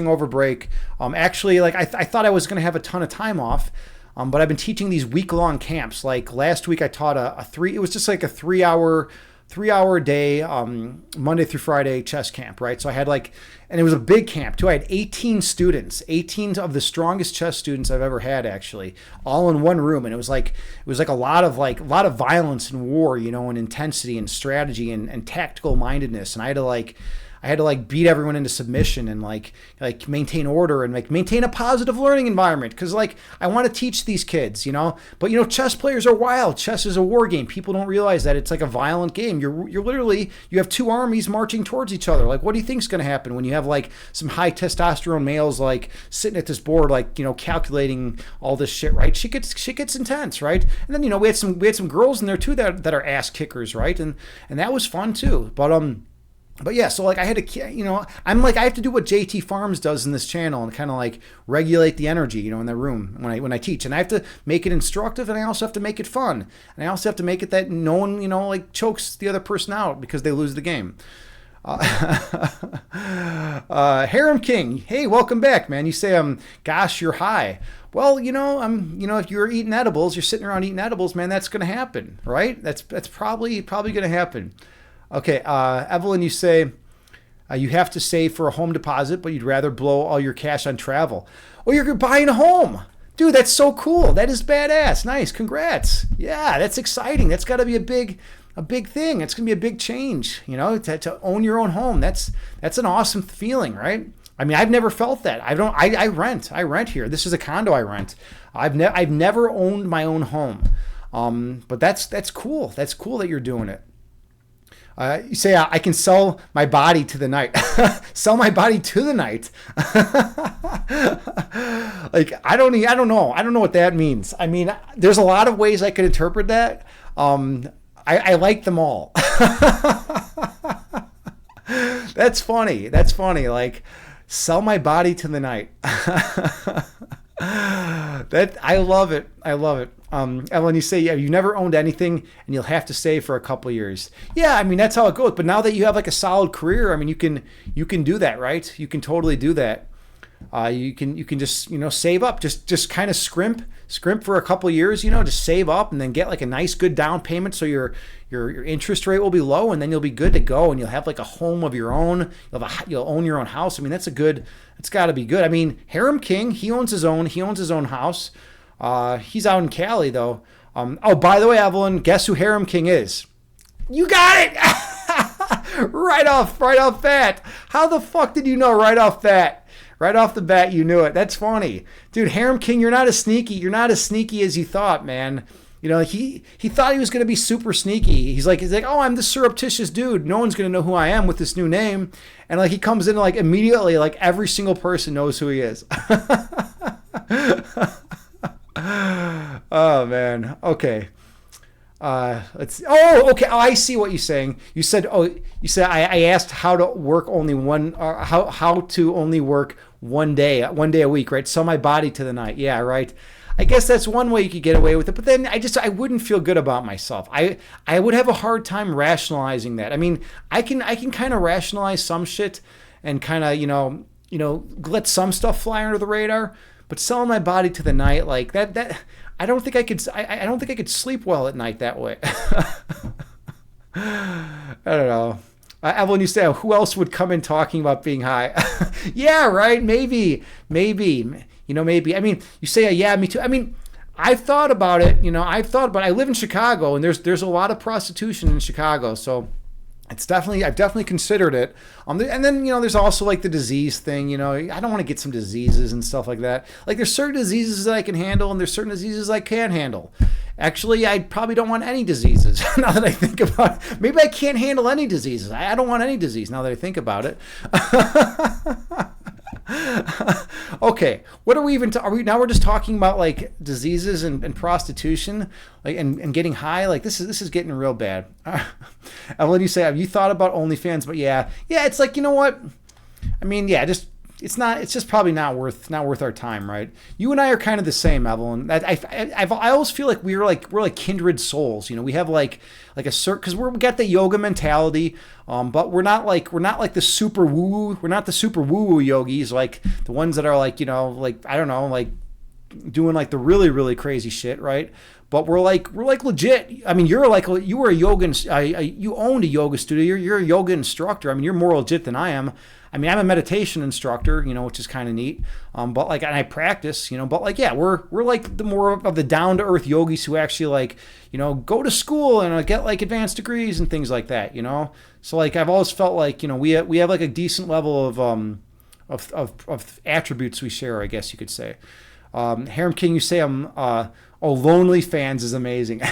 over break. Actually, like I thought I was going to have a ton of time off. But I've been teaching these week-long camps. Like last week I taught it was just like a 3-hour day, Monday through Friday chess camp, right? So I had and it was a big camp too. I had 18 students, 18 of the strongest chess students I've ever had, actually, all in one room. And it was like a lot of violence and war, and intensity and strategy and tactical mindedness. And I had to beat everyone into submission and like maintain order and maintain a positive learning environment, because I want to teach these kids, But chess players are wild. Chess is a war game. People don't realize that it's like a violent game. You're literally, you have two armies marching towards each other. Like, what do you think's going to happen when you have some high testosterone males sitting at this board calculating all this shit, right? Shit gets intense, right? And then we had some girls in there too that are ass kickers, right? And that was fun too. But yeah, so I had to, I have to do what JT Farms does in this channel and kind of regulate the energy, in the room when I teach. And I have to make it instructive, and I also have to make it fun. And I also have to make it that no one, chokes the other person out because they lose the game. Harem King, hey, welcome back, man. You say, gosh, you're high. Well, if you're eating edibles, you're sitting around eating edibles, man, that's going to happen, right? That's probably going to happen. Okay, Evelyn, you say you have to save for a home deposit, but you'd rather blow all your cash on travel. Well, you're buying a home. Dude, that's so cool. That is badass. Nice. Congrats. Yeah, that's exciting. That's got to be a big thing. It's going to be a big change, to own your own home. That's an awesome feeling, right? I mean, I've never felt that. I rent here. This is a condo I rent. I've never owned my own home. But that's cool. That's cool that you're doing it. You say, I can sell my body to the night. Sell my body to the night. I don't know. I don't know what that means. I mean, there's a lot of ways I could interpret that. I like them all. That's funny. Sell my body to the night. I love it. Ellen, you say, yeah, you never owned anything and you'll have to save for a couple of years. Yeah, I mean, that's how it goes. But now that you have a solid career, I mean, you can do that, right? You can totally do that. You can just, save up, just kind of scrimp for a couple of years, just save up and then get a nice good down payment. So your interest rate will be low, and then you'll be good to go, and you'll have a home of your own. You'll own your own house. I mean, it's got to be good. I mean, Harem King, he owns his own house. He's out in Cali though. Oh, by the way, Evelyn, guess who Harem King is? You got it. right off bat. How the fuck did you know right off bat? Right off the bat, you knew it. That's funny. Dude, Harem King, you're not as sneaky as you thought, man. He thought he was going to be super sneaky. He's like, oh, I'm this surreptitious dude. No one's going to know who I am with this new name. And he comes in immediately, every single person knows who he is. Oh, man. Okay. Let's. Oh, okay. Oh, I see what you're saying. You said. Oh, you said I asked how to work only one. How to only work one day a week, right? Sell my body to the night. Yeah, right. I guess that's one way you could get away with it. But then I wouldn't feel good about myself. I would have a hard time rationalizing that. I mean, I can kind of rationalize some shit and kind of let some stuff fly under the radar. But selling my body to the night like that. I don't think I could. I don't think I could sleep well at night that way. I don't know. Evelyn, you say, who else would come in talking about being high? Yeah, right. Maybe. Maybe. I mean, you say, yeah, me too. I mean, I've thought about it. I live in Chicago, and there's a lot of prostitution in Chicago, so. I've definitely considered it. And then, there's also like the disease thing, I don't want to get some diseases and stuff like that. Like there's certain diseases that I can handle and there's certain diseases I can't handle. Actually, I probably don't want any diseases now that I think about it. Maybe I can't handle any diseases. I don't want any disease now that I think about it. Okay, what are we even? Now we're just talking about like diseases and prostitution, like and getting high. Like this is getting real bad. I'll let you say, have you thought about OnlyFans? But yeah, it's like, you know what? I mean, yeah, it's just probably not worth our time, right? You and I are kind of the same, Evelyn. I always feel like we're like kindred souls. We have like a certain, because we got the yoga mentality, but we're not like the super woo. We're not the super woo woo yogis, like the ones that are like like I don't know, like doing like the really really crazy shit, right? But we're like legit. I mean, you were a yoga. You owned a yoga studio. You're a yoga instructor. I mean, you're more legit than I am. I mean, I'm a meditation instructor, which is kind of neat. But like, and I practice, but like, yeah, we're like the more of the down to earth yogis who actually like, go to school and get like advanced degrees and things like that, So like, I've always felt like, we have like a decent level of attributes we share, I guess you could say. Harem King, you say Lonely Fans is amazing.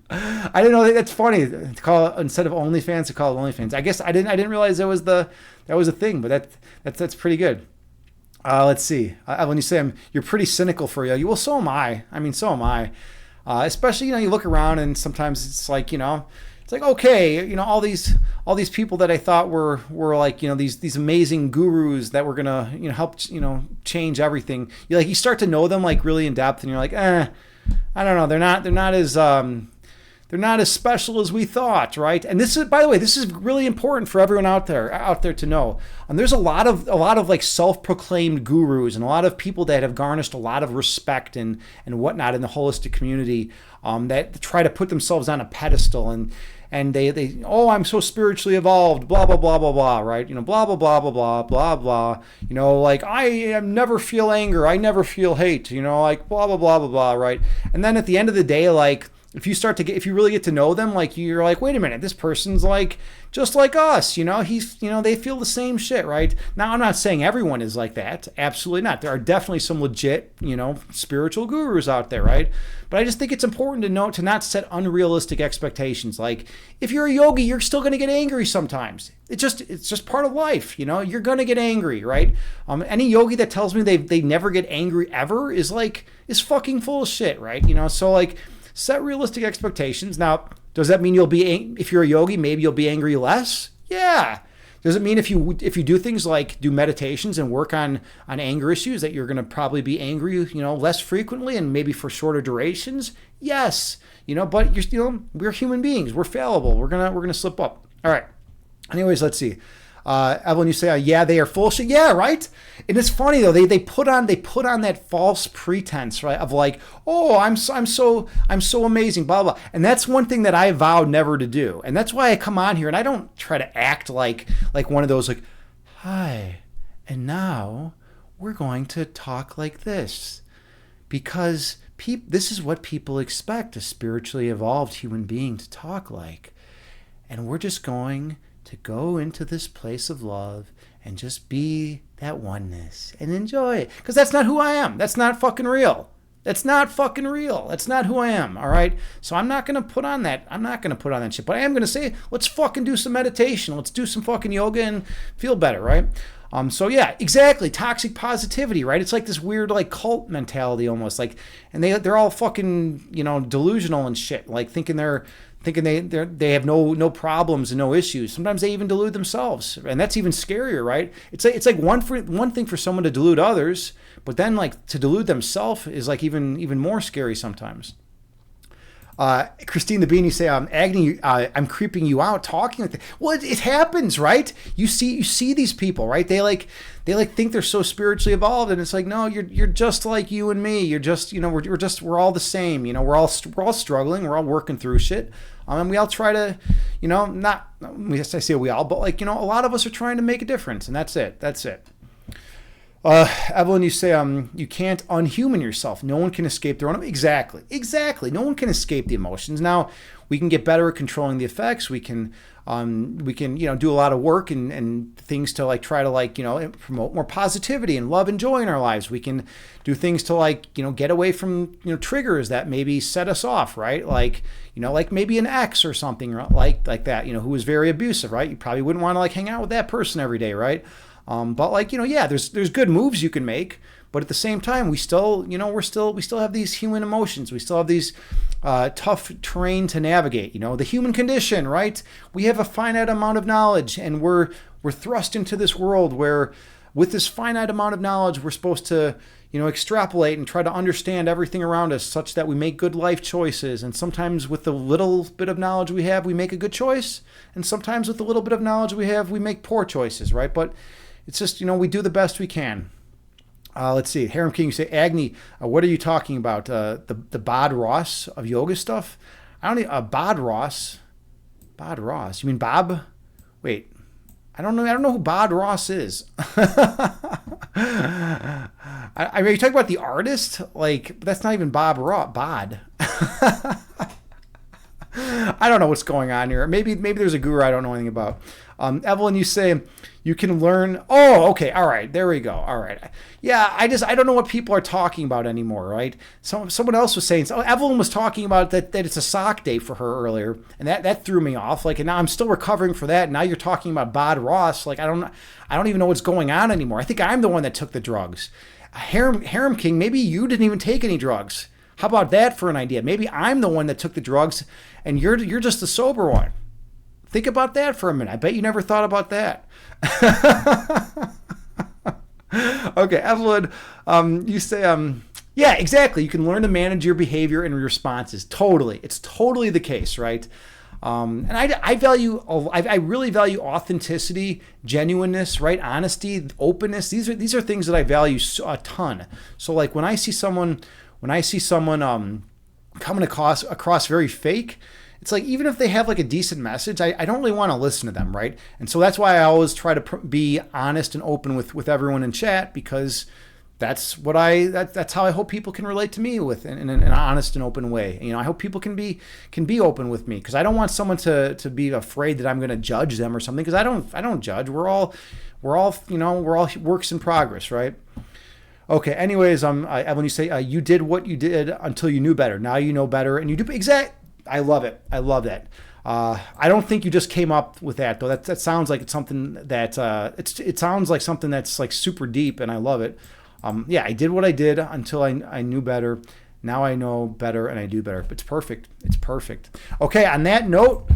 I didn't know that's funny to call it, instead of OnlyFans to call it OnlyFans. I guess I didn't realize that was a thing, but that's pretty good. Let's see. When you say you're pretty cynical for yogi, well, so am I. I mean, so am I. Especially you look around and sometimes it's like it's like, okay, all these people that I thought were like these amazing gurus that were gonna help change everything. You start to know them like really in depth, and you're like, I don't know, they're not as special as we thought, right? And this is, by the way, this is really important for everyone out there to know. And there's a lot of like self-proclaimed gurus and a lot of people that have garnished a lot of respect and whatnot in the holistic community, that try to put themselves on a pedestal and they I'm so spiritually evolved, blah blah blah blah blah, right? Blah blah blah blah blah blah blah. Like I never feel anger, I never feel hate, like blah blah blah blah blah, right? And then at the end of the day, like if you really get to know them, like you're like, wait a minute, this person's like just like us, he's they feel the same shit, right? Now I'm not saying everyone is like that, absolutely not. There are definitely some legit, spiritual gurus out there, right? But I just think it's important to not set unrealistic expectations. Like if you're a yogi, you're still going to get angry sometimes. It's just part of life, you're going to get angry, right? Any yogi that tells me they never get angry ever is fucking full of shit, right? So like, set realistic expectations. Now, does that mean if you're a yogi, maybe you'll be angry less? Yeah. Does it mean if you do things like do meditations and work on anger issues that you're going to probably be angry, less frequently and maybe for shorter durations? Yes. But we're human beings. We're fallible. We're gonna slip up. All right. Anyways, let's see. Evelyn, you say, yeah, they are full shit. Yeah, right. And it's funny though. They put on that false pretense, right? Of like, oh, I'm so amazing, blah blah. And that's one thing that I vowed never to do. And that's why I come on here and I don't try to act like one of those like, hi, and now we're going to talk like this, because this is what people expect a spiritually evolved human being to talk like, and we're just going to go into this place of love and just be that oneness and enjoy it. Because that's not who I am. That's not fucking real. That's not fucking real. That's not who I am, all right? So I'm not going to put on that. I'm not going to put on that shit. But I am going to say, let's fucking do some meditation. Let's do some fucking yoga and feel better, right? So yeah, exactly. Toxic positivity, right? It's like this weird like cult mentality almost, like, and they're all fucking delusional and shit, like thinking they have no problems and no issues. Sometimes they even delude themselves, and that's even scarier, right? It's like one thing for someone to delude others, but then like to delude themselves is like even more scary sometimes. Christine the Bean, you say, Agni, I'm creeping you out talking like that. Well, it happens, right? You see these people, right? They think they're so spiritually evolved, and it's like, no, you're just like you and me. You're just, we're all the same. We're all struggling. We're all working through shit. And we all try to, not, I say we all, but like, a lot of us are trying to make a difference, and that's it. Evelyn, you say you can't unhuman yourself. No one can escape their own. Exactly. No one can escape the emotions. Now we can get better at controlling the effects. We can do a lot of work and things to like try to like promote more positivity and love and joy in our lives. We can do things to like get away from triggers that maybe set us off, right? Like like maybe an ex or something like that. Who was very abusive, right? You probably wouldn't want to like hang out with that person every day, right? But like, there's good moves you can make, but at the same time, we still have these human emotions. We still have these tough terrain to navigate, the human condition, right? We have a finite amount of knowledge, and we're thrust into this world where with this finite amount of knowledge, we're supposed to, extrapolate and try to understand everything around us such that we make good life choices. And sometimes with the little bit of knowledge we have, we make a good choice. And sometimes with the little bit of knowledge we have, we make poor choices, right? But it's just, we do the best we can. Let's see. Harem King, you say, Agni, what are you talking about? The Bod Ross of yoga stuff? I don't know. Bod Ross. Bod Ross. You mean Bob? Wait. I don't know who Bod Ross is. Are you talking about the artist? Like, that's not even Bob Ross. Bod. I don't know what's going on here. Maybe there's a guru I don't know anything about. Evelyn, you say you can learn. Oh, okay. All right. There we go. All right. Yeah, I don't know what people are talking about anymore, right? Someone else was saying, so Evelyn was talking about that it's a sock day for her earlier, and that threw me off. Like, and now I'm still recovering for that. And now you're talking about Bod Ross. Like, I don't even know what's going on anymore. I think I'm the one that took the drugs. Harem King, maybe you didn't even take any drugs. How about that for an idea? Maybe I'm the one that took the drugs, and you're just the sober one. Think about that for a minute. I bet you never thought about that. Okay, Evelyn, you say, yeah, exactly. You can learn to manage your behavior and responses. Totally. It's totally the case, right? And I really value authenticity, genuineness, right? Honesty, openness. These are things that I value a ton. So like when I see someone coming across very fake, it's like, even if they have like a decent message, I don't really want to listen to them, right? And so that's why I always try to be honest and open with everyone in chat, because that's how I hope people can relate to me with in an honest and open way. I hope people can be open with me, because I don't want someone to be afraid that I'm going to judge them or something, because I don't judge. We're all works in progress, right? Okay. Anyways, Evelyn, you say you did what you did until you knew better. Now you know better, and you do exact. I love it. I love that. I don't think you just came up with that though. That sounds like it's something that it sounds like something that's like super deep, and I love it. Yeah, I did what I did until I knew better. Now I know better and I do better. It's perfect. It's perfect. Okay. On that note,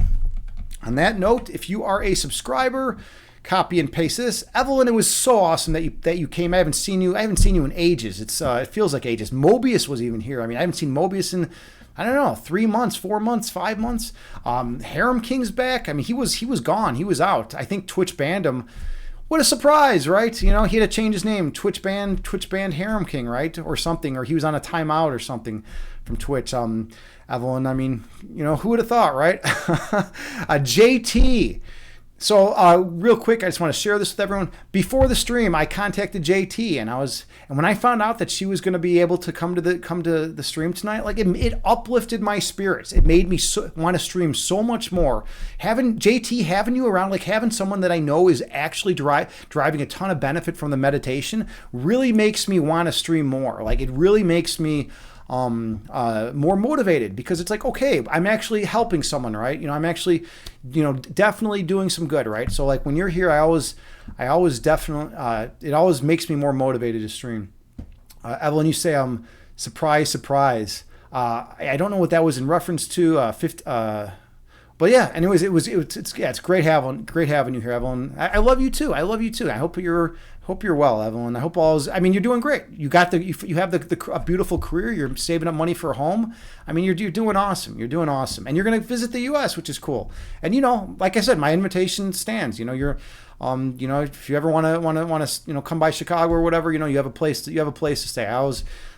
if you are a subscriber, copy and paste this. Evelyn, it was so awesome that you came. I haven't seen you in ages. It feels like ages. Mobius was even here. I mean, I haven't seen Mobius in, I don't know, 3 months, 4 months, 5 months. Harem King's back. I mean, he was gone. He was out. I think Twitch banned him. What a surprise, right? He had to change his name. Twitch banned Harem King, right? Or something, or he was on a timeout or something from Twitch. Evelyn, I mean, who would have thought, right? JT. So real quick, I just want to share this with everyone. Before the stream, I contacted JT, and when I found out that she was going to be able to come to the stream tonight, like it uplifted my spirits. It made me want to stream so much more. Having you around, like having someone that I know is actually driving a ton of benefit from the meditation, really makes me want to stream more. Like it really makes me more motivated, because it's like, okay, I'm actually helping someone, right? I'm actually, definitely doing some good, right? So like when you're here, I always definitely, it always makes me more motivated to stream. Evelyn, you say, surprise. I don't know what that was in reference to. But yeah, anyways, it's great having you here, Evelyn. I love you too. I hope you're well, Evelyn. I hope you're doing great. You have a beautiful career. You're saving up money for a home. I mean, you're doing awesome. You're doing awesome, and you're going to visit the U.S., which is cool. And like I said, my invitation stands. If you ever want to come by Chicago or whatever, you have a place to stay.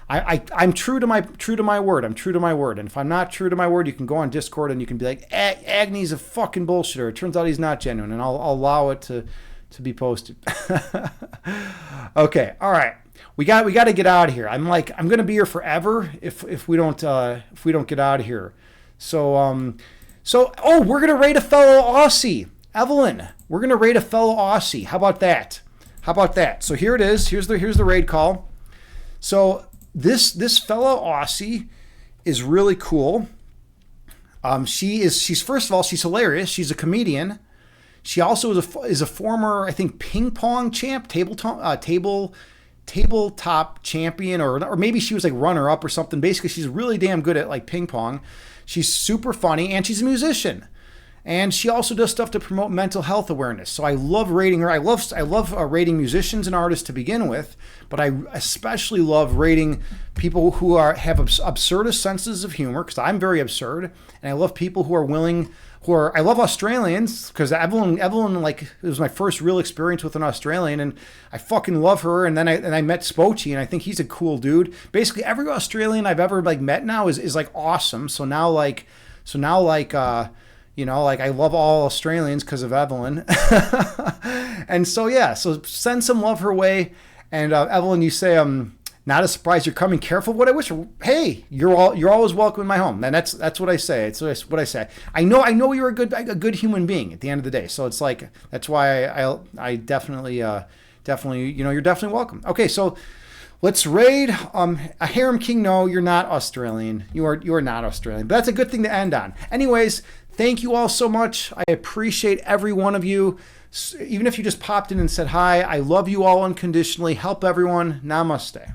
I'm true to my word. I'm true to my word. And if I'm not true to my word, you can go on Discord and you can be like, Agni's a fucking bullshitter. It turns out he's not genuine, and I'll allow it to be posted. Okay, all right. We got to get out of here. I'm gonna be here forever if we don't get out of here. So we're gonna raid a fellow Aussie, Evelyn. We're gonna raid a fellow Aussie. How about that? So here it is. Here's the raid call. So this fellow Aussie is really cool. She's first of all, she's hilarious. She's a comedian. She also is a former, I think, ping pong champ, tabletop champion, or maybe she was like runner up or something. Basically, she's really damn good at like ping pong. She's super funny, and she's a musician. And she also does stuff to promote mental health awareness. So I love rating her. I love rating musicians and artists to begin with, but I especially love rating people who have absurdist senses of humor, because I'm very absurd, and I love people who are willing. I love Australians, because Evelyn, like, it was my first real experience with an Australian, and I fucking love her. And then I met Spochi, and I think he's a cool dude. Basically, every Australian I've ever like met now is like awesome. So now I love all Australians because of Evelyn. And so yeah, so send some love her way. And Evelyn, you say, not a surprise you're coming. Careful what I wish. Hey, you're always welcome in my home. And that's what I say. It's what I say. I know you're a good human being at the end of the day. So it's like, that's why I definitely you're definitely welcome. Okay, so let's raid a harem king. No, you're not Australian. You are not Australian. But that's a good thing to end on. Anyways, thank you all so much. I appreciate every one of you. Even if you just popped in and said hi, I love you all unconditionally. Help everyone. Namaste.